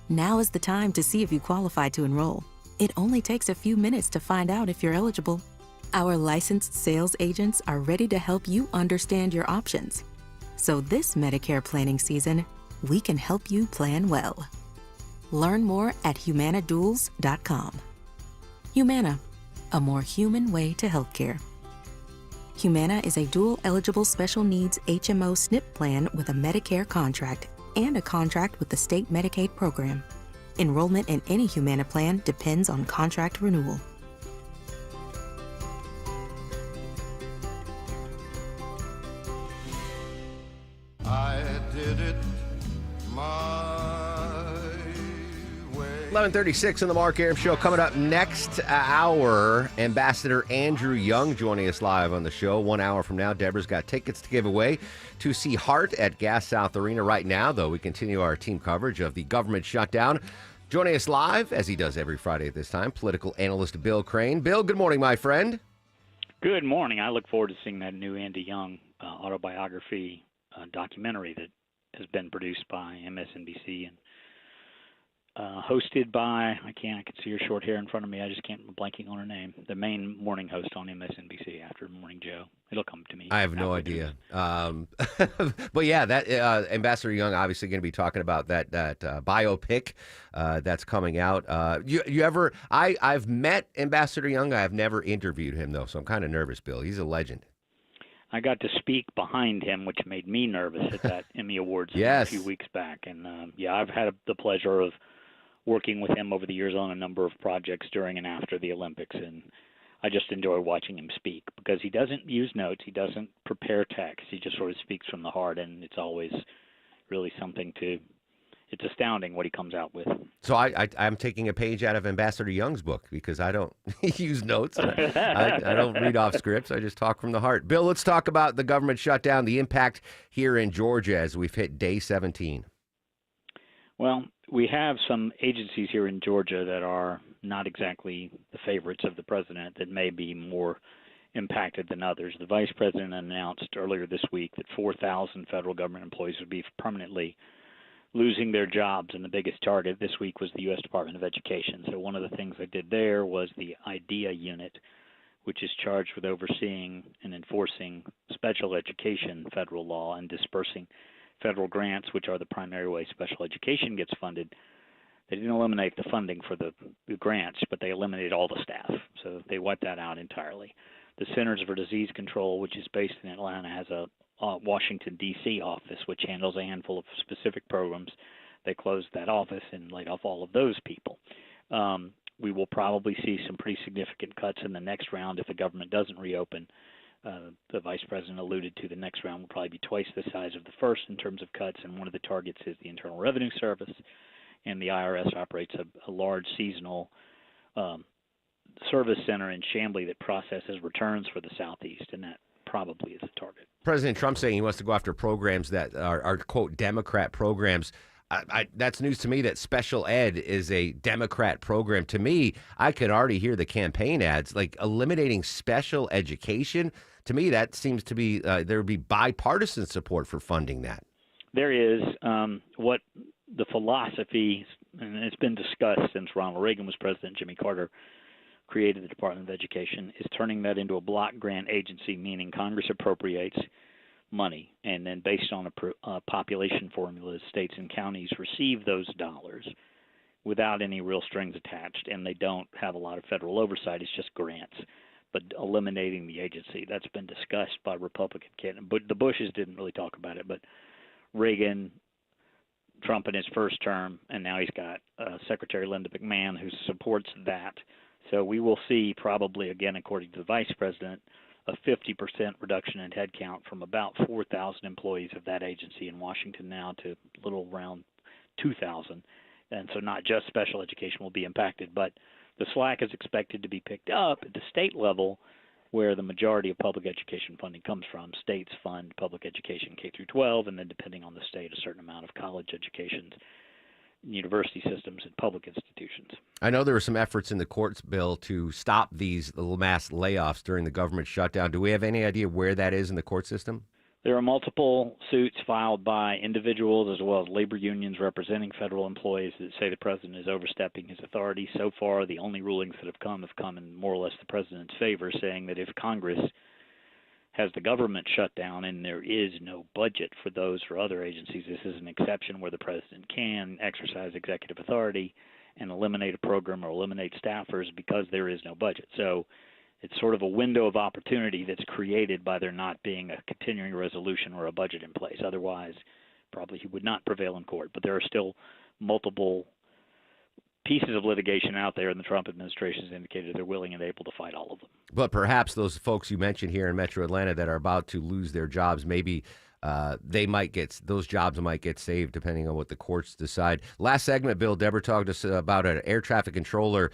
[SPEAKER 28] Now is the time to see if you qualify to enroll. It only takes a few minutes to find out if you're eligible. Our licensed sales agents are ready to help you understand your options. So this Medicare planning season, we can help you plan well. Learn more at humanaduals.com. Humana, a more human way to healthcare. Humana is a dual-eligible special needs HMO SNP plan with a Medicare contract and a contract with the state Medicaid program. Enrollment in any Humana plan depends on contract renewal.
[SPEAKER 29] I did it my
[SPEAKER 12] 11:36 on the Mark Arum Show. Coming up next hour, Ambassador Andrew Young joining us live on the show. 1 hour from now, Deborah's got tickets to give away to see Hart at Gas South Arena. Right now, though, we continue our team coverage of the government shutdown. Joining us live, as he does every Friday at this time, political analyst Bill Crane. Bill, good morning, my friend.
[SPEAKER 30] Good morning. I look forward to seeing that new Andy Young autobiography documentary that has been produced by MSNBC and hosted by, I can see her short hair in front of me. I just can't, I'm blanking on her name. The main morning host on MSNBC after Morning Joe. It'll come to me.
[SPEAKER 12] I have no idea. But yeah, that Ambassador Young obviously going to be talking about that biopic that's coming out. I've met Ambassador Young. I have never interviewed him though, so I'm kind of nervous, Bill. He's a legend.
[SPEAKER 30] I got to speak behind him, which made me nervous at that Emmy Awards
[SPEAKER 12] Yes.
[SPEAKER 30] a few weeks back. And I've had the pleasure of working with him over the years on a number of projects during and after the Olympics, and I just enjoy watching him speak because he doesn't use notes, he doesn't prepare text, he just sort of speaks from the heart, and it's always really something it's astounding what he comes out with.
[SPEAKER 12] So I'm taking a page out of Ambassador Young's book because I don't use notes. I don't read off scripts. I just talk from the heart. Bill, let's talk about the government shutdown, the impact here in Georgia as we've hit day 17.
[SPEAKER 30] Well, we have some agencies here in Georgia that are not exactly the favorites of the president that may be more impacted than others. The vice president announced earlier this week that 4,000 federal government employees would be permanently losing their jobs, and the biggest target this week was the U.S. Department of Education. So one of the things I did there was the IDEA unit, which is charged with overseeing and enforcing special education federal law and dispersing federal grants, which are the primary way special education gets funded. They didn't eliminate the funding for the grants, but they eliminated all the staff. So they wiped that out entirely. The Centers for Disease Control, which is based in Atlanta, has a Washington, D.C. office, which handles a handful of specific programs. They closed that office and laid off all of those people. We will probably see some pretty significant cuts in the next round if the government doesn't reopen. The vice president alluded to the next round will probably be twice the size of the first in terms of cuts, and one of the targets is the Internal Revenue Service, and the IRS operates a large seasonal service center in Chamblee that processes returns for the Southeast, and that probably is a target.
[SPEAKER 12] President Trump saying he wants to go after programs that are quote, Democrat programs. That's news to me that special ed is a Democrat program. To me, I could already hear the campaign ads, like eliminating special education. To me, that seems to be, there would be bipartisan support for funding that.
[SPEAKER 30] There is. What the philosophy, and it's been discussed since Ronald Reagan was president, Jimmy Carter created the Department of Education, is turning that into a block grant agency, meaning Congress appropriates money, and then based on a population formula, states and counties receive those dollars without any real strings attached, and they don't have a lot of federal oversight. It's just grants, but eliminating the agency. That's been discussed by Republican candidates, but the Bushes didn't really talk about it, but Reagan, Trump in his first term, and now he's got Secretary Linda McMahon who supports that. So we will see probably, again, according to the vice president, a 50% reduction in headcount from about 4,000 employees of that agency in Washington now to a little around 2,000. And so not just special education will be impacted, but the slack is expected to be picked up at the state level where the majority of public education funding comes from. States fund public education K through 12, and then depending on the state, a certain amount of college education, university systems, and public institutions.
[SPEAKER 12] I know there were some efforts in the courts bill to stop these little mass layoffs during the government shutdown. Do we have any idea where that is in the court system?
[SPEAKER 30] There are multiple suits filed by individuals as well as labor unions representing federal employees that say the president is overstepping his authority. So far, the only rulings that have come in more or less the president's favor, saying that if Congress has the government shut down and there is no budget for those or other agencies, this is an exception where the president can exercise executive authority and eliminate a program or eliminate staffers because there is no budget. So it's sort of a window of opportunity that's created by there not being a continuing resolution or a budget in place. Otherwise, probably he would not prevail in court. But there are still multiple pieces of litigation out there, and the Trump administration has indicated they're willing and able to fight all of them.
[SPEAKER 12] But perhaps those folks you mentioned here in Metro Atlanta that are about to lose their jobs, maybe those jobs might get saved depending on what the courts decide. Last segment, Bill, Deborah talked to us about an air traffic controller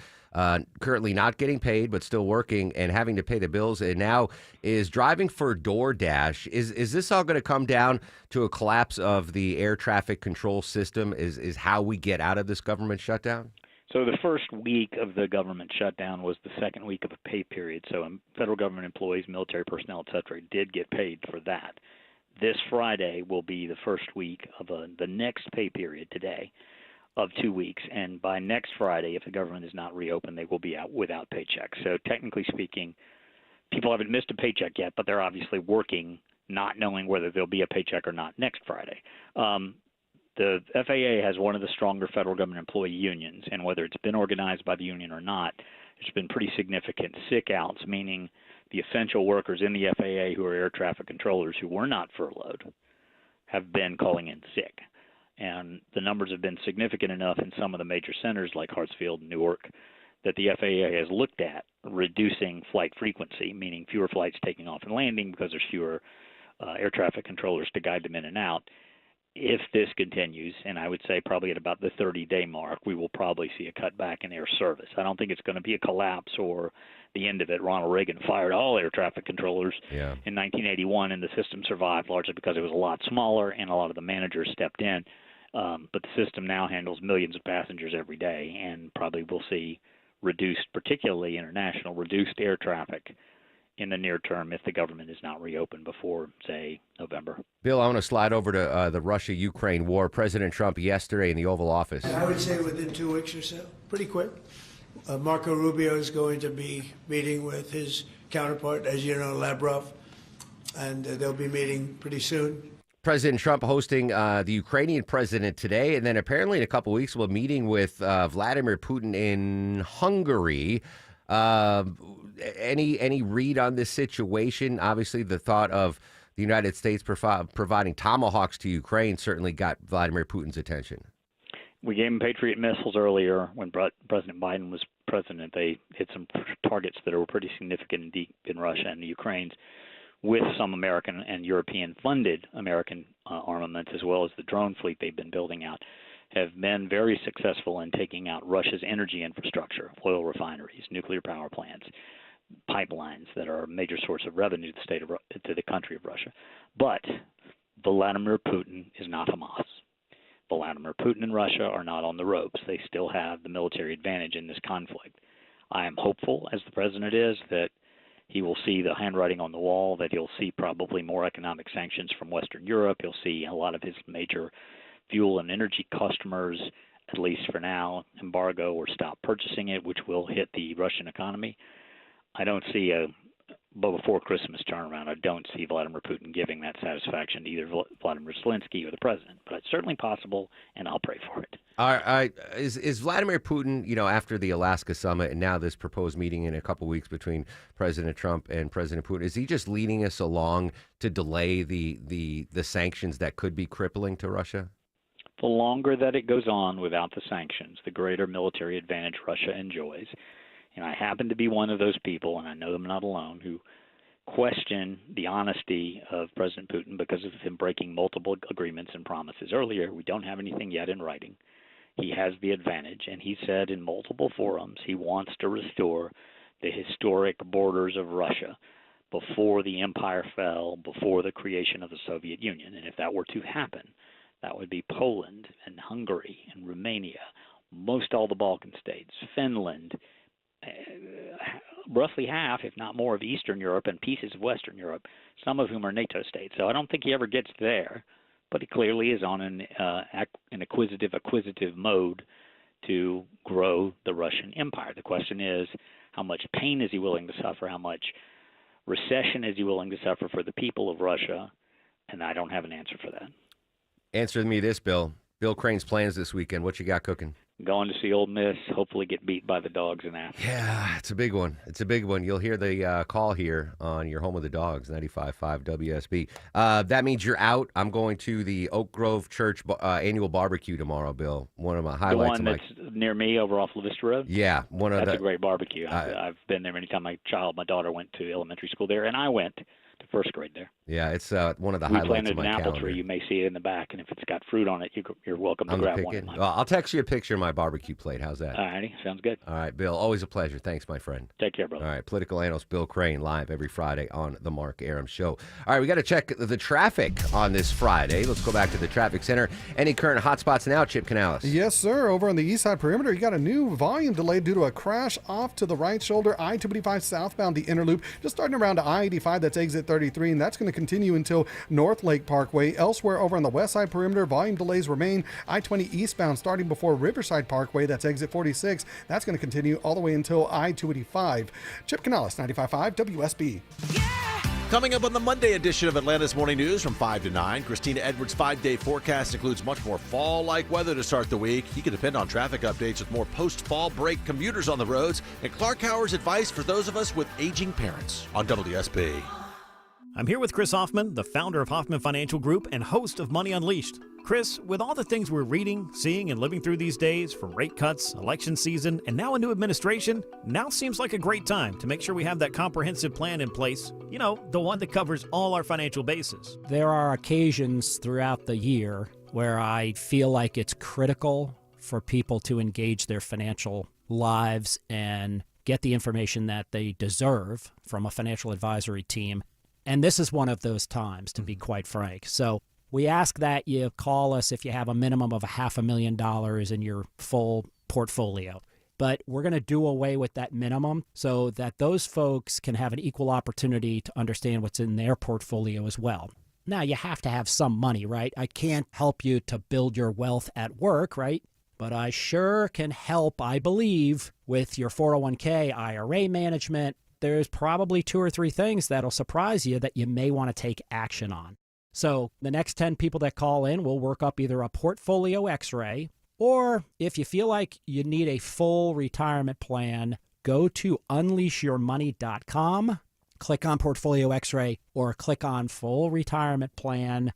[SPEAKER 12] currently not getting paid but still working and having to pay the bills, and now is driving for DoorDash. Is this all going to come down to a collapse of the air traffic control system? Is how we get out of this government shutdown?
[SPEAKER 30] So the first week of the government shutdown was the second week of a pay period. So federal government employees, military personnel, et cetera, did get paid for that. This Friday will be the first week of the next pay period today. of 2 weeks. And by next Friday, if the government is not reopened, they will be out without paychecks. So technically speaking, people haven't missed a paycheck yet, but they're obviously working not knowing whether there'll be a paycheck or not next Friday. The FAA has one of the stronger federal government employee unions, and whether it's been organized by the union or not, there's been pretty significant sick outs, meaning the essential workers in the FAA who are air traffic controllers who were not furloughed have been calling in sick. And the numbers have been significant enough in some of the major centers like Hartsfield and Newark that the FAA has looked at reducing flight frequency, meaning fewer flights taking off and landing because there's fewer air traffic controllers to guide them in and out. If this continues, and I would say probably at about the 30-day mark, we will probably see a cutback in air service. I don't think it's going to be a collapse or the end of it. Ronald Reagan fired all air traffic controllers in 1981, and the system survived largely because it was a lot smaller and a lot of the managers stepped in. But the system now handles millions of passengers every day, and probably we'll see reduced, particularly international, reduced air traffic in the near term if the government is not reopened before, say, November.
[SPEAKER 12] Bill, I want to slide over to the Russia-Ukraine war. President Trump yesterday in the Oval Office.
[SPEAKER 2] I would say within 2 weeks or so, pretty quick. Marco Rubio is going to be meeting with his counterpart, as you know, Lavrov, and they'll be meeting pretty soon.
[SPEAKER 12] President Trump hosting the Ukrainian president today, and then apparently in a couple weeks we'll be meeting with Vladimir Putin in Hungary. Any read on this situation? Obviously, the thought of the United States providing Tomahawks to Ukraine certainly got Vladimir Putin's attention.
[SPEAKER 30] We gave him Patriot missiles earlier when President Biden was president. They hit some targets that were pretty significant and deep in Russia and the Ukraine's, with some American and European-funded American armaments, as well as the drone fleet they've been building out, have been very successful in taking out Russia's energy infrastructure, oil refineries, nuclear power plants, pipelines that are a major source of revenue to the country of Russia. But Vladimir Putin is not Hamas. Vladimir Putin and Russia are not on the ropes. They still have the military advantage in this conflict. I am hopeful, as the president is, that he will see the handwriting on the wall, that he'll see probably more economic sanctions from Western Europe. He'll see a lot of his major fuel and energy customers, at least for now, embargo or stop purchasing it, which will hit the Russian economy. I don't see a before Christmas turnaround. I don't see Vladimir Putin giving that satisfaction to either Vladimir Zelensky or the president, but it's certainly possible, and I'll pray for it.
[SPEAKER 12] Is Vladimir Putin, after the Alaska summit and now this proposed meeting in a couple weeks between President Trump and President Putin, is he just leading us along to delay the sanctions that could be crippling to Russia?
[SPEAKER 30] The longer that it goes on without the sanctions, the greater military advantage Russia enjoys. And I happen to be one of those people, and I know I'm not alone, who question the honesty of President Putin because of him breaking multiple agreements and promises. Earlier, we don't have anything yet in writing. He has the advantage, and he said in multiple forums he wants to restore the historic borders of Russia before the empire fell, before the creation of the Soviet Union. And if that were to happen, that would be Poland and Hungary and Romania, most all the Balkan states, Finland, roughly half, if not more, of Eastern Europe and pieces of Western Europe, some of whom are NATO states. So I don't think he ever gets there, but he clearly is on an acquisitive mode to grow the Russian empire. The question is, how much pain is he willing to suffer? How much recession is he willing to suffer for the people of Russia? And I don't have an answer for that.
[SPEAKER 12] Answer me this, Bill. Bill Crane's plans this weekend. What you got cooking?
[SPEAKER 30] Going to see Ole Miss, hopefully get beat by the Dogs in Athens.
[SPEAKER 12] Yeah, it's a big one. It's a big one. You'll hear the call here on your home of the Dogs, 95.5 WSB. That means you're out. I'm going to the Oak Grove Church annual barbecue tomorrow, Bill. One of my highlights.
[SPEAKER 30] The one that's near me over off La Vista Road?
[SPEAKER 12] Yeah.
[SPEAKER 30] That's a great barbecue. I've been there many times. My daughter went to elementary school there, and I went to first grade there.
[SPEAKER 12] Yeah, it's one of the highlights of my calendar.
[SPEAKER 30] We planted an apple tree. You may see it in the back, and if it's got fruit on it, you're welcome to grab one.
[SPEAKER 12] Well, I'll text you a picture of my barbecue plate. How's that?
[SPEAKER 30] All righty, sounds good.
[SPEAKER 12] All right, Bill, always a pleasure. Thanks, my friend.
[SPEAKER 30] Take care, brother.
[SPEAKER 12] All right, political analyst Bill Crane, live every Friday on The Mark Arum Show. All right, we got to check the traffic on this Friday. Let's go back to the traffic center. Any current hotspots now, Chip Canales?
[SPEAKER 7] Yes, sir. Over on the east side perimeter, you got a new volume delay due to a crash off to the right shoulder, I-285 southbound, the inner loop, just starting around I-85, that's exit 30. 33, and that's going to continue until North Lake Parkway. Elsewhere over on the west side perimeter, volume delays remain. I-20 eastbound starting before Riverside Parkway, that's exit 46. That's going to continue all the way until I-285. Chip Canales, 95.5 WSB.
[SPEAKER 3] Coming up on the Monday edition of Atlanta's Morning News from 5 to 9, Christina Edwards' 5-day forecast includes much more fall-like weather to start the week. You can depend on traffic updates with more post-fall break commuters on the roads, and Clark Howard's advice for those of us with aging parents on WSB.
[SPEAKER 4] I'm here with Chris Hoffman, the founder of Hoffman Financial Group and host of Money Unleashed. Chris, with all the things we're reading, seeing, and living through these days, from rate cuts, election season, and now a new administration, now seems like a great time to make sure we have that comprehensive plan in place. You know, the one that covers all our financial bases.
[SPEAKER 5] There are occasions throughout the year where I feel like it's critical for people to engage their financial lives and get the information that they deserve from a financial advisory team. And this is one of those times, to be quite frank. So we ask that you call us if you have a minimum of $500,000 in your full portfolio. But we're going to do away with that minimum so that those folks can have an equal opportunity to understand what's in their portfolio as well. Now, you have to have some money, right? I can't help you to build your wealth at work, right? But I sure can help, I believe, with your 401k, IRA management. There's probably 2 or 3 things that'll surprise you that you may want to take action on. So the next 10 people that call in will work up either a portfolio x-ray, or if you feel like you need a full retirement plan, go to unleashyourmoney.com, click on portfolio x-ray, or click on full retirement plan.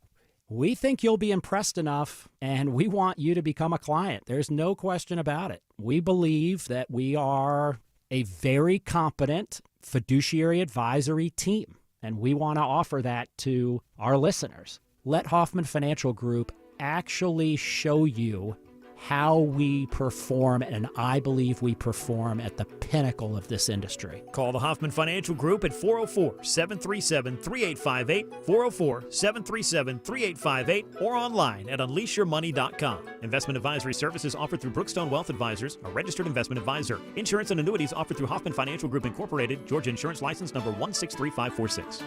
[SPEAKER 5] We think you'll be impressed enough, and we want you to become a client. There's no question about it. We believe that we are a very competent fiduciary advisory team, and we want to offer that to our listeners. Let Hoffman Financial Group actually show you how we perform, and I believe we perform at the pinnacle of this industry.
[SPEAKER 4] Call the Hoffman Financial Group at 404-737-3858, 404-737-3858, or online at unleashyourmoney.com. Investment advisory services offered through Brookstone Wealth Advisors, a registered investment advisor. Insurance and annuities offered through Hoffman Financial Group Incorporated, Georgia Insurance License number 163546.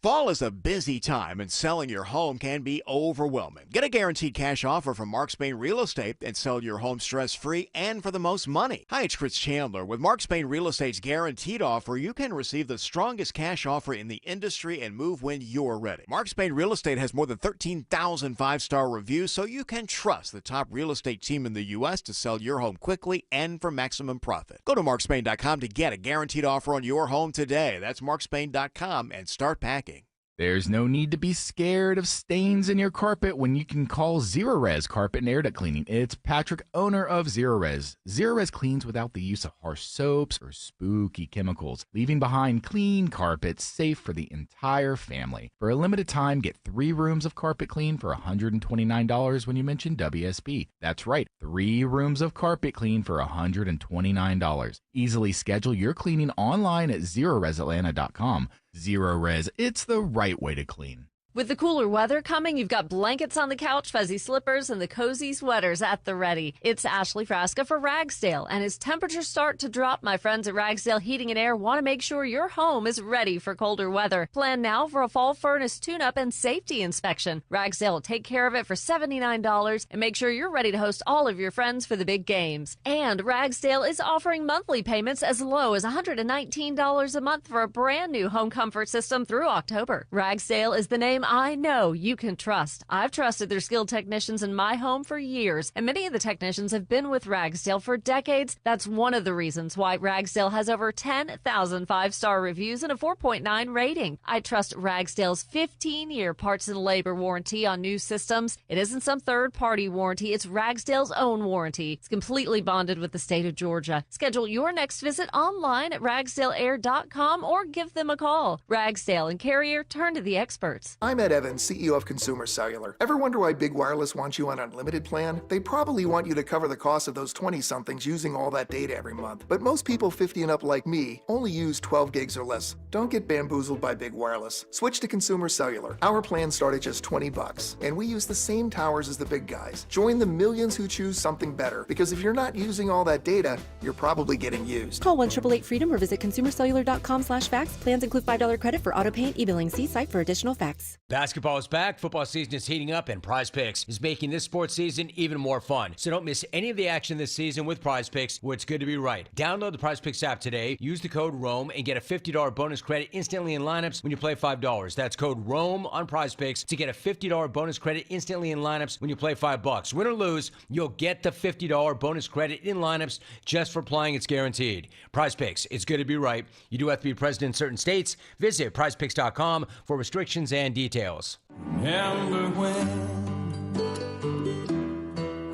[SPEAKER 10] Fall is a busy time and selling your home can be overwhelming. Get a guaranteed cash offer from Mark Spain Real Estate and sell your home stress-free and for the most money. Hi, it's Chris Chandler. With Mark Spain Real Estate's guaranteed offer, you can receive the strongest cash offer in the industry and move when you're ready. Mark Spain Real Estate has more than 13,000 5-star reviews, so you can trust the top real estate team in the U.S. to sell your home quickly and for maximum profit. Go to markspain.com to get a guaranteed offer on your home today. That's markspain.com and start packing.
[SPEAKER 11] There's no need to be scared of stains in your carpet when you can call Zerorez Carpet and Air Duct Cleaning. It's Patrick, owner of Zerorez. Zerorez cleans without the use of harsh soaps or spooky chemicals, leaving behind clean carpets safe for the entire family. For a limited time, get 3 rooms of carpet clean for $129 when you mention WSB. That's right, 3 rooms of carpet clean for $129. Easily schedule your cleaning online at ZerorezAtlanta.com. Zerorez, it's the right way to clean.
[SPEAKER 15] With the cooler weather coming, you've got blankets on the couch, fuzzy slippers, and the cozy sweaters at the ready. It's Ashley Frasca for Ragsdale, and as temperatures start to drop, my friends at Ragsdale Heating and Air want to make sure your home is ready for colder weather. Plan now for a fall furnace tune-up and safety inspection. Ragsdale will take care of it for $79 and make sure you're ready to host all of your friends for the big games. And Ragsdale is offering monthly payments as low as $119 a month for a brand new home comfort system through October. Ragsdale is the name I know you can trust. I've trusted their skilled technicians in my home for years, and many of the technicians have been with Ragsdale for decades. That's one of the reasons why Ragsdale has over 10,000 5-star reviews and a 4.9 rating. I trust Ragsdale's 15-year parts and labor warranty on new systems. It isn't some third-party warranty. It's Ragsdale's own warranty. It's completely bonded with the state of Georgia. Schedule your next visit online at ragsdaleair.com or give them a call. Ragsdale and Carrier, turn to the experts.
[SPEAKER 1] I'm Ed Evans, CEO of Consumer Cellular. Ever wonder why Big Wireless wants you on an unlimited plan? They probably want you to cover the cost of those 20-somethings using all that data every month. But most people 50 and up like me only use 12 gigs or less. Don't get bamboozled by Big Wireless. Switch to Consumer Cellular. Our plans start at just $20, and we use the same towers as the big guys. Join the millions who choose something better, because if you're not using all that data, you're probably getting used.
[SPEAKER 6] Call 1-888-FREEDOM or visit consumercellular.com/facts. Plans include $5 credit for auto pay and e-billing. See site for additional facts.
[SPEAKER 9] Basketball is back, football season is heating up, and Prize Picks is making this sports season even more fun. So don't miss any of the action this season with Prize Picks, where it's good to be right. Download the Prize Picks app today, use the code ROAM, and get a $50 bonus credit instantly in lineups when you play $5. That's code ROAM on Prize Picks to get a $50 bonus credit instantly in lineups when you play $5. Win or lose, you'll get the $50 bonus credit in lineups just for playing. It's guaranteed. Prize Picks, it's good to be right. You do have to be present in certain states. Visit prizepicks.com for restrictions and details.
[SPEAKER 12] I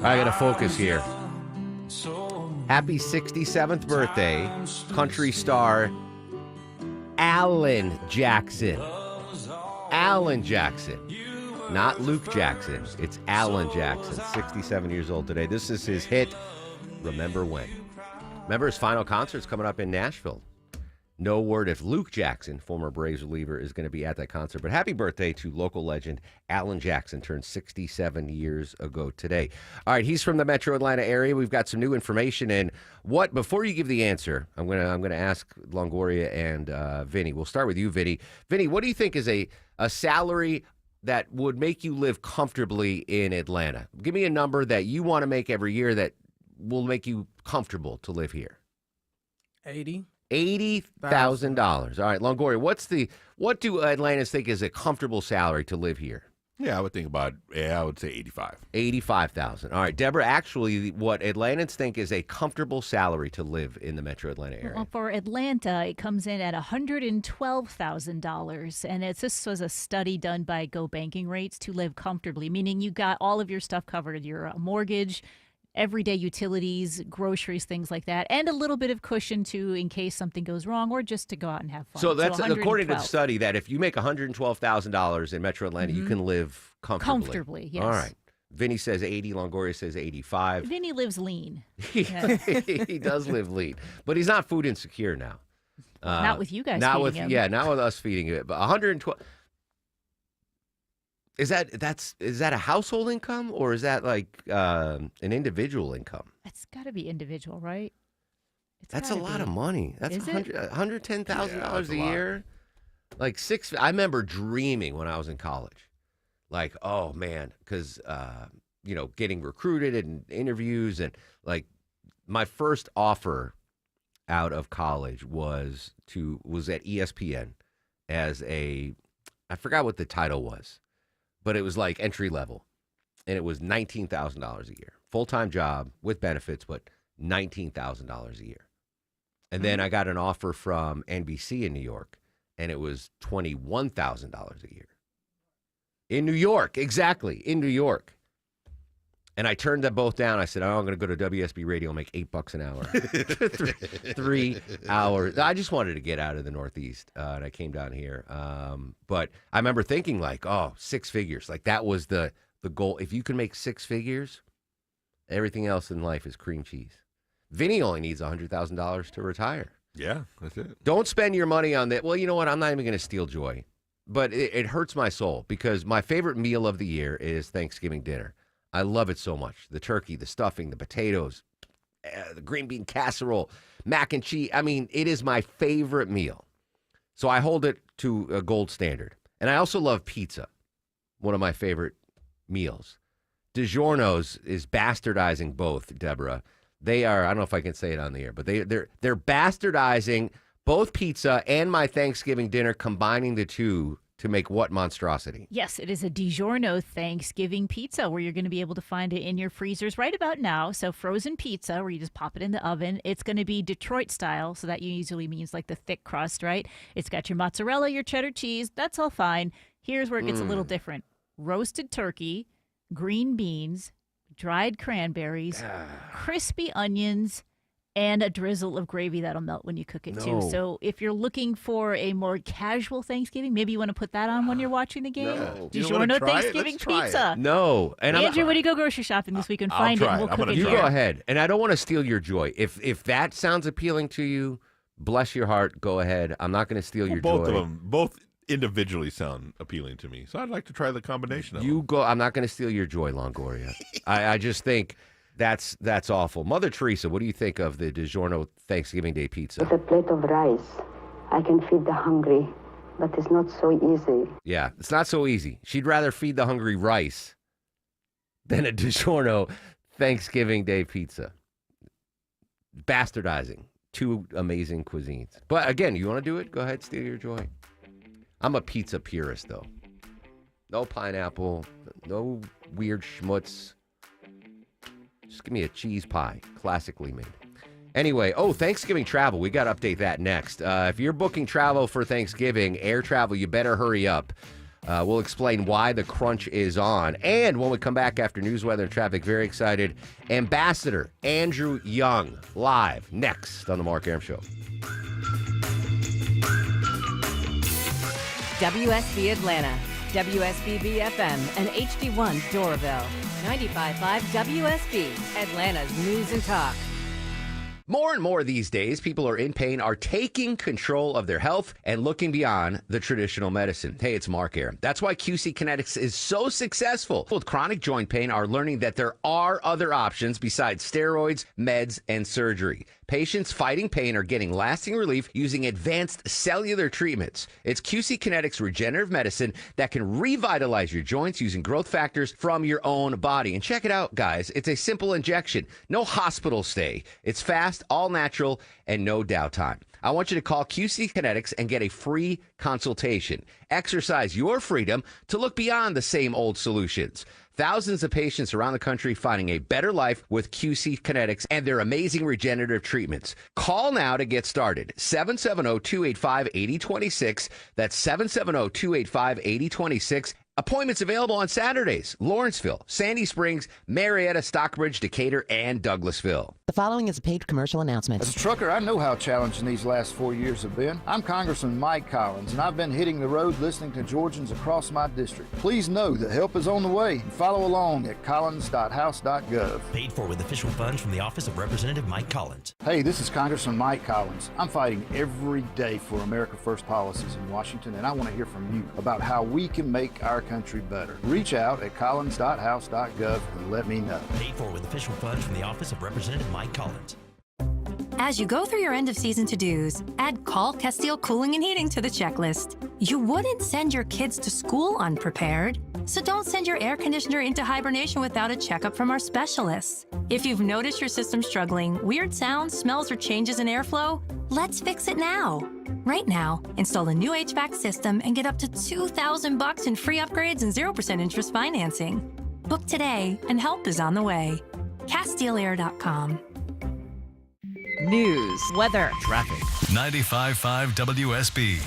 [SPEAKER 12] gotta focus here. Happy 67th birthday, country star Alan Jackson. Alan Jackson. Not Luke Jackson. It's Alan Jackson, 67 years old today. This is his hit, Remember When. Remember, his final concert's coming up in Nashville. No word if Luke Jackson, former Braves reliever, is going to be at that concert. But happy birthday to local legend Alan Jackson, turned 67 years ago today. All right, he's from the Metro Atlanta area. We've got some new information. And before you give the answer, I'm gonna ask Longoria and Vinny. We'll start with you, Vinny. Vinny, what do you think is a salary that would make you live comfortably in Atlanta? Give me a number that you want to make every year that will make you comfortable to live here. $80,000. All right, Longoria, what do Atlantans think is a comfortable salary to live here?
[SPEAKER 16] Yeah, I would say 85.
[SPEAKER 12] 85,000. All right, Deborah, actually, what Atlantans think is a comfortable salary to live in the Metro Atlanta area.
[SPEAKER 18] Well, for Atlanta, it comes in at $112,000, and this was a study done by Go Banking Rates to live comfortably, meaning you got all of your stuff covered, your mortgage, everyday utilities, groceries, things like that, and a little bit of cushion too in case something goes wrong or just to go out and have fun.
[SPEAKER 12] So that's according to the study that if you make $112,000 in Metro Atlanta, you can live comfortably.
[SPEAKER 18] Comfortably, yes.
[SPEAKER 12] All right. Vinny says 80, Longoria says 85.
[SPEAKER 18] Vinny lives lean.
[SPEAKER 12] He does live lean, but he's not food insecure now.
[SPEAKER 18] Not with you guys
[SPEAKER 12] not
[SPEAKER 18] feeding
[SPEAKER 12] with
[SPEAKER 18] him.
[SPEAKER 12] Yeah, not with us feeding it. But 112. Is that a household income or is that like an individual income?
[SPEAKER 18] It's got to be individual, right?
[SPEAKER 12] That's a lot of money. That's $110,000 a year. Like I remember dreaming when I was in college, like, oh man, because getting recruited and interviews, and like my first offer out of college was at ESPN as I forgot what the title was. But it was like entry level, and it was $19,000 a year. Full-time job with benefits, but $19,000 a year. And then I got an offer from NBC in New York, and it was $21,000 a year. In New York, exactly, in New York. And I turned them both down. I said, I'm going to go to WSB Radio and make $8 an hour. 3 hours. I just wanted to get out of the Northeast, and I came down here. But I remember thinking like, 6 figures. Like that was the goal. If you can make 6 figures, everything else in life is cream cheese. Vinny only needs $100,000 to retire.
[SPEAKER 16] Yeah, that's it.
[SPEAKER 12] Don't spend your money on that. Well, you know what? I'm not even going to steal joy. But it hurts my soul because my favorite meal of the year is Thanksgiving dinner. I love it so much. The turkey, the stuffing, the potatoes, the green bean casserole, mac and cheese. I mean, it is my favorite meal. So I hold it to a gold standard. And I also love pizza, one of my favorite meals. DiGiorno's is bastardizing both, Deborah. They are, I don't know if I can say it on the air, but they're bastardizing both pizza and my Thanksgiving dinner, combining the two to make what monstrosity?
[SPEAKER 18] Yes, it is a DiGiorno Thanksgiving pizza where you're going to be able to find it in your freezers right about now. So frozen pizza where you just pop it in the oven. It's going to be Detroit style, so that usually means like the thick crust, right? It's got your mozzarella, your cheddar cheese. That's all fine. Here's where it gets a little different. Roasted turkey, green beans, dried cranberries, crispy onions, and a drizzle of gravy that'll melt when you cook it too.
[SPEAKER 12] No.
[SPEAKER 18] So if you're looking for a more casual Thanksgiving, maybe you want to put that on when you're watching the game.
[SPEAKER 12] No.
[SPEAKER 16] You don't wanna
[SPEAKER 18] DiGiorno
[SPEAKER 16] try it?
[SPEAKER 18] Thanksgiving
[SPEAKER 16] Let's try
[SPEAKER 18] pizza.
[SPEAKER 12] No. And
[SPEAKER 18] Andrew, when you go grocery shopping this week and
[SPEAKER 16] I'll
[SPEAKER 18] find it,
[SPEAKER 16] try
[SPEAKER 18] and
[SPEAKER 16] it.
[SPEAKER 18] we'll
[SPEAKER 16] I'm
[SPEAKER 18] cook
[SPEAKER 16] gonna
[SPEAKER 18] it
[SPEAKER 12] You
[SPEAKER 18] here.
[SPEAKER 12] go ahead. And I don't want to steal your joy. If that sounds appealing to you, bless your heart. Go ahead. I'm not going to steal your
[SPEAKER 16] Both
[SPEAKER 12] joy.
[SPEAKER 16] of them, both individually sound appealing to me. So I'd like to try the combination of them.
[SPEAKER 12] You go. I'm not going to steal your joy, Longoria. I just think that's awful. Mother Teresa, what do you think of the DiGiorno Thanksgiving Day pizza?
[SPEAKER 8] With a plate of rice, I can feed the hungry, but it's not so easy.
[SPEAKER 12] Yeah, it's not so easy. She'd rather feed the hungry rice than a DiGiorno Thanksgiving Day pizza. Bastardizing two amazing cuisines. But again, you want to do it? Go ahead, steal your joy. I'm a pizza purist, though. No pineapple, no weird schmutz. Just give me a cheese pie, classically made. Anyway, Thanksgiving travel. We got to update that next. If you're booking travel for Thanksgiving, air travel, you better hurry up. We'll explain why the crunch is on. And when we come back after news, weather, and traffic, very excited, Ambassador Andrew Young, live next on The Mark Arum Show.
[SPEAKER 13] WSB Atlanta, WSBB FM, and HD1 Doraville. 95.5 WSB, Atlanta's News and Talk.
[SPEAKER 12] More and more these days, people are in pain, are taking control of their health and looking beyond the traditional medicine. Hey, it's Mark Arum. That's why QC Kinetics is so successful. With chronic joint pain are learning that there are other options besides steroids, meds, and surgery. Patients fighting pain are getting lasting relief using advanced cellular treatments. It's QC Kinetics regenerative medicine that can revitalize your joints using growth factors from your own body. And check it out, guys. It's a simple injection. No hospital stay. It's fast, all natural, and no downtime. I want you to call QC Kinetics and get a free consultation. Exercise your freedom to look beyond the same old solutions. Thousands of patients around the country finding a better life with QC Kinetics and their amazing regenerative treatments. Call now to get started. 770-285-8026. That's 770-285-8026. Appointments available on Saturdays. Lawrenceville, Sandy Springs, Marietta, Stockbridge, Decatur, and Douglasville.
[SPEAKER 14] The following is a paid commercial announcement.
[SPEAKER 17] As a trucker, I know how challenging these last 4 years have been. I'm Congressman Mike Collins, and I've been hitting the road listening to Georgians across my district. Please know that help is on the way, and follow along at collins.house.gov.
[SPEAKER 19] Paid for with official funds from the Office of Representative Mike Collins.
[SPEAKER 17] Hey, this is Congressman Mike Collins. I'm fighting every day for America First policies in Washington, and I want to hear from you about how we can make our country better. Reach out at collins.house.gov and let me know.
[SPEAKER 19] Paid for with official funds from the Office of Representative Mike Collins.
[SPEAKER 20] As you go through your end of season to-dos, add Call Castile Cooling and Heating to the checklist. You wouldn't send your kids to school unprepared, so don't send your air conditioner into hibernation without a checkup from our specialists. If you've noticed your system struggling, weird sounds, smells, or changes in airflow, let's fix it now. Right now, install a new HVAC system and get up to $2,000 in free upgrades and 0% interest financing. Book today, and help is on the way. CastileAir.com.
[SPEAKER 13] News, weather,
[SPEAKER 19] traffic.
[SPEAKER 21] 95.5 WSB,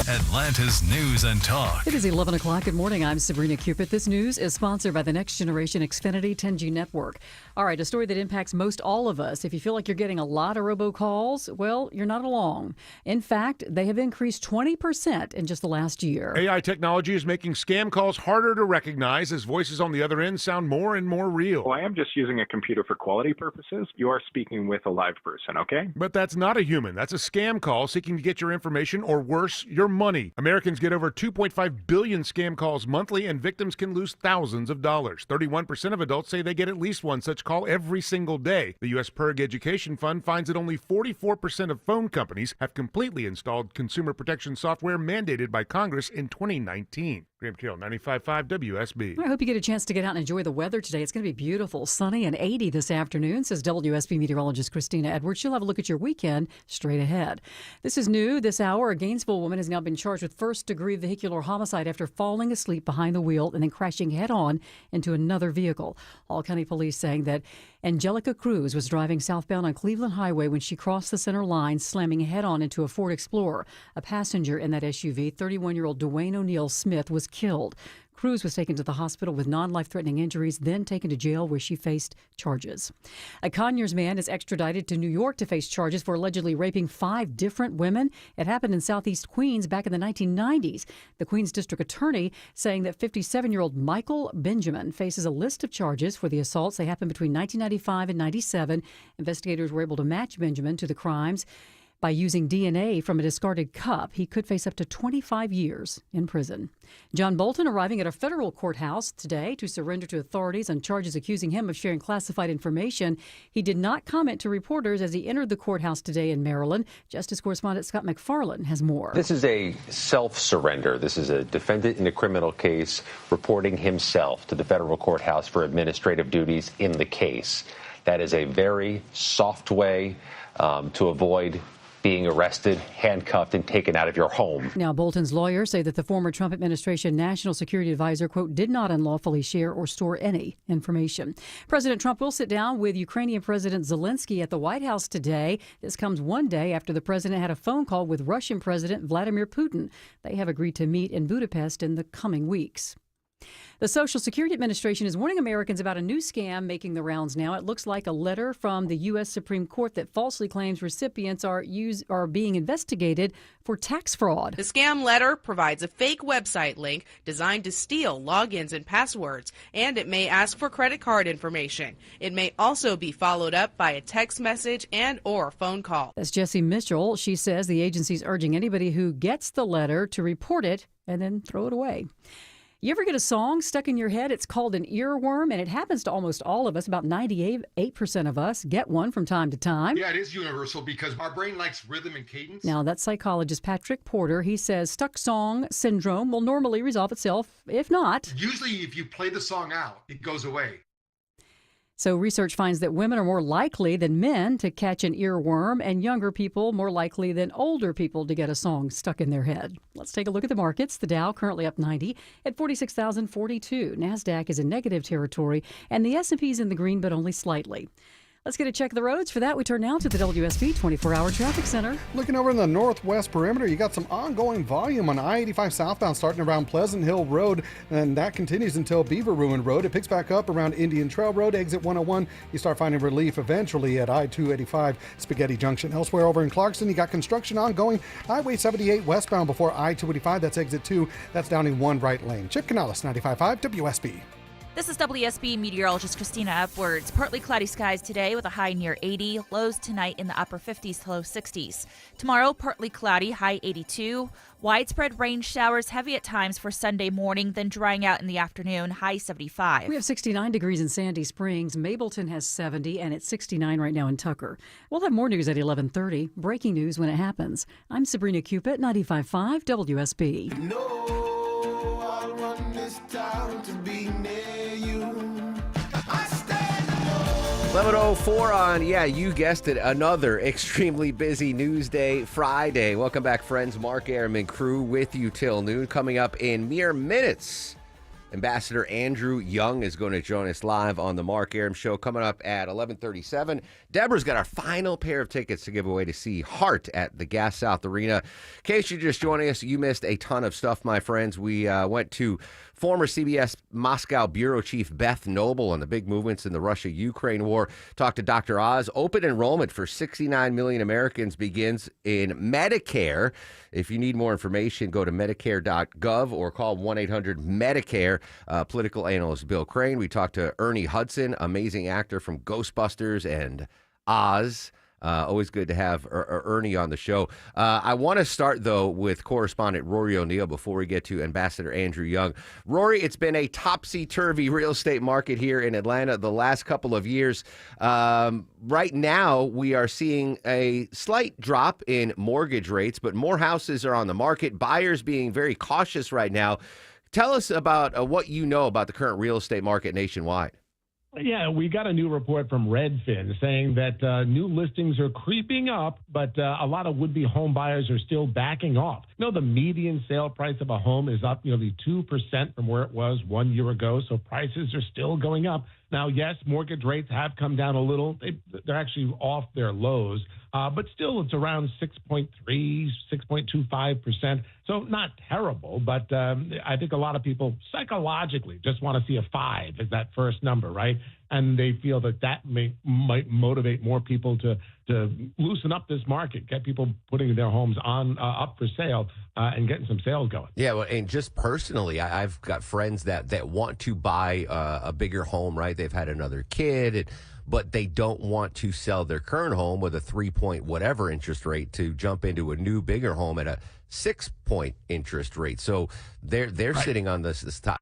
[SPEAKER 21] Atlanta's News and Talk.
[SPEAKER 25] It is 11 o'clock. Good morning. I'm Sabrina Cupid. This news is sponsored by the Next Generation Xfinity 10G network. All right, a story that impacts most all of us. If you feel like you're getting a lot of robocalls, well, you're not alone. In fact, they have increased 20% in just the last year.
[SPEAKER 26] AI technology is making scam calls harder to recognize as voices on the other end sound more and more real.
[SPEAKER 27] Well, I am just using a computer for quality purposes. You are speaking with a live person, okay?
[SPEAKER 26] But that's not a human. That's a scam call seeking to get your information or worse, your money. Americans get over 2.5 billion scam calls monthly, and victims can lose thousands of dollars. 31% of adults say they get at least one such call every single day. The U.S. PIRG Education Fund finds that only 44% of phone companies have completely installed consumer protection software mandated by Congress in 2019. Graham Carroll, 95.5 WSB.
[SPEAKER 25] I hope you get a chance to get out and enjoy the weather today. It's going to be beautiful, sunny, and 80 this afternoon, says WSB meteorologist Christina Edwards. She'll have a look at your weekend straight ahead. This is new this hour. A Gainesville woman has now been charged with first-degree vehicular homicide after falling asleep behind the wheel and then crashing head-on into another vehicle. Hall County Police saying that Angelica Cruz was driving southbound on Cleveland Highway when she crossed the center line, slamming head-on into a Ford Explorer. A passenger in that SUV, 31-year-old Dwayne O'Neill Smith, was killed. Cruz was taken to the hospital with non-life-threatening injuries, then taken to jail where she faced charges. A Conyers man is extradited to New York to face charges for allegedly raping 5 different women. It happened in southeast Queens back in the 1990s. The Queens district attorney saying that 57-year-old Michael Benjamin faces a list of charges for the assaults. They happened between 1995 and 97. Investigators were able to match Benjamin to the crimes by using DNA from a discarded cup. He could face up to 25 years in prison. John Bolton arriving at a federal courthouse today to surrender to authorities on charges accusing him of sharing classified information. He did not comment to reporters as he entered the courthouse today in Maryland. Justice correspondent Scott McFarland has more.
[SPEAKER 2] This is a self-surrender. This is a defendant in a criminal case reporting himself to the federal courthouse for administrative duties in the case. That is a very soft way to avoid being arrested, handcuffed, and taken out of your home.
[SPEAKER 25] Now, Bolton's lawyers say that the former Trump administration national security advisor, quote, did not unlawfully share or store any information. President Trump will sit down with Ukrainian President Zelensky at the White House today. This comes one day after the president had a phone call with Russian President Vladimir Putin. They have agreed to meet in Budapest in the coming weeks. The Social Security Administration is warning Americans about a new scam making the rounds now. It looks like a letter from the U.S. Supreme Court that falsely claims recipients are being investigated for tax fraud.
[SPEAKER 3] The scam letter provides a fake website link designed to steal logins and passwords, and it may ask for credit card information. It may also be followed up by a text message and or phone call.
[SPEAKER 25] That's Jessie Mitchell. She says the agency's urging anybody who gets the letter to report it and then throw it away. You ever get a song stuck in your head? It's called an earworm, and it happens to almost all of us. About 98% of us get one from time to time.
[SPEAKER 5] Yeah, it is universal because our brain likes rhythm and cadence.
[SPEAKER 25] Now, that's psychologist Patrick Porter. He says stuck song syndrome will normally resolve itself. If not,
[SPEAKER 5] usually if you play the song out, it goes away.
[SPEAKER 25] So research finds that women are more likely than men to catch an earworm, and younger people more likely than older people to get a song stuck in their head. Let's take a look at the markets. The Dow currently up 90 at 46,042. NASDAQ is in negative territory, and the S&P is in the green, but only slightly. Let's get a check of the roads. For that, we turn now to the WSB 24-hour traffic center.
[SPEAKER 7] Looking over in the northwest perimeter, you got some ongoing volume on I-85 southbound starting around Pleasant Hill Road, and that continues until Beaver Ruin Road. It picks back up around Indian Trail Road, exit 101. You start finding relief eventually at I-285 Spaghetti Junction. Elsewhere over in Clarkston, you got construction ongoing. Highway 78 westbound before I-285. That's exit 2. That's down in one right lane. Chip Canales, 95.5 WSB.
[SPEAKER 22] This is WSB meteorologist Christina Upwards. Partly cloudy skies today with a high near 80. Lows tonight in the upper 50s to low 60s. Tomorrow, partly cloudy, high 82. Widespread rain showers, heavy at times for Sunday morning, then drying out in the afternoon, high 75.
[SPEAKER 25] We have 69 degrees in Sandy Springs. Mableton has 70, and it's 69 right now in Tucker. We'll have more news at 11:30. Breaking news when it happens. I'm Sabrina Cupid, 95.5 WSB.
[SPEAKER 23] No, I'll run this town to be near you.
[SPEAKER 12] 11:04 on, yeah, you guessed it, another extremely busy news day, Friday. Welcome back, friends. Mark Arum crew with you till noon. Coming up in mere minutes, Ambassador Andrew Young is going to join us live on the Mark Arum Show. Coming up at 11:37. Deborah's got our final pair of tickets to give away to see Heart at the Gas South Arena. In case you're just joining us, you missed a ton of stuff, my friends. We went to former CBS Moscow bureau chief Beth Noble on the big movements in the Russia-Ukraine war. Talked to Dr. Oz. Open enrollment for 69 million Americans begins in Medicare. If you need more information, go to Medicare.gov or call 1-800-MEDICARE. Political analyst Bill Crane. We talked to Ernie Hudson, amazing actor from Ghostbusters and Oz. Always good to have Ernie on the show. I want to start, though, with correspondent Rory O'Neill before we get to Ambassador Andrew Young. Rory, it's been a topsy-turvy real estate market here in Atlanta the last couple of years. Right now, we are seeing a slight drop in mortgage rates, but more houses are on the market. Buyers being very cautious right now. Tell us about what you know about the current real estate market nationwide.
[SPEAKER 24] Yeah, we got a new report from Redfin saying that new listings are creeping up, but a lot of would-be home buyers are still backing off. You know, the median sale price of a home is up nearly 2% from where it was 1 year ago, so prices are still going up. Now, yes, mortgage rates have come down a little. They're actually off their lows, but still it's around 6.3, 6.25%. So not terrible, but I think a lot of people psychologically just want to see a 5 as that first number, right? And they feel that might motivate more people to loosen up this market, get people putting their homes on up for sale and getting some sales going.
[SPEAKER 12] Yeah, well, and just personally, I've got friends that want to buy a bigger home, right? They've had another kid, but they don't want to sell their current home with a 3-point whatever interest rate to jump into a new, bigger home at a 6-point interest rate. So they're right. Sitting on this top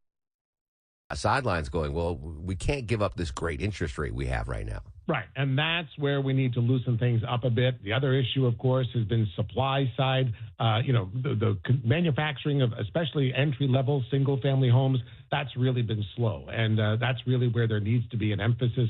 [SPEAKER 12] sidelines going, well, we can't give up this great interest rate we have right now.
[SPEAKER 24] Right, and that's where we need to loosen things up a bit. The other issue, of course, has been supply side. The manufacturing of especially entry-level single-family homes, that's really been slow. And that's really where there needs to be an emphasis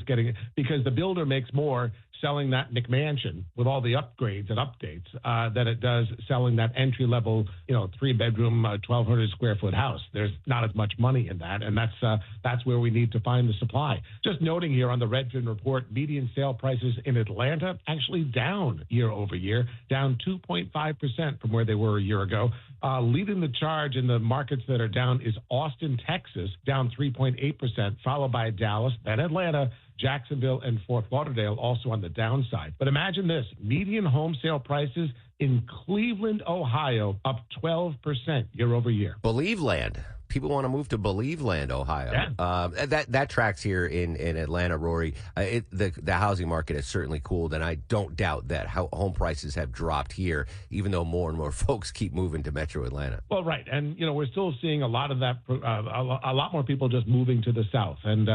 [SPEAKER 24] because the builder makes more selling that McMansion with all the upgrades and updates than it does selling that entry-level, 3-bedroom, 1,200 square foot house. There's not as much money in that, and that's where we need to find the supply. Just noting here on the Redfin report, median sale prices in Atlanta actually down year over year, down 2.5% from where they were a year ago. Leading the charge in the markets that are down is Austin, Texas, down 3.8%, followed by Dallas, then Atlanta, Jacksonville, and Fort Lauderdale also on the downside. But imagine this, median home sale prices in Cleveland, Ohio, up 12% year over year.
[SPEAKER 12] Believe Land. People want to move to Believe Land, Ohio. Yeah. That tracks here in Atlanta, Rory. The housing market has certainly cooled, and I don't doubt that home prices have dropped here, even though more and more folks keep moving to Metro Atlanta.
[SPEAKER 24] Well, right, and we're still seeing a lot of that. A lot more people just moving to the south, and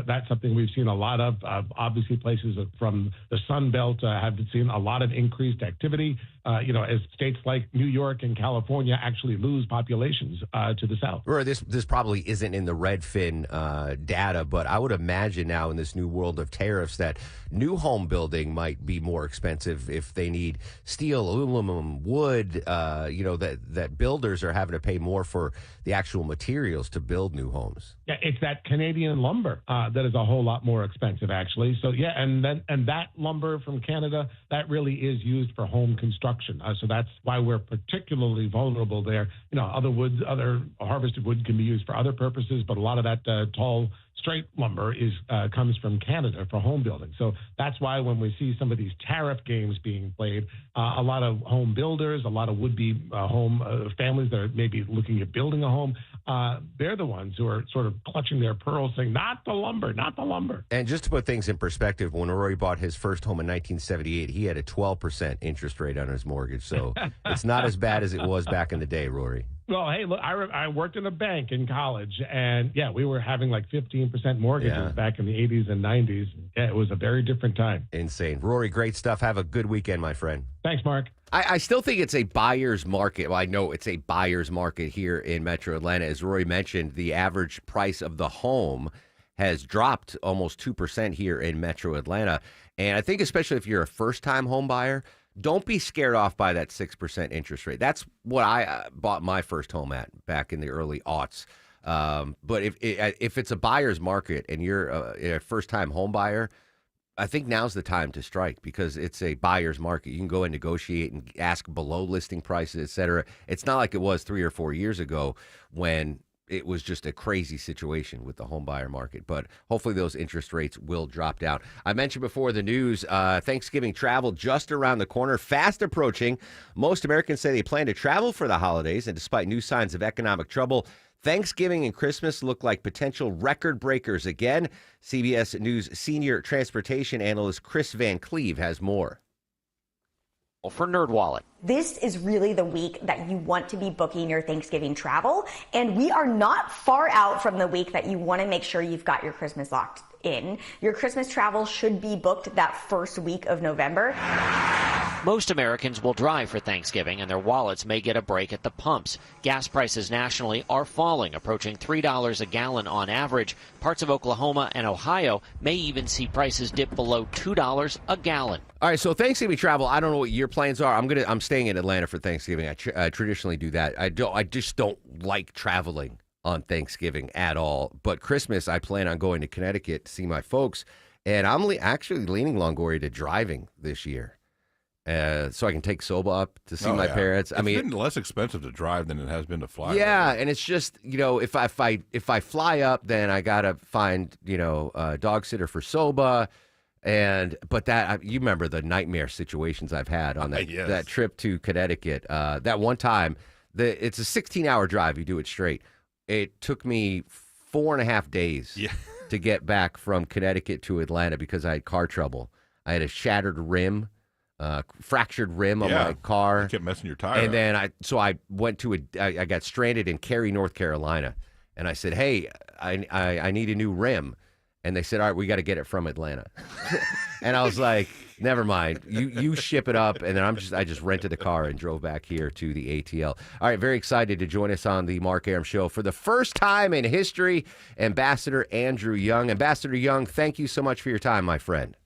[SPEAKER 24] that's something we've seen a lot of. Obviously, places from the Sun Belt have seen a lot of increased activity. As states like New York and California actually lose populations to the south.
[SPEAKER 12] Rory, this probably isn't in the Redfin data, but I would imagine now in this new world of tariffs that new home building might be more expensive if they need steel, aluminum, wood, that builders are having to pay more for the actual materials to build new homes.
[SPEAKER 24] Yeah, it's that Canadian lumber that is a whole lot more expensive, actually. So, yeah, and that lumber from Canada, that really is used for home construction. So that's why we're particularly vulnerable there. Other harvested wood can be used for other purposes, but a lot of that tall, straight lumber comes from Canada for home building. So that's why when we see some of these tariff games being played, a lot of home builders, a lot of would-be home families that are maybe looking at building a home, they're the ones who are sort of clutching their pearls saying, not the lumber, not the lumber.
[SPEAKER 12] And just to put things in perspective, when Rory bought his first home in 1978, he had a 12% interest rate on his mortgage. So it's not as bad as it was back in the day, Rory.
[SPEAKER 24] Well, hey, look, I worked in a bank in college, and, we were having like 15% mortgages back in the 80s and 90s. Yeah, it was a very different time.
[SPEAKER 12] Insane. Rory, great stuff. Have a good weekend, my friend.
[SPEAKER 24] Thanks, Mark.
[SPEAKER 12] I still think it's a buyer's market. Well, I know it's a buyer's market here in Metro Atlanta. As Rory mentioned, the average price of the home has dropped almost 2% here in Metro Atlanta. And I think especially if you're a first-time home buyer, don't be scared off by that 6% interest rate. That's what I bought my first home at back in the early aughts. But if it's a buyer's market and you're a first-time home buyer, I think now's the time to strike because it's a buyer's market. You can go and negotiate and ask below listing prices, et cetera. It's not like it was 3 or 4 years ago when it was just a crazy situation with the home buyer market. But hopefully those interest rates will drop down. I mentioned before the news, Thanksgiving travel just around the corner, fast approaching. Most Americans say they plan to travel for the holidays, and despite new signs of economic trouble, Thanksgiving and Christmas look like potential record breakers again. CBS News senior transportation analyst Chris Van Cleve has more.
[SPEAKER 1] For NerdWallet.
[SPEAKER 4] This is really the week that you want to be booking your Thanksgiving travel, and we are not far out from the week that you want to make sure you've got your Christmas locked in. Your Christmas travel should be booked that first week of November.
[SPEAKER 1] Most Americans will drive for Thanksgiving, and their wallets may get a break at the pumps. Gas prices nationally are falling, approaching $3 a gallon on average. Parts of Oklahoma and Ohio may even see prices dip below $2 a gallon.
[SPEAKER 12] All right, so Thanksgiving travel, I don't know what your plans are. I'm staying in Atlanta for Thanksgiving. I traditionally do that. I just don't like traveling on Thanksgiving at all. But Christmas, I plan on going to Connecticut to see my folks, and I'm actually leaning, Longoria, to driving this year. so I can take Soba up to see my parents.
[SPEAKER 6] It's been less expensive to drive than it has been to fly.
[SPEAKER 12] Yeah, and it's just, if I fly up, then I gotta find a dog sitter for Soba, but that you remember the nightmare situations I've had on that
[SPEAKER 6] Yes.
[SPEAKER 12] that trip to Connecticut. That one time, it's a 16-hour drive. You do it straight. It took me 4.5 days to get back from Connecticut to Atlanta because I had car trouble. I had a shattered rim. Fractured rim on my car.
[SPEAKER 6] You kept messing your tire.
[SPEAKER 12] And then I went to I got stranded in Cary, North Carolina, and I said, "Hey, I need a new rim," and they said, "All right, we got to get it from Atlanta," and I was like, "Never mind, you ship it up," and then I just rented the car and drove back here to the ATL. All right, very excited to join us on the Mark Arum Show for the first time in history, Ambassador Andrew Young. Ambassador Young, thank you so much for your time, my friend.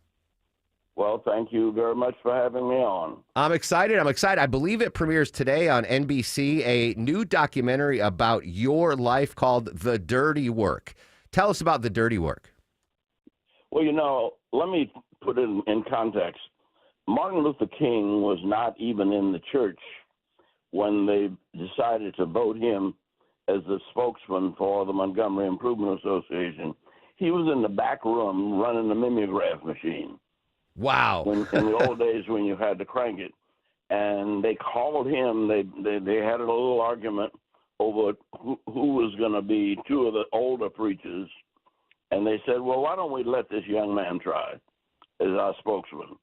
[SPEAKER 9] Well, thank you very much for having me on.
[SPEAKER 12] I'm excited. I believe it premieres today on NBC, a new documentary about your life called The Dirty Work. Tell us about The Dirty Work.
[SPEAKER 9] Well, let me put it in context. Martin Luther King was not even in the church when they decided to vote him as the spokesman for the Montgomery Improvement Association. He was in the back room running the mimeograph machine.
[SPEAKER 12] Wow.
[SPEAKER 9] In the old days when you had to crank it. And they called him. They had a little argument over who was going to be two of the older preachers. And they said, well, why don't we let this young man try as our spokesman?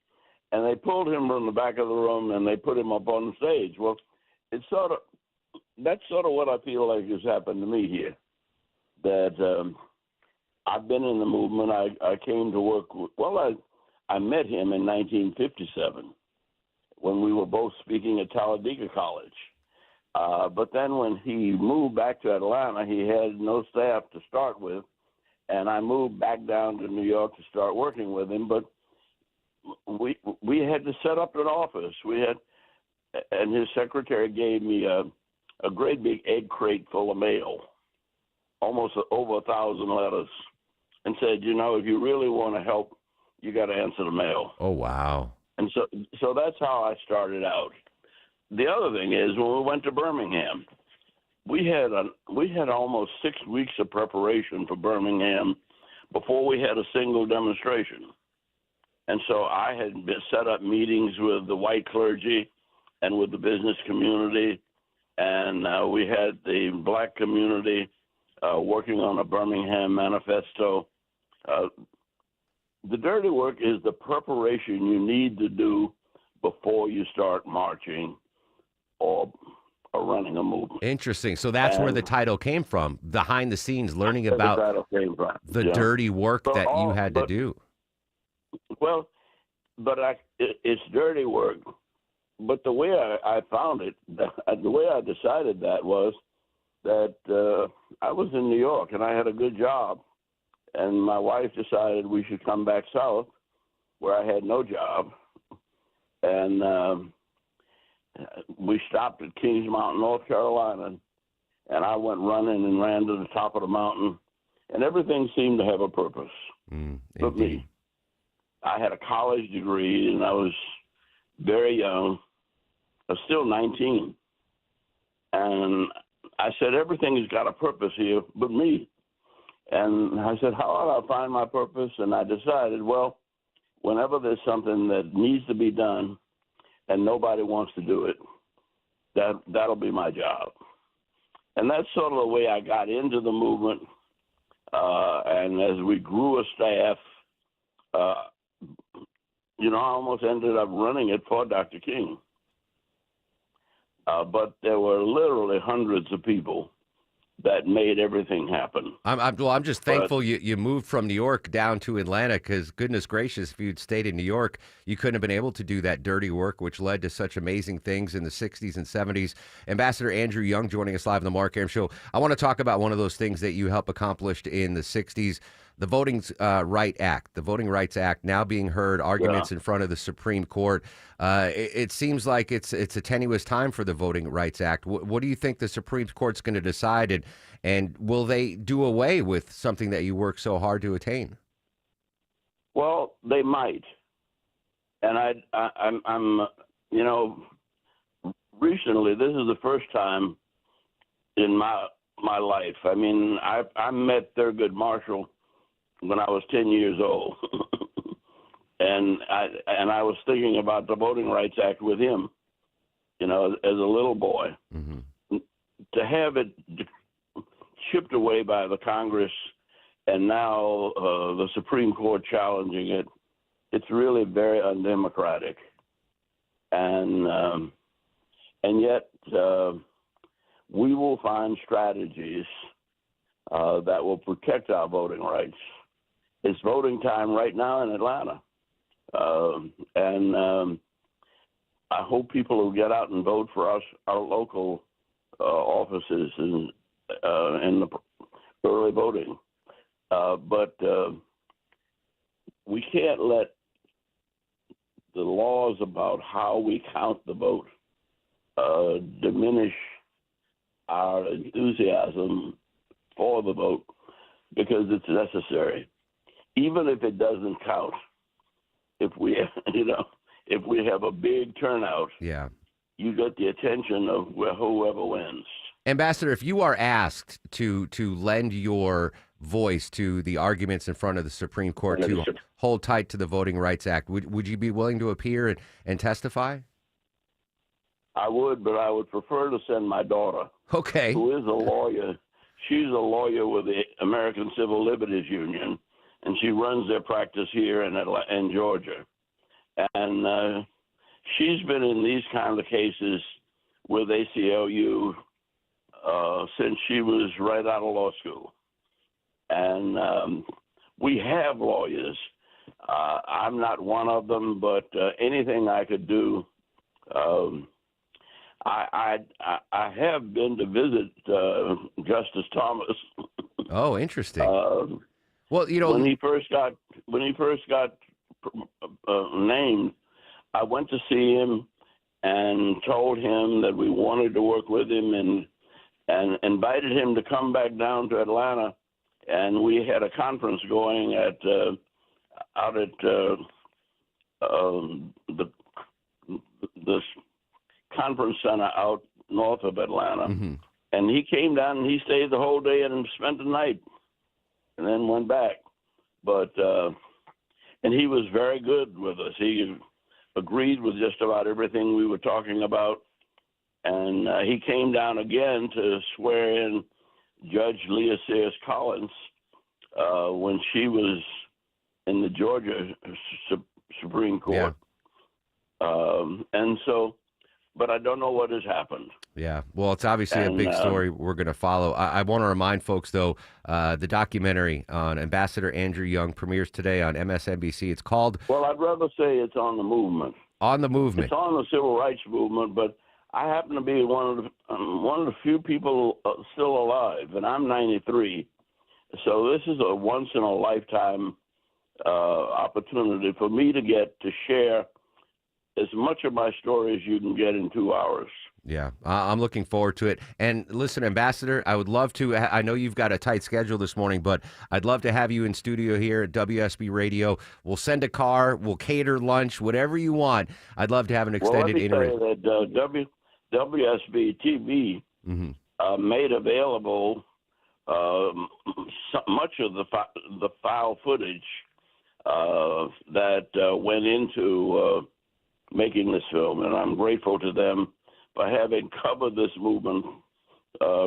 [SPEAKER 9] And they pulled him from the back of the room and they put him up on the stage. Well, that's sort of what I feel like has happened to me here. That I've been in the movement. I came to work with, I met him in 1957 when we were both speaking at Talladega College. But then when he moved back to Atlanta, he had no staff to start with, and I moved back down to New York to start working with him. But we had to set up an office. And his secretary gave me a great big egg crate full of mail, almost over 1,000 letters, and said, if you really want to help, you got to answer the mail.
[SPEAKER 12] Oh, wow.
[SPEAKER 9] And so that's how I started out. The other thing is when we went to Birmingham, we had almost 6 weeks of preparation for Birmingham before we had a single demonstration. And so I had set up meetings with the white clergy and with the business community, and we had the black community working on a Birmingham manifesto. The dirty work is the preparation you need to do before you start marching or running a movement.
[SPEAKER 12] Interesting. So that's where the title came from, behind the scenes, learning about the dirty work that you had to do.
[SPEAKER 9] Well, but it's dirty work. But the way I found it, the way I decided that was that I was in New York and I had a good job. And my wife decided we should come back south where I had no job. And we stopped at Kings Mountain, North Carolina, and I went running and ran to the top of the mountain, and everything seemed to have a purpose. But me. I had a college degree, and I was very young. I was still 19. And I said, everything has got a purpose here but me. And I said, how do I find my purpose? And I decided, well, whenever there's something that needs to be done and nobody wants to do it, that'll be my job. And that's sort of the way I got into the movement. And as we grew a staff, I almost ended up running it for Dr. King. But there were literally hundreds of people that made everything happen.
[SPEAKER 12] I'm just thankful you moved from New York down to Atlanta, because goodness gracious, if you'd stayed in New York, you couldn't have been able to do that dirty work, which led to such amazing things in the 60s and 70s. Ambassador Andrew Young joining us live on the Mark Arum Show. I want to talk about one of those things that you helped accomplish in the 60s, the Voting Rights Act. The Voting Rights Act now being heard, arguments in front of the Supreme Court. It seems like it's a tenuous time for the Voting Rights Act. What do you think the Supreme Court's going to decide, and will they do away with something that you worked so hard to attain?
[SPEAKER 9] Well, they might. And I'm recently, this is the first time in my life. I mean, I met Thurgood Marshall when I was 10 years old, and I was thinking about the Voting Rights Act with him, as a little boy. Mm-hmm. To have it chipped away by the Congress, and now the Supreme Court challenging it, it's really very undemocratic, and yet we will find strategies that will protect our voting rights. It's voting time right now in Atlanta, and I hope people will get out and vote for our local offices in the early voting. But we can't let the laws about how we count the vote diminish our enthusiasm for the vote, because it's necessary. Even if it doesn't count, if we have a big turnout, you get the attention of whoever wins.
[SPEAKER 12] Ambassador, if you are asked to lend your voice to the arguments in front of the Supreme Court to hold tight to the Voting Rights Act, would you be willing to appear and testify?
[SPEAKER 9] I would, but I would prefer to send my daughter, who is a lawyer. She's a lawyer with the American Civil Liberties Union, and she runs their practice here in Georgia. And she's been in these kind of cases with ACLU since she was right out of law school. And we have lawyers. I'm not one of them, but anything I could do. I have been to visit Justice Thomas.
[SPEAKER 12] Oh, interesting.
[SPEAKER 9] Well, when he first got named, I went to see him and told him that we wanted to work with him, and invited him to come back down to Atlanta, and we had a conference going out at the conference center out north of Atlanta. Mm-hmm. And he came down and he stayed the whole day and spent the night and then went back. But and he was very good with us. He agreed with just about everything we were talking about. And he came down again to swear in Judge Leah Sears Collins when she was in the Georgia Supreme Court. Yeah. And so, but I don't know what has happened.
[SPEAKER 12] Yeah, well, it's obviously a big story we're going to follow. I want to remind folks, though, the documentary on Ambassador Andrew Young premieres today on MSNBC. It's called...
[SPEAKER 9] Well, I'd rather say it's on the movement.
[SPEAKER 12] On the movement.
[SPEAKER 9] It's on the civil rights movement, but I happen to be one of the few people still alive, and I'm 93. So this is a once-in-a-lifetime opportunity for me to get to share as much of my story as you can get in 2 hours.
[SPEAKER 12] Yeah, I'm looking forward to it. And listen, Ambassador, I would love to, I know you've got a tight schedule this morning, but I'd love to have you in studio here at WSB Radio. We'll send a car, we'll cater lunch, whatever you want. I'd love to have an extended interview.
[SPEAKER 9] Well, let me say that WSB TV made available much of the file footage that went into making this film, and I'm grateful to them for having covered this movement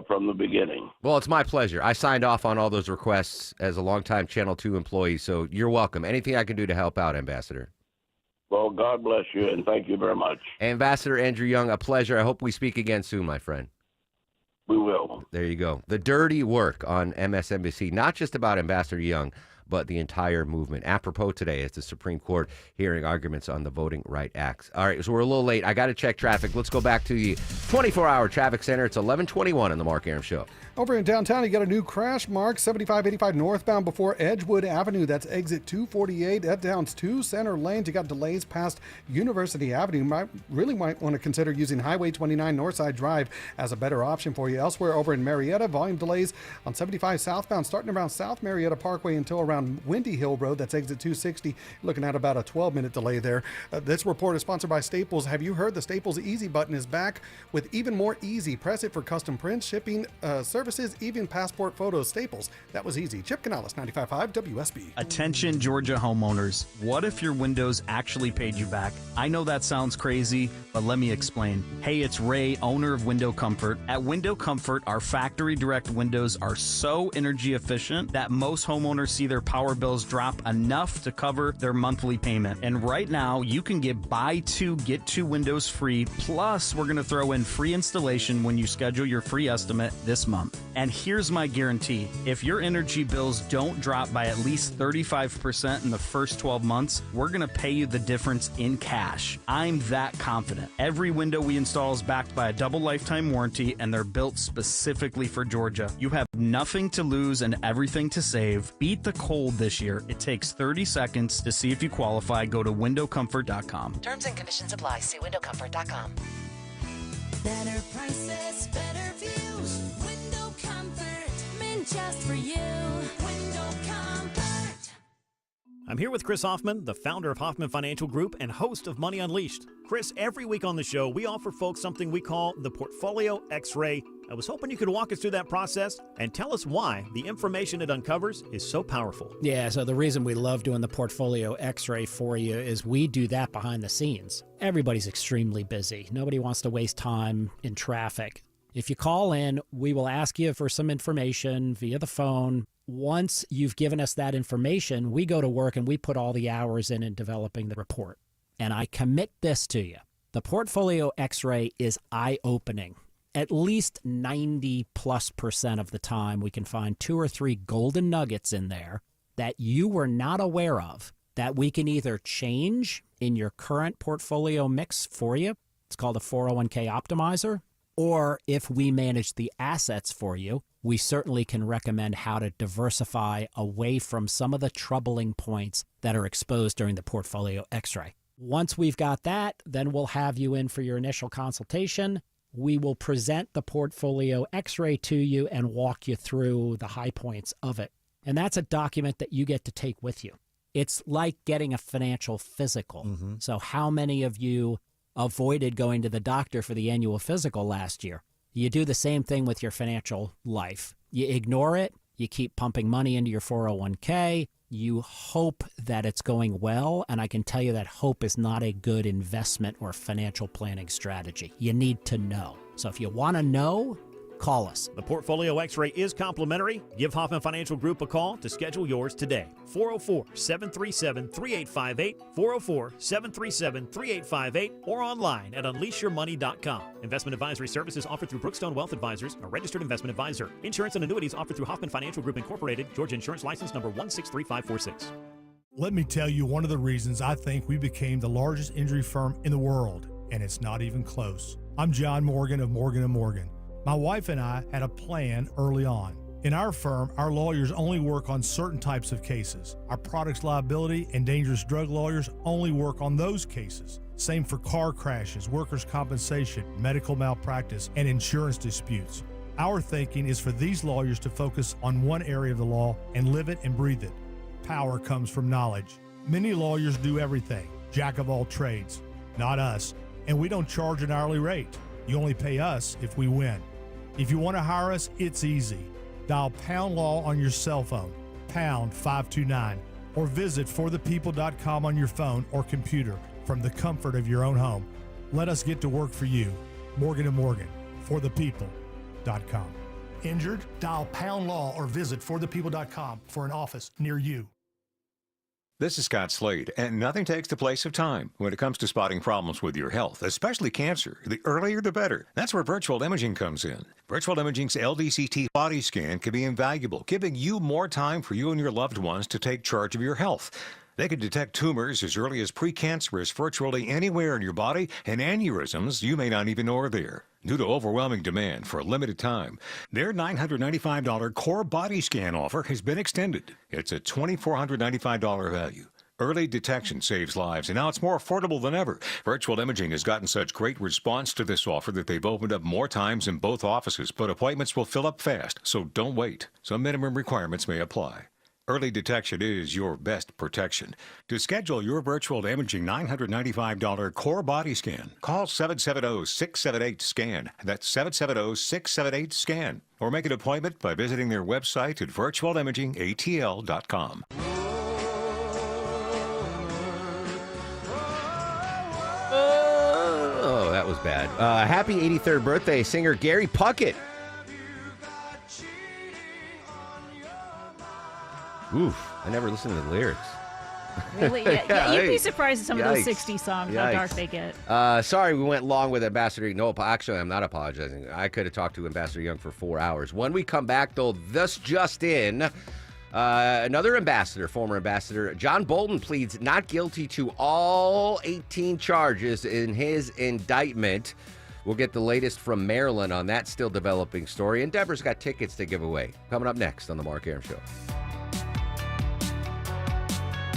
[SPEAKER 9] from the beginning.
[SPEAKER 12] Well, it's my pleasure. I signed off on all those requests as a longtime Channel 2 employee, so you're welcome. Anything I can do to help out, Ambassador.
[SPEAKER 9] Well, God bless you, and thank you very much.
[SPEAKER 12] Ambassador Andrew Young, a pleasure. I hope we speak again soon, my friend.
[SPEAKER 9] We will.
[SPEAKER 12] There you go. The dirty work on MSNBC, not just about Ambassador Young, but the entire movement. Apropos today is the Supreme Court hearing arguments on the Voting Rights Act. All right, so we're a little late. I got to check traffic. Let's go back to the 24-hour traffic center. It's 11:21 on the Mark Arum Show.
[SPEAKER 7] Over in downtown, you got a new crash, Mark, 7585 northbound before Edgewood Avenue. That's exit 248. That downs 2 center lanes. You got delays past University Avenue. You might want to consider using Highway 29 Northside Drive as a better option for you. Elsewhere over in Marietta, volume delays on 75 southbound starting around South Marietta Parkway until around around Windy Hill Road. That's exit 260. Looking at about a 12-minute delay there. This report is sponsored by Staples. Have you heard the Staples Easy button is back with even more easy? Press it for custom prints, shipping services, even passport photos. Staples. That was easy. Chip Canales, 95.5 WSB.
[SPEAKER 8] Attention, Georgia homeowners. What if your windows actually paid you back? I know that sounds crazy, but let me explain. Hey, it's Ray, owner of Window Comfort. At Window Comfort, our factory direct windows are so energy efficient that most homeowners see their power bills drop enough to cover their monthly payment. And right now, you can get buy two, get two windows free. Plus, we're going to throw in free installation when you schedule your free estimate this month. And here's my guarantee. If your energy bills don't drop by at least 35% in the first 12 months, we're going to pay you the difference in cash. I'm that confident. Every window we install is backed by a double lifetime warranty, and they're built specifically for Georgia. You have nothing to lose and everything to save. Beat the cold this year. It takes 30 seconds to see if you qualify. Go to windowcomfort.com.
[SPEAKER 10] Terms and conditions apply. See windowcomfort.com.
[SPEAKER 11] Better prices, better views. Window Comfort, meant just for you. Window Comfort.
[SPEAKER 14] I'm here with Chris Hoffman, the founder of Hoffman Financial Group and host of Money Unleashed. Chris, every week on the show, we offer folks something we call the Portfolio X-Ray. I was hoping you could walk us through that process and tell us why the information it uncovers is so powerful.
[SPEAKER 15] Yeah, so the reason we love doing the Portfolio X-Ray for you is we do that behind the scenes. Everybody's extremely busy. Nobody wants to waste time in traffic. If you call in, we will ask you for some information via the phone. Once you've given us that information, we go to work and we put all the hours in developing the report. And I commit this to you. The Portfolio X-Ray is eye-opening. At least 90+% of the time, we can find 2 or 3 golden nuggets in there that you were not aware of that we can either change in your current portfolio mix for you. It's called a 401k optimizer. Or if we manage the assets for you, we certainly can recommend how to diversify away from some of the troubling points that are exposed during the Portfolio X-Ray. Once we've got that, then we'll have you in for your initial consultation. We will present the Portfolio X-Ray to you and walk you through the high points of it. And that's a document that you get to take with you. It's like getting a financial physical. Mm-hmm. So how many of you avoided going to the doctor for the annual physical last year? You do the same thing with your financial life. You ignore it. You keep pumping money into your 401k. You hope that it's going well, and I can tell you that hope is not a good investment or financial planning strategy. You need to know. So if you want to know, call us.
[SPEAKER 14] The Portfolio X-Ray is complimentary. Give Hoffman Financial Group a call to schedule yours today. 404-737-3858, 404-737-3858, or online at unleashyourmoney.com. Investment advisory services offered through Brookstone Wealth Advisors, a registered investment advisor. Insurance and annuities offered through Hoffman Financial Group Incorporated, Georgia Insurance License number 163546.
[SPEAKER 16] Let me tell you one of the reasons I think we became the largest injury firm in the world, and it's not even close. I'm John Morgan of Morgan & Morgan. My wife and I had a plan early on. In our firm, our lawyers only work on certain types of cases. Our products liability and dangerous drug lawyers only work on those cases. Same for car crashes, workers' compensation, medical malpractice, and insurance disputes. Our thinking is for these lawyers to focus on one area of the law and live it and breathe it. Power comes from knowledge. Many lawyers do everything, jack of all trades. Not us, and we don't charge an hourly rate. You only pay us if we win. If you want to hire us, it's easy. Dial Pound Law on your cell phone, pound 529, or visit forthepeople.com on your phone or computer from the comfort of your own home. Let us get to work for you. Morgan & Morgan, forthepeople.com. Injured? Dial Pound Law or visit forthepeople.com for an office near you.
[SPEAKER 18] This is Scott Slade, and nothing takes the place of time when it comes to spotting problems with your health, especially cancer. The earlier the better. That's where virtual imaging comes in. Virtual imaging's LDCT body scan can be invaluable, giving you more time for you and your loved ones to take charge of your health. They can detect tumors as early as precancerous virtually anywhere in your body, and aneurysms you may not even know are there. Due to overwhelming demand for a limited time, their $995 core body scan offer has been extended. It's a $2,495 value. Early detection saves lives, and now it's more affordable than ever. Virtual Imaging has gotten such great response to this offer that they've opened up more times in both offices, but appointments will fill up fast, so don't wait. Some minimum requirements may apply. Early detection is your best protection. To schedule your virtual imaging $995 core body scan, call 770-678-SCAN. That's 770-678-SCAN. Or make an appointment by visiting their website at virtualimagingatl.com.
[SPEAKER 12] Oh, that was bad. Happy 83rd birthday, singer Gary Puckett. Oof, I never listened to the lyrics.
[SPEAKER 13] Really? Yeah, you'd be
[SPEAKER 12] Yikes.
[SPEAKER 13] surprised at some of those
[SPEAKER 12] Yikes.
[SPEAKER 13] 60 songs, how
[SPEAKER 12] Yikes.
[SPEAKER 13] dark they get.
[SPEAKER 12] Sorry, we went long with Ambassador. No, actually, I'm not apologizing. I could have talked to Ambassador Young for 4 hours. When we come back, though, this just in, another ambassador, former ambassador, John Bolton pleads not guilty to all 18 charges in his indictment. We'll get the latest from Maryland on that still developing story. And Deborah's got tickets to give away. Coming up next on The Mark Arum Show.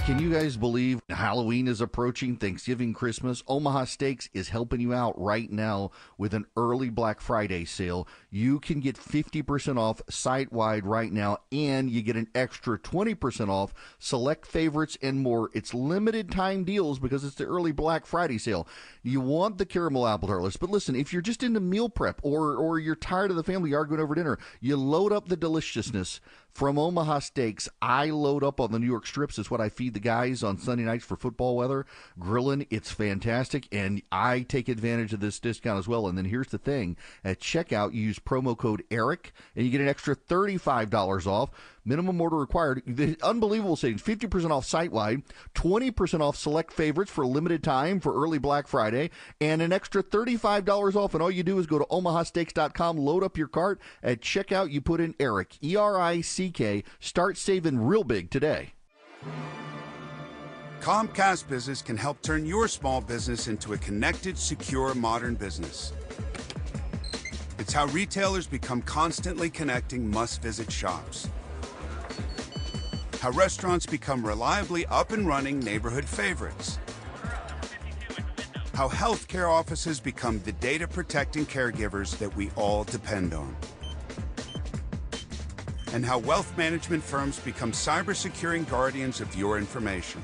[SPEAKER 17] Can you guys believe Halloween is approaching, Thanksgiving, Christmas? Omaha Steaks is helping you out right now with an early Black Friday sale. You can get 50% off site-wide right now, and you get an extra 20% off select favorites and more. It's limited time deals because it's the early Black Friday sale. You want the caramel apple tartlets, but listen, if you're just into meal prep or you're tired of the family arguing over dinner, you load up the deliciousness from Omaha Steaks. I load up on the New York strips. It's what I feed the guys on Sunday nights for football weather. Grilling, it's fantastic, and I take advantage of this discount as well. And then here's the thing. At checkout, you use promo code ERIC, and you get an extra $35 off. Minimum order required. The unbelievable savings. 50% off site-wide, 20% off select favorites for a limited time for early Black Friday, and an extra $35 off. And all you do is go to omahasteaks.com, load up your cart. At checkout, you put in ERIC, E-R-I-C-K. Start saving real big today.
[SPEAKER 19] Comcast Business can help turn your small business into a connected, secure, modern business. It's how retailers become constantly connecting must-visit shops. How restaurants become reliably up and running neighborhood favorites. How healthcare offices become the data-protecting caregivers that we all depend on. And how wealth management firms become cyber-securing guardians of your information.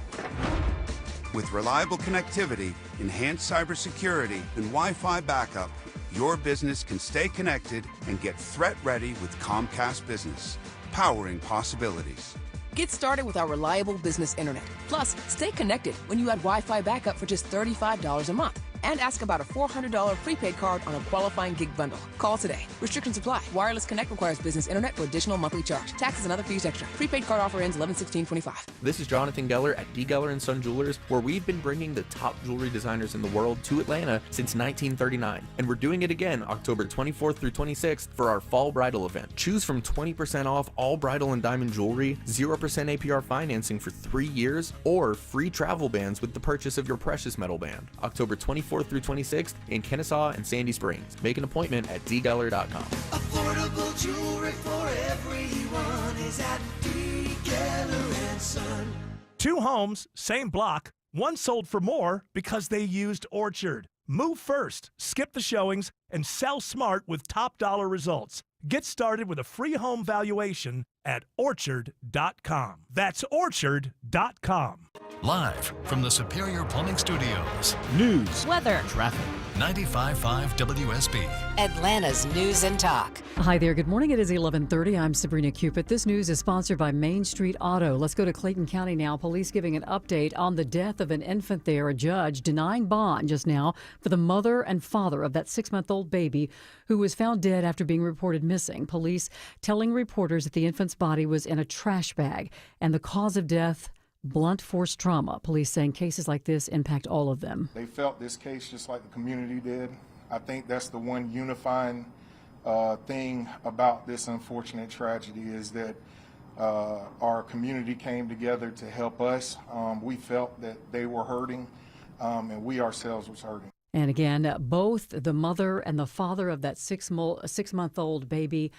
[SPEAKER 19] With reliable connectivity, enhanced cybersecurity, and Wi-Fi backup, your business can stay connected and get threat-ready with Comcast Business, powering possibilities.
[SPEAKER 20] Get started with our reliable business internet. Plus, stay connected when you add Wi-Fi backup for just $35 a month. And ask about a $400 prepaid card on a qualifying gig bundle. Call today. Restrictions apply. Wireless Connect requires business internet for additional monthly charge. Taxes and other fees extra. Prepaid card offer ends 11/16/25.
[SPEAKER 21] This is Jonathan Geller at D. Geller & Son Jewelers, where we've been bringing the top jewelry designers in the world to Atlanta since 1939. And we're doing it again October 24th through 26th for our fall bridal event. Choose from 20% off all bridal and diamond jewelry, 0% APR financing for 3 years, or free travel bans with the purchase of your precious metal band. October 24th through 26th in Kennesaw and Sandy Springs. Make an appointment at dgeller.com.
[SPEAKER 11] Affordable jewelry for everyone is at D. Geller & Son.
[SPEAKER 26] 2 homes, same block. One sold for more because they used Orchard. Move first, skip the showings, and sell smart with top dollar results. Get started with a free home valuation at orchard.com. That's orchard.com.
[SPEAKER 27] Live from the Superior Plumbing Studios.
[SPEAKER 28] News,
[SPEAKER 22] weather,
[SPEAKER 28] traffic.
[SPEAKER 27] 95.5 WSB.
[SPEAKER 10] Atlanta's News and Talk.
[SPEAKER 25] Hi there. Good morning. It is 11:30. I'm Sabrina Cupid. This news is sponsored by Main Street Auto. Let's go to Clayton County now. Police giving an update on the death of an infant there. A judge denying bond just now for the mother and father of that 6-month-old baby who was found dead after being reported missing. Police telling reporters that the infant's body was in a trash bag and the cause of death, blunt force trauma. Police saying cases like this impact all of them.
[SPEAKER 29] They felt this case just like the community did. I think that's the one unifying thing about this unfortunate tragedy is that our community came together to help us. We felt that they were hurting, and we ourselves was hurting.
[SPEAKER 25] And again, both the mother and the father of that 6-month-old baby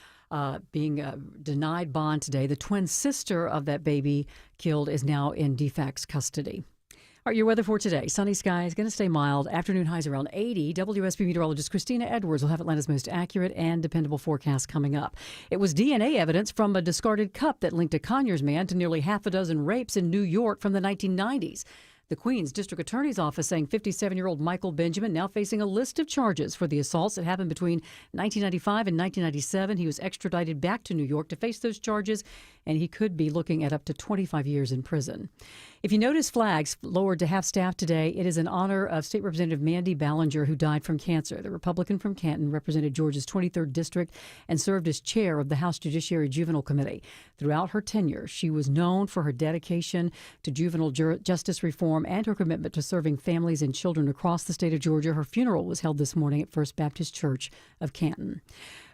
[SPEAKER 25] being denied bond today. The twin sister of that baby killed is now in DFAC's custody. All right, your weather for today. Sunny skies, going to stay mild. Afternoon highs around 80. WSB meteorologist Christina Edwards will have Atlanta's most accurate and dependable forecast coming up. It was DNA evidence from a discarded cup that linked a Conyers man to nearly half a dozen rapes in New York from the 1990s. The Queens District Attorney's Office saying 57-year-old Michael Benjamin now facing a list of charges for the assaults that happened between 1995 and 1997. He was extradited back to New York to face those charges, and he could be looking at up to 25 years in prison. If you notice flags lowered to half-staff today, it is in honor of State Representative Mandy Ballinger, who died from cancer. The Republican from Canton represented Georgia's 23rd District and served as chair of the House Judiciary Juvenile Committee. Throughout her tenure, she was known for her dedication to juvenile justice reform and her commitment to serving families and children across the state of Georgia. Her funeral was held this morning at First Baptist Church of Canton.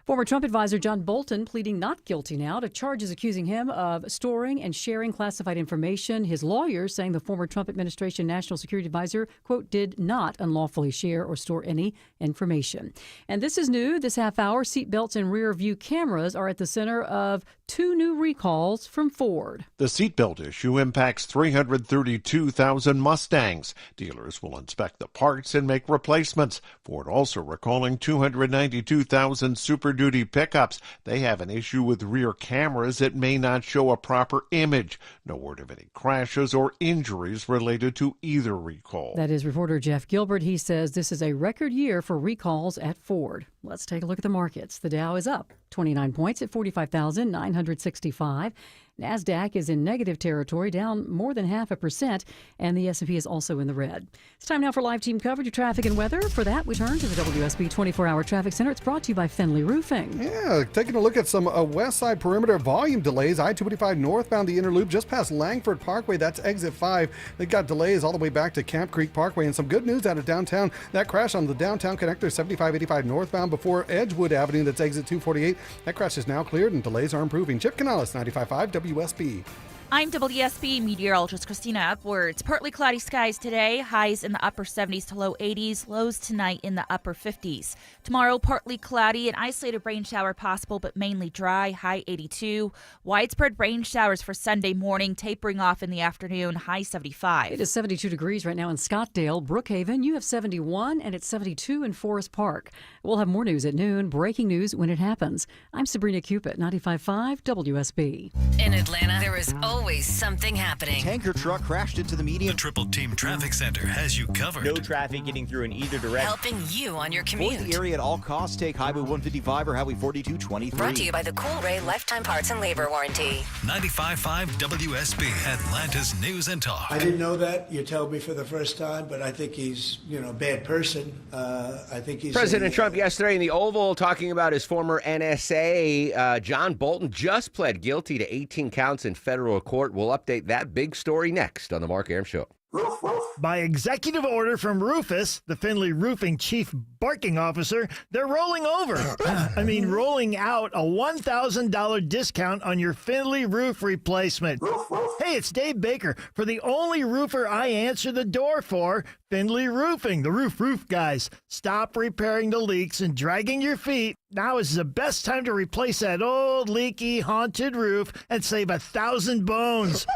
[SPEAKER 25] Former Trump advisor John Bolton pleading not guilty now to charges accusing him of storing and sharing classified information. His lawyers saying the former Trump administration national security advisor, quote, did not unlawfully share or store any information. And this is new. This half hour, seatbelts and rear view cameras are at the center of 2 new recalls from Ford.
[SPEAKER 1] The seatbelt issue impacts 332,000 Mustangs. Dealers will inspect the parts and make replacements. Ford also recalling 292,000 Super Duty pickups. They have an issue with rear cameras that may not show a proper image. No word of any crashes or injuries related to either recall.
[SPEAKER 25] That is reporter Jeff Gilbert. He says this is a record year for recalls at Ford. Let's take a look at the markets. The Dow is up 29 points at 45,965. NASDAQ is in negative territory, down more than 0.5%, and the S&P is also in the red. It's time now for live team coverage of traffic and weather. For that, we turn to the WSB 24-hour traffic center. It's brought to you by Fenley Roofing.
[SPEAKER 7] Yeah, taking a look at some west side perimeter volume delays. I-285 northbound the inner loop just past Langford Parkway. That's exit 5. They got delays all the way back to Camp Creek Parkway. And some good news out of downtown. That crash on the downtown connector 7585 northbound before Edgewood Avenue. That's exit 248. That crash is now cleared and delays are improving. Chip Canales, 95.5 WSB.
[SPEAKER 22] I'm WSB meteorologist Christina Edwards. Partly cloudy skies today, highs in the upper 70s to low 80s, lows tonight in the upper 50s. Tomorrow, partly cloudy, an isolated rain shower possible, but mainly dry, high 82. Widespread rain showers for Sunday morning, tapering off in the afternoon, high 75.
[SPEAKER 25] It is 72 degrees right now in Scottsdale. Brookhaven, you have 71, and it's 72 in Forest Park. We'll have more news at noon, breaking news when it happens. I'm Sabrina Cupid, 95.5 WSB.
[SPEAKER 10] In Atlanta, there is always something happening.
[SPEAKER 2] Tanker truck crashed into the median.
[SPEAKER 27] The Triple Team Traffic Center has you covered.
[SPEAKER 2] No traffic getting through in either direction.
[SPEAKER 10] Helping you on your commute.
[SPEAKER 2] Avoid the area at all costs. Take Highway 155 or Highway 4223.
[SPEAKER 10] Brought to you by the Cool Ray Lifetime Parts and Labor Warranty.
[SPEAKER 27] 95.5 WSB, Atlanta's News and Talk.
[SPEAKER 3] I didn't know that. You told me for the first time, but I think he's, a bad person. I think he's...
[SPEAKER 12] President Trump yesterday in the Oval talking about his former NSA. John Bolton just pled guilty to 18 counts in federal court. We'll update that big story next on the Mark Arum Show.
[SPEAKER 26] By executive order from Rufus, the Findlay Roofing chief barking officer, they're rolling over. Rolling out a $1,000 discount on your Findlay roof replacement. Hey, it's Dave Baker for the only roofer I answer the door for, Findlay Roofing, the roof guys. Stop repairing the leaks and dragging your feet. Now is the best time to replace that old, leaky, haunted roof and save 1,000 bones.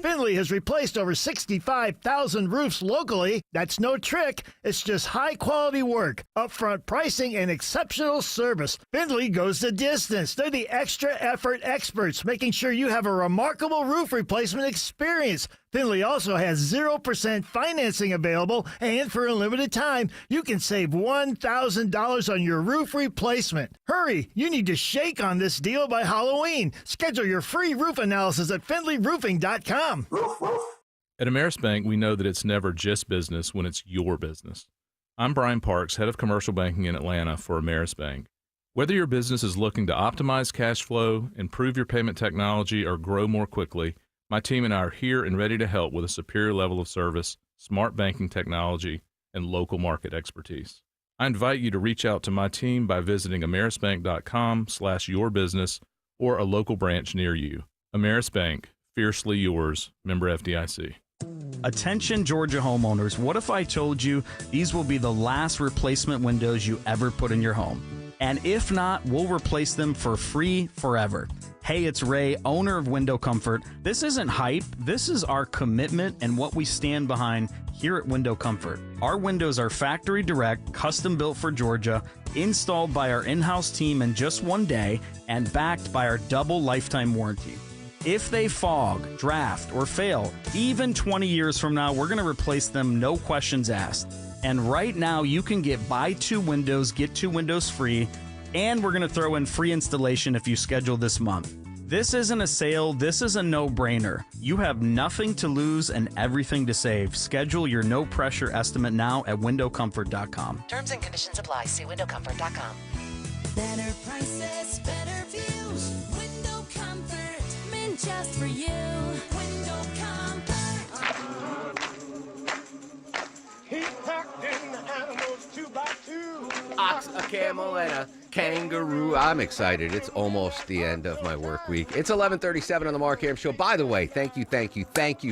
[SPEAKER 26] Findlay has replaced over 65,000 roofs locally. That's no trick. It's just high-quality work, upfront pricing, and exceptional service. Findlay goes the distance. They're the extra effort experts, making sure you have a remarkable roof replacement experience. Findlay also has 0% financing available, and for a limited time, you can save $1,000 on your roof replacement. Hurry, you need to shake on this deal by Halloween. Schedule your free roof analysis at FindlayRoofing.com.
[SPEAKER 4] At Ameris Bank, we know that it's never just business when it's your business. I'm Brian Parks, head of commercial banking in Atlanta for Ameris Bank. Whether your business is looking to optimize cash flow, improve your payment technology, or grow more quickly, my team and I are here and ready to help with a superior level of service, smart banking technology, and local market expertise. I invite you to reach out to my team by visiting amerisbank.com/yourbusiness or a local branch near you. Ameris Bank, fiercely yours, member FDIC.
[SPEAKER 8] Attention Georgia homeowners, what if I told you these will be the last replacement windows you ever put in your home? And if not, we'll replace them for free forever. Hey, it's Ray, owner of Window Comfort. This isn't hype. This is our commitment and what we stand behind here at Window Comfort. Our windows are factory direct, custom built for Georgia, installed by our in-house team in just one day, and backed by our double lifetime warranty. If they fog, draft, or fail, even 20 years from now, we're going to replace them, no questions asked. And right now, you can get buy 2 windows, get 2 windows free, and we're going to throw in free installation if you schedule this month. This isn't a sale. This is a no-brainer. You have nothing to lose and everything to save. Schedule your no-pressure estimate now at windowcomfort.com.
[SPEAKER 10] Terms and conditions apply. See windowcomfort.com.
[SPEAKER 11] Better prices, better views. Window Comfort, meant just for you. Window Comfort. He packed in the animals 2 by 2.
[SPEAKER 12] Ox, a camel, and a kangaroo. I'm excited. It's almost the end of my work week. It's 11:37 on the Mark Arum Show. By the way, thank you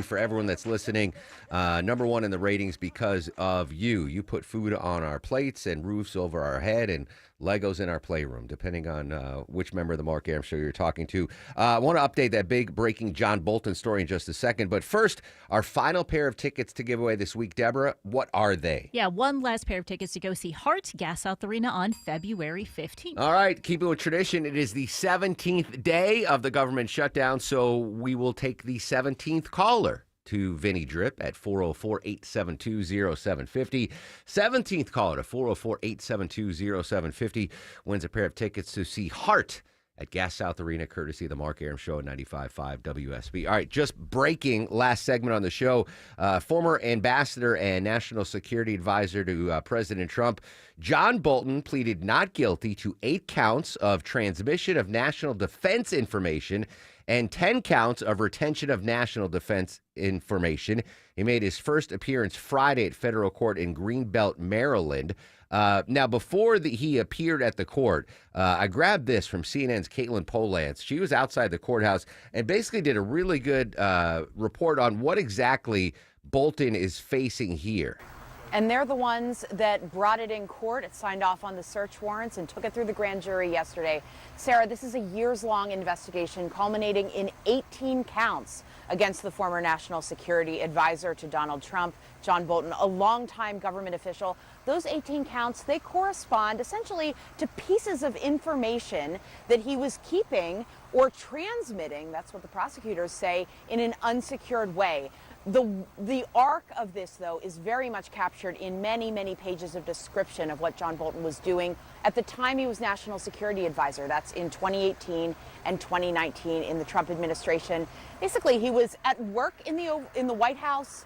[SPEAKER 12] for everyone that's listening. Number 1 in the ratings because of you. You put food on our plates and roofs over our head and Legos in our playroom, depending on which member of the Mark Arum Show you're talking to. I want to update that big breaking John Bolton story in just a second. But first, our final pair of tickets to give away this week. Deborah, what are they?
[SPEAKER 5] Yeah, one last pair of tickets to go see Heart, Gas South Arena on February 15th.
[SPEAKER 12] All right, keeping with tradition, it is the 17th day of the government shutdown, so we will take the 17th caller to Vinny Drip at 404-872-0750. 17th caller to 404-872-0750 wins a pair of tickets to see Heart at Gas South Arena, courtesy of the Mark Arum Show at 95.5 WSB. All right, just breaking last segment on the show. Former ambassador and national security advisor to President Trump, John Bolton, pleaded not guilty to 8 counts of transmission of national defense information and 10 counts of retention of national defense information. He made his first appearance Friday at federal court in Greenbelt, Maryland. Now, before he appeared at the court, I grabbed this from CNN's Caitlin Polance. She was outside the courthouse and basically did a really good report on what exactly Bolton is facing here.
[SPEAKER 6] And they're the ones that brought it in court. It signed off on the search warrants and took it through the grand jury yesterday. Sarah, this is a years-long investigation culminating in 18 counts against the former national security advisor to Donald Trump, John Bolton, a longtime government official. Those 18 counts, they correspond essentially to pieces of information that he was keeping or transmitting, that's what the prosecutors say, in an unsecured way. The arc of this, though, is very much captured in many, many pages of description of what John Bolton was doing at the time he was national security advisor. That's in 2018 and 2019 in the Trump administration. Basically, he was at work in the White House,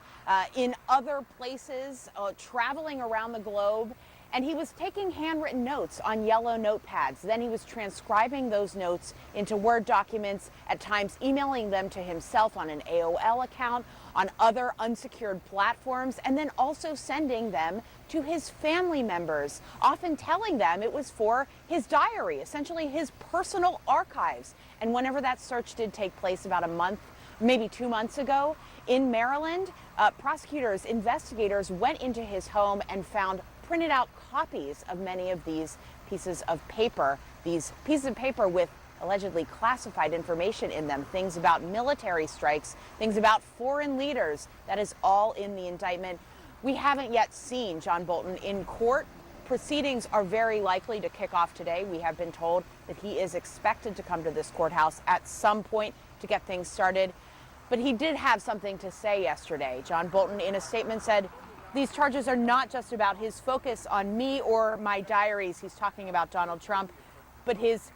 [SPEAKER 6] in other places, traveling around the globe. And he was taking handwritten notes on yellow notepads. Then he was transcribing those notes into Word documents, at times emailing them to himself on an AOL account, on other unsecured platforms, and then also sending them to his family members, often telling them it was for his diary, essentially his personal archives. And whenever that search did take place about a month, maybe 2 months ago in Maryland, prosecutors, investigators went into his home and found printed out copies of many of these pieces of paper with allegedly classified information in them, things about military strikes, things about foreign leaders. That is all in the indictment. We haven't yet seen John Bolton in court. Proceedings are very likely to kick off today. We have been told that he is expected to come to this courthouse at some point to get things started. But he did have something to say yesterday. John Bolton, in a statement, said, "These charges are not just about his focus on me or my diaries." He's talking about Donald Trump, but his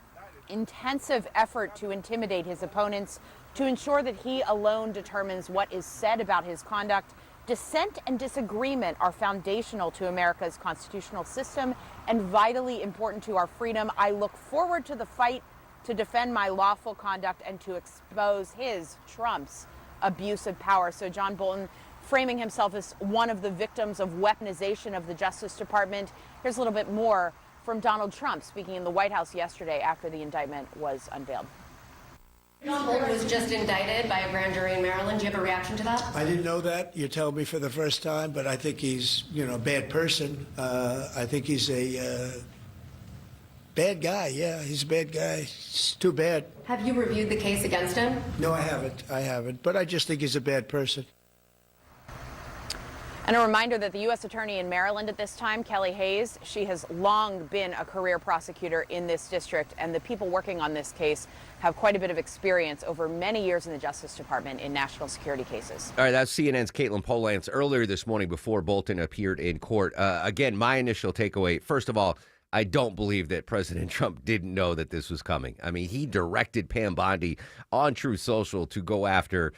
[SPEAKER 6] intensive effort to intimidate his opponents, to ensure that he alone determines what is said about his conduct. Dissent and disagreement are foundational to America's constitutional system and vitally important to our freedom. I look forward to the fight to defend my lawful conduct and to expose Trump's abuse of power. So John Bolton framing himself as one of the victims of weaponization of the Justice Department. Here's a little bit more from Donald Trump speaking in the White House yesterday after the indictment was unveiled.
[SPEAKER 9] John Bolton was just indicted by a grand jury in Maryland. Do you have a reaction to that?
[SPEAKER 3] I didn't know that. You told me for the first time, but I think he's, a bad person. I think he's Bad guy, yeah, he's a bad guy. It's too bad.
[SPEAKER 9] Have you reviewed the case against him?
[SPEAKER 3] No, I haven't. But I just think he's a bad person.
[SPEAKER 6] And a reminder that the U.S. Attorney in Maryland at this time, Kelly Hayes, she has long been a career prosecutor in this district, and the people working on this case have quite a bit of experience over many years in the Justice Department in national security cases.
[SPEAKER 12] All right, that's CNN's Caitlin Polance earlier this morning before Bolton appeared in court. Again, my initial takeaway, first of all, I don't believe that President Trump didn't know that this was coming. I mean, he directed Pam Bondi on Truth Social to go after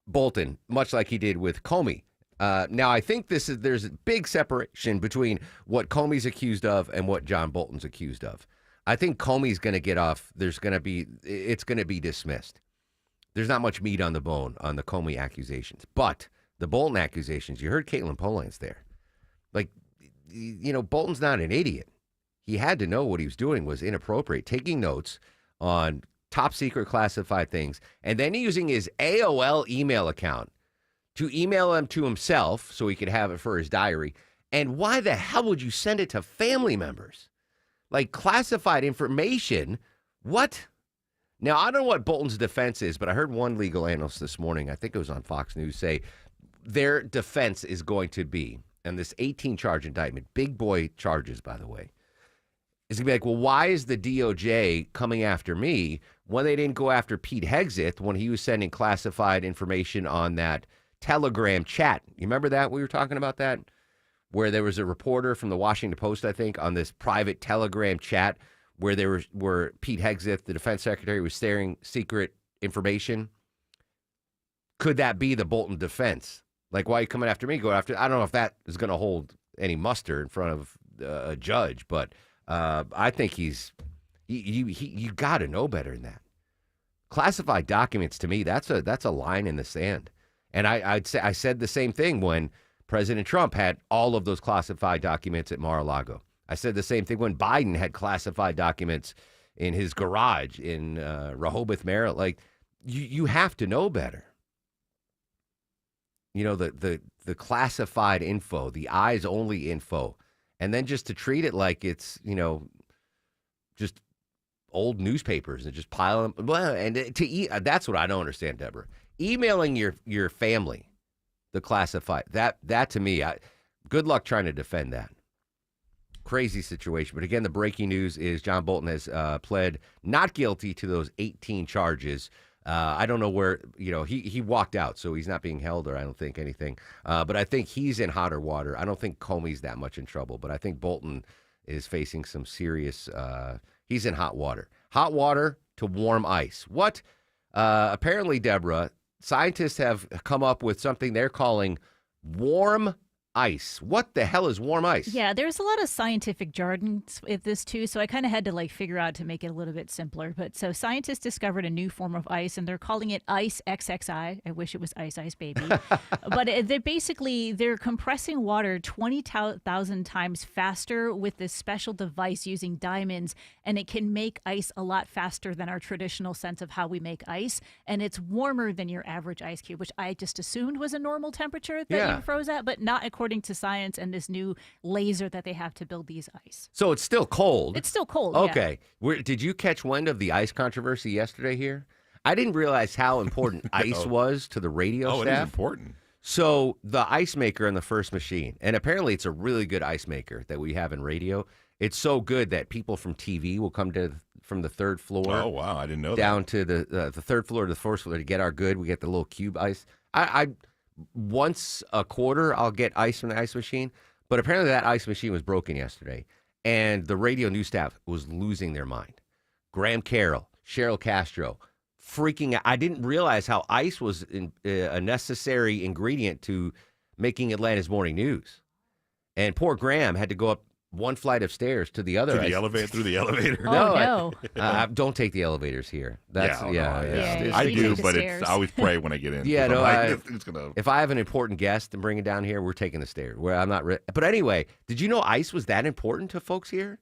[SPEAKER 12] Bolton, much like he did with Comey. Now, I think there's a big separation between what Comey's accused of and what John Bolton's accused of. I think Comey's going to get off. It's going to be dismissed. There's not much meat on the bone on the Comey accusations. But the Bolton accusations, you heard Caitlin Polance there. Like, Bolton's not an idiot. He had to know what he was doing was inappropriate, taking notes on top secret classified things, and then using his AOL email account to email them to himself so he could have it for his diary. And why the hell would you send it to family members? Like classified information? What? Now, I don't know what Bolton's defense is, but I heard one legal analyst this morning, I think it was on Fox News, say their defense is going to be, and this 18-charge indictment, big boy charges, by the way, is going to be like, well, why is the DOJ coming after me when they didn't go after Pete Hegseth when he was sending classified information on that Telegram chat? You remember that? We were talking about that, where there was a reporter from the Washington Post, I think, on this private Telegram chat where Pete Hegseth, the defense secretary, was sharing secret information. Could that be the Bolton defense? Like, why are you coming after me? Go after? I don't know if that is going to hold any muster in front of a judge, but I think you got to know better than that. Classified documents, to me, that's a line in the sand. And I said the same thing when President Trump had all of those classified documents at Mar-a-Lago. I said the same thing when Biden had classified documents in his garage in Rehoboth, Maryland. Like, you have to know better. The classified info, the eyes-only info, and then just to treat it like it's, just old newspapers and just pile them. Well, and that's what I don't understand, Deborah. Emailing your family, the classified, that to me, good luck trying to defend that. Crazy situation. But again, the breaking news is John Bolton has pled not guilty to those 18 charges. I don't know where, he walked out, so he's not being held or I don't think anything. But I think he's in hotter water. I don't think Comey's that much in trouble, but I think Bolton is facing some serious, he's in hot water. Hot water to warm ice. What? Apparently, Deborah, scientists have come up with something they're calling warm ice. What the hell is warm ice?
[SPEAKER 5] Yeah, there's a lot of scientific jargon with this too, so I kind of had to figure out to make it a little bit simpler. But so scientists discovered a new form of ice, and they're calling it Ice XXI. I wish it was Ice Ice Baby. But they're compressing water 20,000 times faster with this special device using diamonds, and it can make ice a lot faster than our traditional sense of how we make ice. And it's warmer than your average ice cube, which I just assumed was a normal temperature that you froze at, but not according to science and this new laser that they have to build these ice.
[SPEAKER 12] So it's still cold.
[SPEAKER 5] It's still cold.
[SPEAKER 12] Okay.
[SPEAKER 5] Yeah.
[SPEAKER 12] Did you catch wind of the ice controversy yesterday here? I didn't realize how important ice was to the radio staff.
[SPEAKER 13] Oh, it is important.
[SPEAKER 12] So the ice maker in the first machine, and apparently it's a really good ice maker that we have in radio. It's so good that people from TV will come from the third floor.
[SPEAKER 13] Oh, wow. I didn't know
[SPEAKER 12] down to the third floor to the first floor to get our good. We get the little cube ice. I once a quarter, I'll get ice from the ice machine. But apparently that ice machine was broken yesterday. And the radio news staff was losing their mind. Graham Carroll, Cheryl Castro, freaking out. I didn't realize how ice was a necessary ingredient to making Atlanta's morning news. And poor Graham had to go up one flight of stairs to the other.
[SPEAKER 13] Through the elevator?
[SPEAKER 12] No. Don't take the elevators here. That's
[SPEAKER 13] I do, but I always pray when I get in.
[SPEAKER 12] Yeah, no.
[SPEAKER 13] It's gonna...
[SPEAKER 12] If I have an important guest and bring it down here, we're taking the stairs. Where I'm not. But anyway, did you know ice was that important to folks here?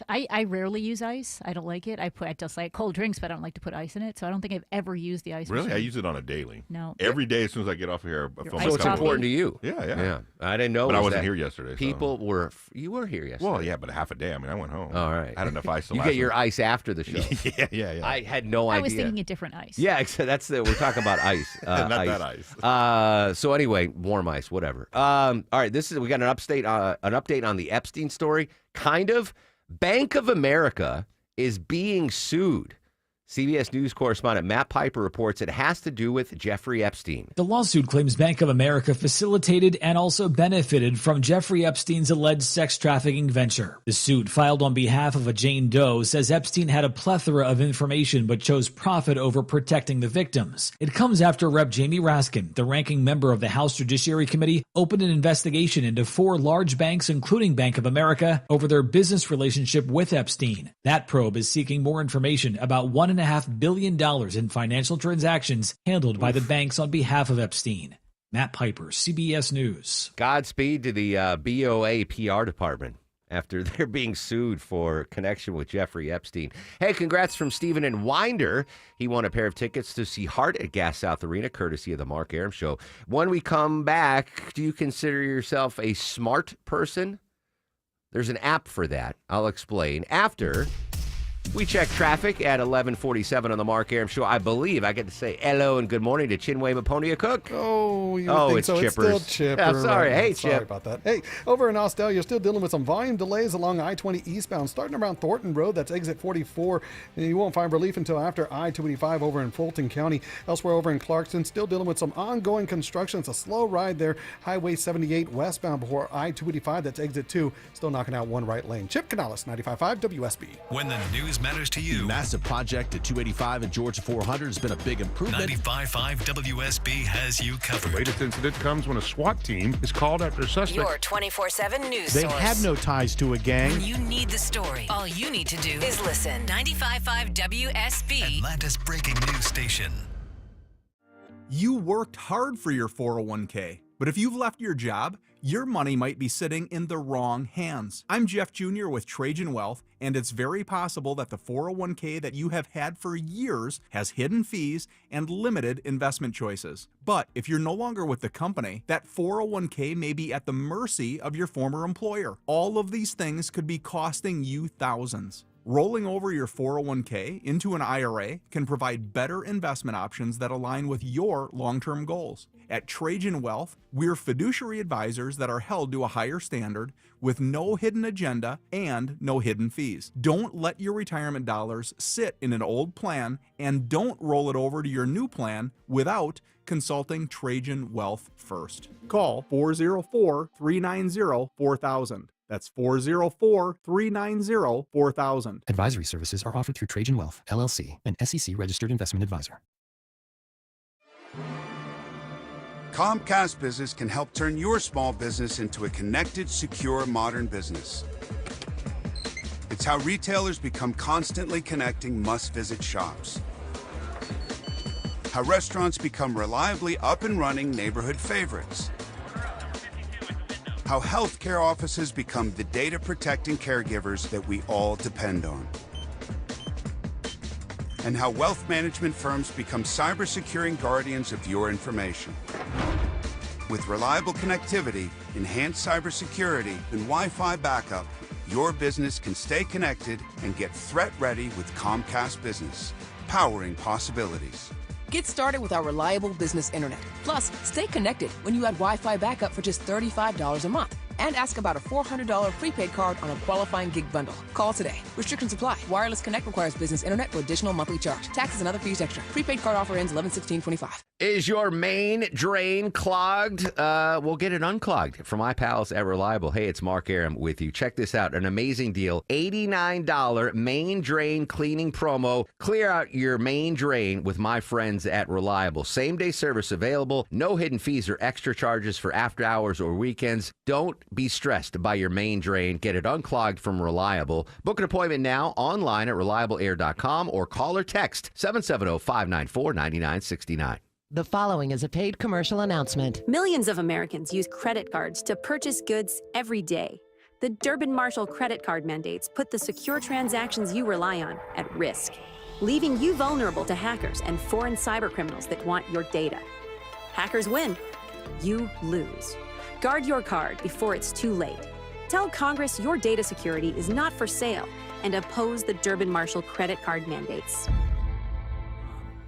[SPEAKER 5] I rarely use ice. I don't like it. I just like cold drinks, but I don't like to put ice in it. So I don't think I've ever used the ice
[SPEAKER 13] Really?
[SPEAKER 5] machine.
[SPEAKER 13] I use it on a daily.
[SPEAKER 5] No.
[SPEAKER 13] Every day as soon as I get off of here.
[SPEAKER 12] So it's important to you.
[SPEAKER 13] Yeah.
[SPEAKER 12] I didn't know.
[SPEAKER 13] But I wasn't
[SPEAKER 12] that
[SPEAKER 13] here yesterday.
[SPEAKER 12] You were here yesterday.
[SPEAKER 13] Well, yeah, but half a day. I mean, I went home.
[SPEAKER 12] All right.
[SPEAKER 13] I had enough ice.
[SPEAKER 12] You get your ice after the show.
[SPEAKER 13] yeah.
[SPEAKER 12] I had no idea.
[SPEAKER 5] I was thinking a different ice.
[SPEAKER 12] Yeah, we're talking about ice.
[SPEAKER 13] Not that ice.
[SPEAKER 12] So anyway, warm ice, whatever. All right, we got an update on the Epstein story. Kind of. Bank of America is being sued. CBS News correspondent Matt Piper reports it has to do with Jeffrey Epstein.
[SPEAKER 14] The lawsuit claims Bank of America facilitated and also benefited from Jeffrey Epstein's alleged sex trafficking venture. The suit, filed on behalf of a Jane Doe, says Epstein had a plethora of information but chose profit over protecting the victims. It comes after Rep. Jamie Raskin, the ranking member of the House Judiciary Committee, opened an investigation into 4 large banks, including Bank of America, over their business relationship with Epstein. That probe is seeking more information about $1.5 billion in financial transactions handled by the banks on behalf of Epstein. Matt Piper, CBS News.
[SPEAKER 12] Godspeed to the BOA PR department after they're being sued for connection with Jeffrey Epstein. Hey, congrats from Stephen in Winder. He won a pair of tickets to see Heart at Gas South Arena, courtesy of the Mark Arum Show. When we come back, do you consider yourself a smart person? There's an app for that. I'll explain after we check traffic at 11:47 on the Mark Arum Show. I believe I get to say hello and good morning to Chinwe Maponia Cook.
[SPEAKER 7] Oh, you would think
[SPEAKER 12] it's
[SPEAKER 7] so.
[SPEAKER 12] Chippers.
[SPEAKER 7] It's still Chipper.
[SPEAKER 12] Yeah, sorry. Hey,
[SPEAKER 7] Sorry
[SPEAKER 12] Chip.
[SPEAKER 7] about that. Hey, over in Austell, you're still dealing with some volume delays along I-20 eastbound, starting around Thornton Road. That's exit 44. And you won't find relief until after I-285 over in Fulton County. Elsewhere over in Clarkston, still dealing with some ongoing construction. It's a slow ride there. Highway 78 westbound before I-285. That's exit 2. Still knocking out one right lane. Chip Canales, 95.5 WSB.
[SPEAKER 27] When the news matters to you.
[SPEAKER 2] Massive project at 285 and Georgia 400 has been a big improvement.
[SPEAKER 27] 95.5 WSB has you covered.
[SPEAKER 15] The latest incident comes when a SWAT team is called after a suspect.
[SPEAKER 10] Your 24/7 news
[SPEAKER 15] They
[SPEAKER 10] source.
[SPEAKER 15] had no ties to a gang.
[SPEAKER 10] When you need the story, all you need to do is listen. 95.5 WSB.
[SPEAKER 27] Atlanta's breaking news station.
[SPEAKER 16] You worked hard for your 401k, but if you've left your job, your money might be sitting in the wrong hands. I'm Jeff Jr. with Trajan Wealth, and it's very possible that the 401k that you have had for years has hidden fees and limited investment choices. But if you're no longer with the company, that 401k may be at the mercy of your former employer. All of these things could be costing you thousands. Rolling over your 401k into an IRA can provide better investment options that align with your long-term goals. At Trajan Wealth, we're fiduciary advisors that are held to a higher standard with no hidden agenda and no hidden fees. Don't let your retirement dollars sit in an old plan, and don't roll it over to your new plan without consulting Trajan Wealth first. Call 404-390-4000. That's 404-390-4000.
[SPEAKER 17] Advisory services are offered through Trajan Wealth, LLC, an SEC registered investment advisor.
[SPEAKER 18] Comcast Business can help turn your small business into a connected, secure, modern business. It's how retailers become constantly connecting must-visit shops. How restaurants become reliably up and running neighborhood favorites. How healthcare offices become the data-protecting caregivers that we all depend on. And how wealth management firms become cyber-securing guardians of your information. With reliable connectivity, enhanced cybersecurity, and Wi-Fi backup, your business can stay connected and get threat-ready with Comcast Business, powering possibilities.
[SPEAKER 20] Get started with our reliable business internet. Plus, stay connected when you add Wi-Fi backup for just $35 a month. And ask about a $400 prepaid card on a qualifying gig bundle. Call today. Restrictions apply. Wireless Connect requires business internet for additional monthly charge. Taxes and other fees extra. Prepaid card offer ends 11/16/25.
[SPEAKER 12] Is your main drain clogged? We'll get it unclogged from my pals at Reliable. Hey, it's Mark Arum with you. Check this out. An amazing deal. $89 main drain cleaning promo. Clear out your main drain with my friends at Reliable. Same-day service available. No hidden fees or extra charges for after hours or weekends. Don't be stressed by your main drain. Get it unclogged from Reliable. Book an appointment now online at reliableair.com or call or text 770-594-9969.
[SPEAKER 10] The following is a paid commercial announcement.
[SPEAKER 19] Millions of Americans use credit cards to purchase goods every day.
[SPEAKER 1] The Durbin-Marshall credit card mandates put the secure transactions you rely on at risk, leaving you vulnerable to hackers and foreign cybercriminals that want your data. Hackers win. You lose. Guard your card before it's too late. Tell Congress your data security is not for sale and oppose the Durbin-Marshall credit card mandates.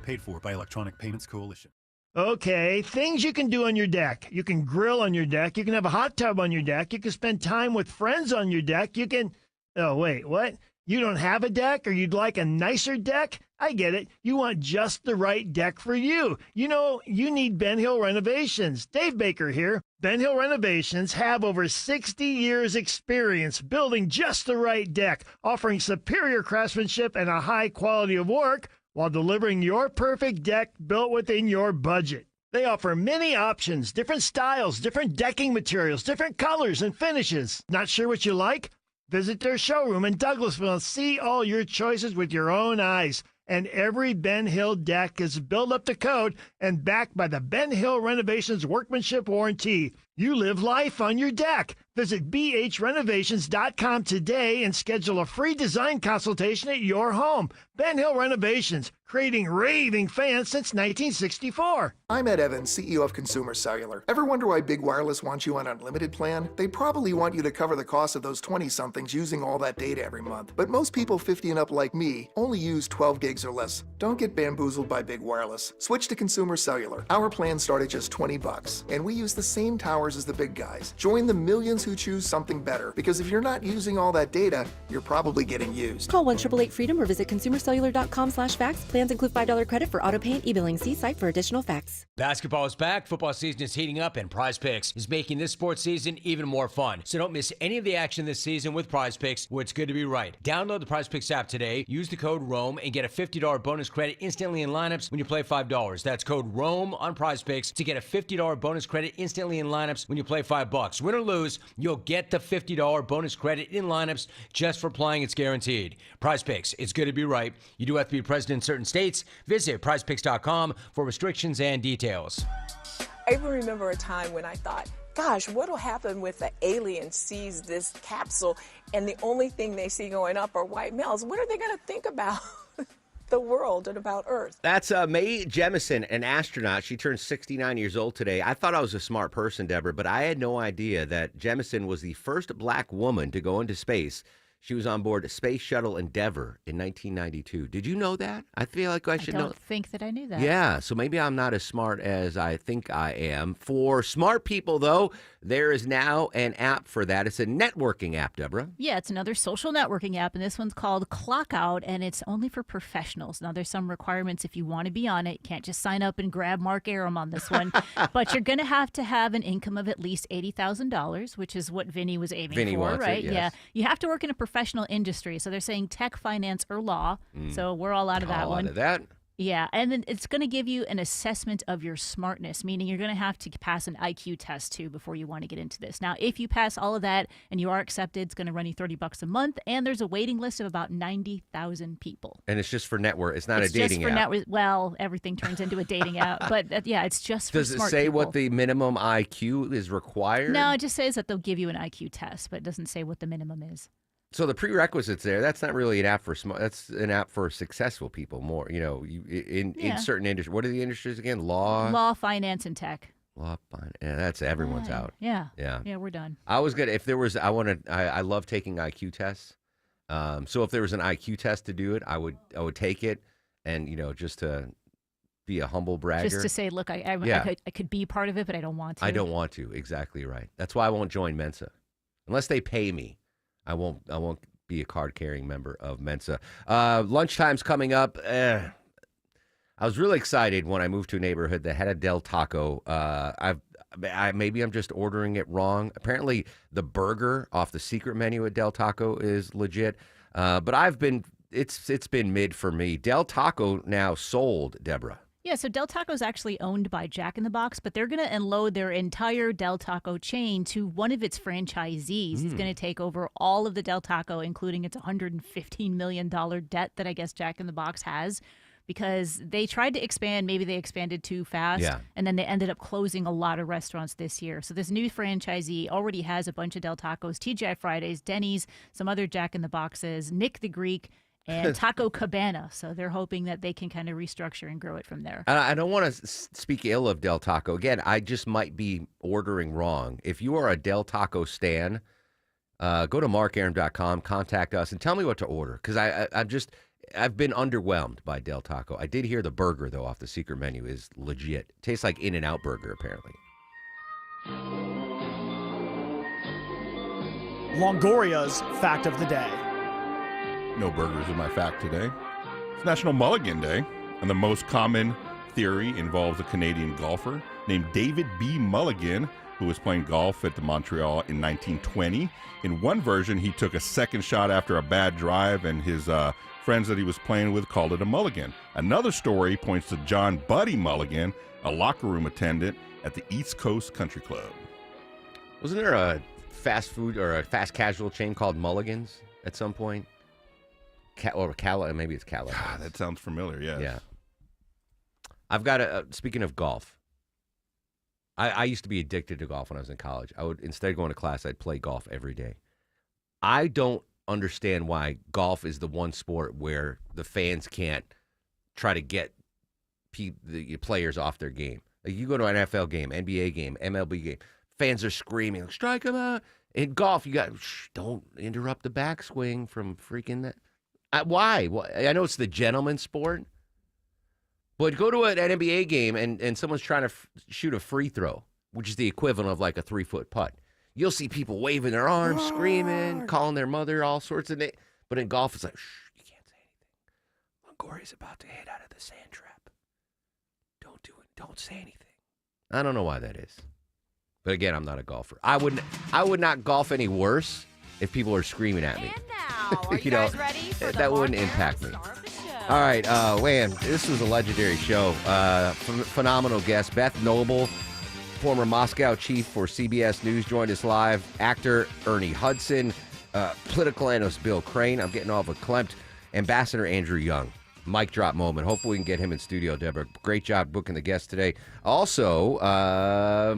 [SPEAKER 19] Paid for by Electronic Payments Coalition.
[SPEAKER 21] Okay, things you can do on your deck. You can grill on your deck. You can have a hot tub on your deck. You can spend time with friends on your deck. You can... Oh, wait, what? You don't have a deck, or you'd like a nicer deck? I get it. You want just the right deck for you. You know, you need Ben Hill Renovations. Dave Baker here. Ben Hill Renovations have over 60 years experience building just the right deck, offering superior craftsmanship and a high quality of work while delivering your perfect deck built within your budget. They offer many options, different styles, different decking materials, different colors and finishes. Not sure what you like? Visit their showroom in Douglasville and see all your choices with your own eyes. And every Ben Hill deck is built up to code and backed by the Ben Hill Renovations Workmanship Warranty. You live life on your deck. Visit bhrenovations.com today and schedule a free design consultation at your home. Ben Hill Renovations, creating raving fans since 1964.
[SPEAKER 22] I'm Ed Evans, CEO of Consumer Cellular. Ever wonder why Big Wireless wants you on an unlimited plan? They probably want you to cover the cost of those 20-somethings using all that data every month. But most people 50 and up like me only use 12 gigs or less. Don't get bamboozled by Big Wireless. Switch to Consumer Cellular. Our plans start at just $20, and we use the same towers as the big guys. Join the millions who choose something better, because if you're not using all that data, you're probably getting used.
[SPEAKER 23] Call 1-888-FREEDOM or visit consumercellular.com/facts. Plans include $5 credit for auto pay and e-billing. See site for additional facts.
[SPEAKER 24] Basketball is back, football season is heating up, and Prize Picks is making this sports season even more fun. So don't miss any of the action this season with Prize Picks, where it's good to be right. Download the Prize Picks app today, use the code ROAM, and get a $50 bonus credit instantly in lineups when you play $5. That's code ROAM on Prize Picks to get a $50 bonus credit instantly in lineups when you play $5. Win or lose, you'll get the $50 bonus credit in lineups just for playing. It's guaranteed. Prize Picks, it's good to be right. You do have to be present in certain states. Visit prizepicks.com for restrictions and details.
[SPEAKER 25] I even remember a time when I thought, gosh, what'll happen if the alien sees this capsule and the only thing they see going up are white males? What are they going to think about the world and about Earth?
[SPEAKER 12] That's Mae Jemison, an astronaut. She turned 69 years old today. I thought I was a smart person, Deborah, but I had no idea that Jemison was the first black woman to go into space. She was on board Space Shuttle Endeavour in 1992. Did you know that? I feel like I should know.
[SPEAKER 5] I don't think that I knew that.
[SPEAKER 12] Yeah, so maybe I'm not as smart as I think I am. For smart people, though, there is now an app for that. It's a networking app, Deborah.
[SPEAKER 5] Yeah, it's another social networking app, and this one's called Clockout, and it's only for professionals. Now, there's some requirements if you want to be on it. You can't just sign up and grab Mark Arum on this one. But you're going to have an income of at least $80,000, which is what Vinny was aiming for, right?
[SPEAKER 12] Yes.
[SPEAKER 5] Yeah. You have to work in a professional industry. So they're saying tech, finance, or law. So we're all out of that one.
[SPEAKER 12] Out of that.
[SPEAKER 5] Yeah, and then it's going to give you an assessment of your smartness, meaning you're going to have to pass an IQ test too before you want to get into this. Now, if you pass all of that and you are accepted, it's going to run you $30 a month, and there's a waiting list of about 90,000 people.
[SPEAKER 12] And it's just for network. It's not
[SPEAKER 5] It's
[SPEAKER 12] a dating
[SPEAKER 5] just for
[SPEAKER 12] app.
[SPEAKER 5] Well, everything turns into a dating app, but yeah, it's just for
[SPEAKER 12] Does it
[SPEAKER 5] smart
[SPEAKER 12] say
[SPEAKER 5] people.
[SPEAKER 12] what the minimum IQ is required?
[SPEAKER 5] No, it just says that they'll give you an IQ test, but it doesn't say what the minimum is.
[SPEAKER 12] So the prerequisites there, that's not really an app for smart. That's an app for successful people more, in certain industries. What are the industries again?
[SPEAKER 5] Law, finance, and tech.
[SPEAKER 12] Law, finance. Yeah, that's everyone's out.
[SPEAKER 5] Yeah.
[SPEAKER 12] Yeah.
[SPEAKER 5] Yeah, we're done.
[SPEAKER 12] I was good. If there was, I love taking IQ tests. So if there was an IQ test to do it, I would take it and, just to be a humble bragger.
[SPEAKER 5] Just to say, look, I could be part of it, but I don't want to.
[SPEAKER 12] I don't want to. Exactly right. That's why I won't join Mensa. Unless they pay me. I won't be a card-carrying member of Mensa. Lunchtime's coming up. I was really excited when I moved to a neighborhood that had a Del Taco. Maybe I'm just ordering it wrong. Apparently, the burger off the secret menu at Del Taco is legit. But it's been mid for me. Del Taco now sold, Deborah.
[SPEAKER 5] Yeah, so Del Taco is actually owned by Jack in the Box, but they're going to unload their entire Del Taco chain to one of its franchisees. It's going to take over all of the Del Taco, including its $115 million debt that I guess Jack in the Box has. because they tried to expand. Maybe they expanded too fast, and then they ended up closing a lot of restaurants this year. So this new franchisee already has a bunch of Del Tacos, TGI Fridays, Denny's, some other Jack in the Boxes, Nick the Greek, and Taco Cabana. So they're hoping that they can kind of restructure and grow it from there.
[SPEAKER 12] I don't want to speak ill of Del Taco. Again, I just might be ordering wrong. If you are a Del Taco stan, go to markaram.com, contact us, and tell me what to order. Because I've been underwhelmed by Del Taco. I did hear the burger, though, off the secret menu is legit. Tastes like In-N-Out Burger, apparently.
[SPEAKER 3] Longoria's fact of the day.
[SPEAKER 13] No burgers in my fact today. It's National Mulligan Day, and the most common theory involves a Canadian golfer named David B. Mulligan, who was playing golf at the Montreal in 1920. In one version, he took a second shot after a bad drive, and his friends that he was playing with called it a mulligan. Another story points to John Buddy Mulligan, a locker room attendant at the East Coast Country Club.
[SPEAKER 12] Wasn't there a fast food or a fast casual chain called Mulligan's at some point? Maybe it's Cala.
[SPEAKER 13] God, that sounds familiar, yes.
[SPEAKER 12] Yeah. I've got speaking of golf, I used to be addicted to golf when I was in college. I would, instead of going to class, I'd play golf every day. I don't understand why golf is the one sport where the fans can't try to get the players off their game. Like you go to an NFL game, NBA game, MLB game, fans are screaming, strike him out. In golf, you got, don't interrupt the backswing from freaking that. Why? I know it's the gentleman's sport, but go to an NBA game and someone's trying to shoot a free throw, which is the equivalent of like a 3-foot putt. You'll see people waving their arms, screaming, calling their mother, all sorts of things. But in golf, it's like, shh, you can't say anything. Longoria's about to hit out of the sand trap. Don't do it. Don't say anything. I don't know why that is. But again, I'm not a golfer. I would not golf any worse if people are screaming at me.
[SPEAKER 4] And now, are you guys ready for
[SPEAKER 12] that wouldn't impact me. All right, Wham, this was a legendary show. Phenomenal guest. Beth Noble, former Moscow chief for CBS News, joined us live. Actor Ernie Hudson, political analyst Bill Crane. I'm getting all verklempt. Ambassador Andrew Young. Mic drop moment. Hopefully we can get him in studio, Deborah. Great job booking the guest today. Also,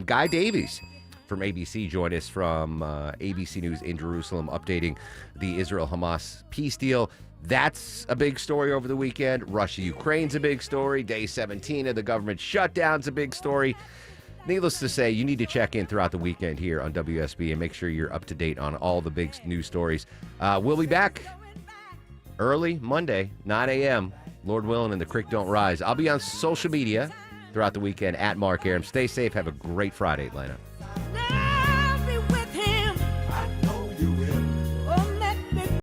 [SPEAKER 12] Guy Davies from ABC joined us from ABC News in Jerusalem, updating the Israel-Hamas peace deal. That's a big story over the weekend. Russia-Ukraine's a big story. Day 17 of the government shutdown's a big story. Needless to say, you need to check in throughout the weekend here on WSB and make sure you're up to date on all the big news stories. We'll be back early Monday, 9 a.m., Lord willing, and the creek don't rise. I'll be on social media throughout the weekend at Mark Aram. Stay safe. Have a great Friday, Atlanta.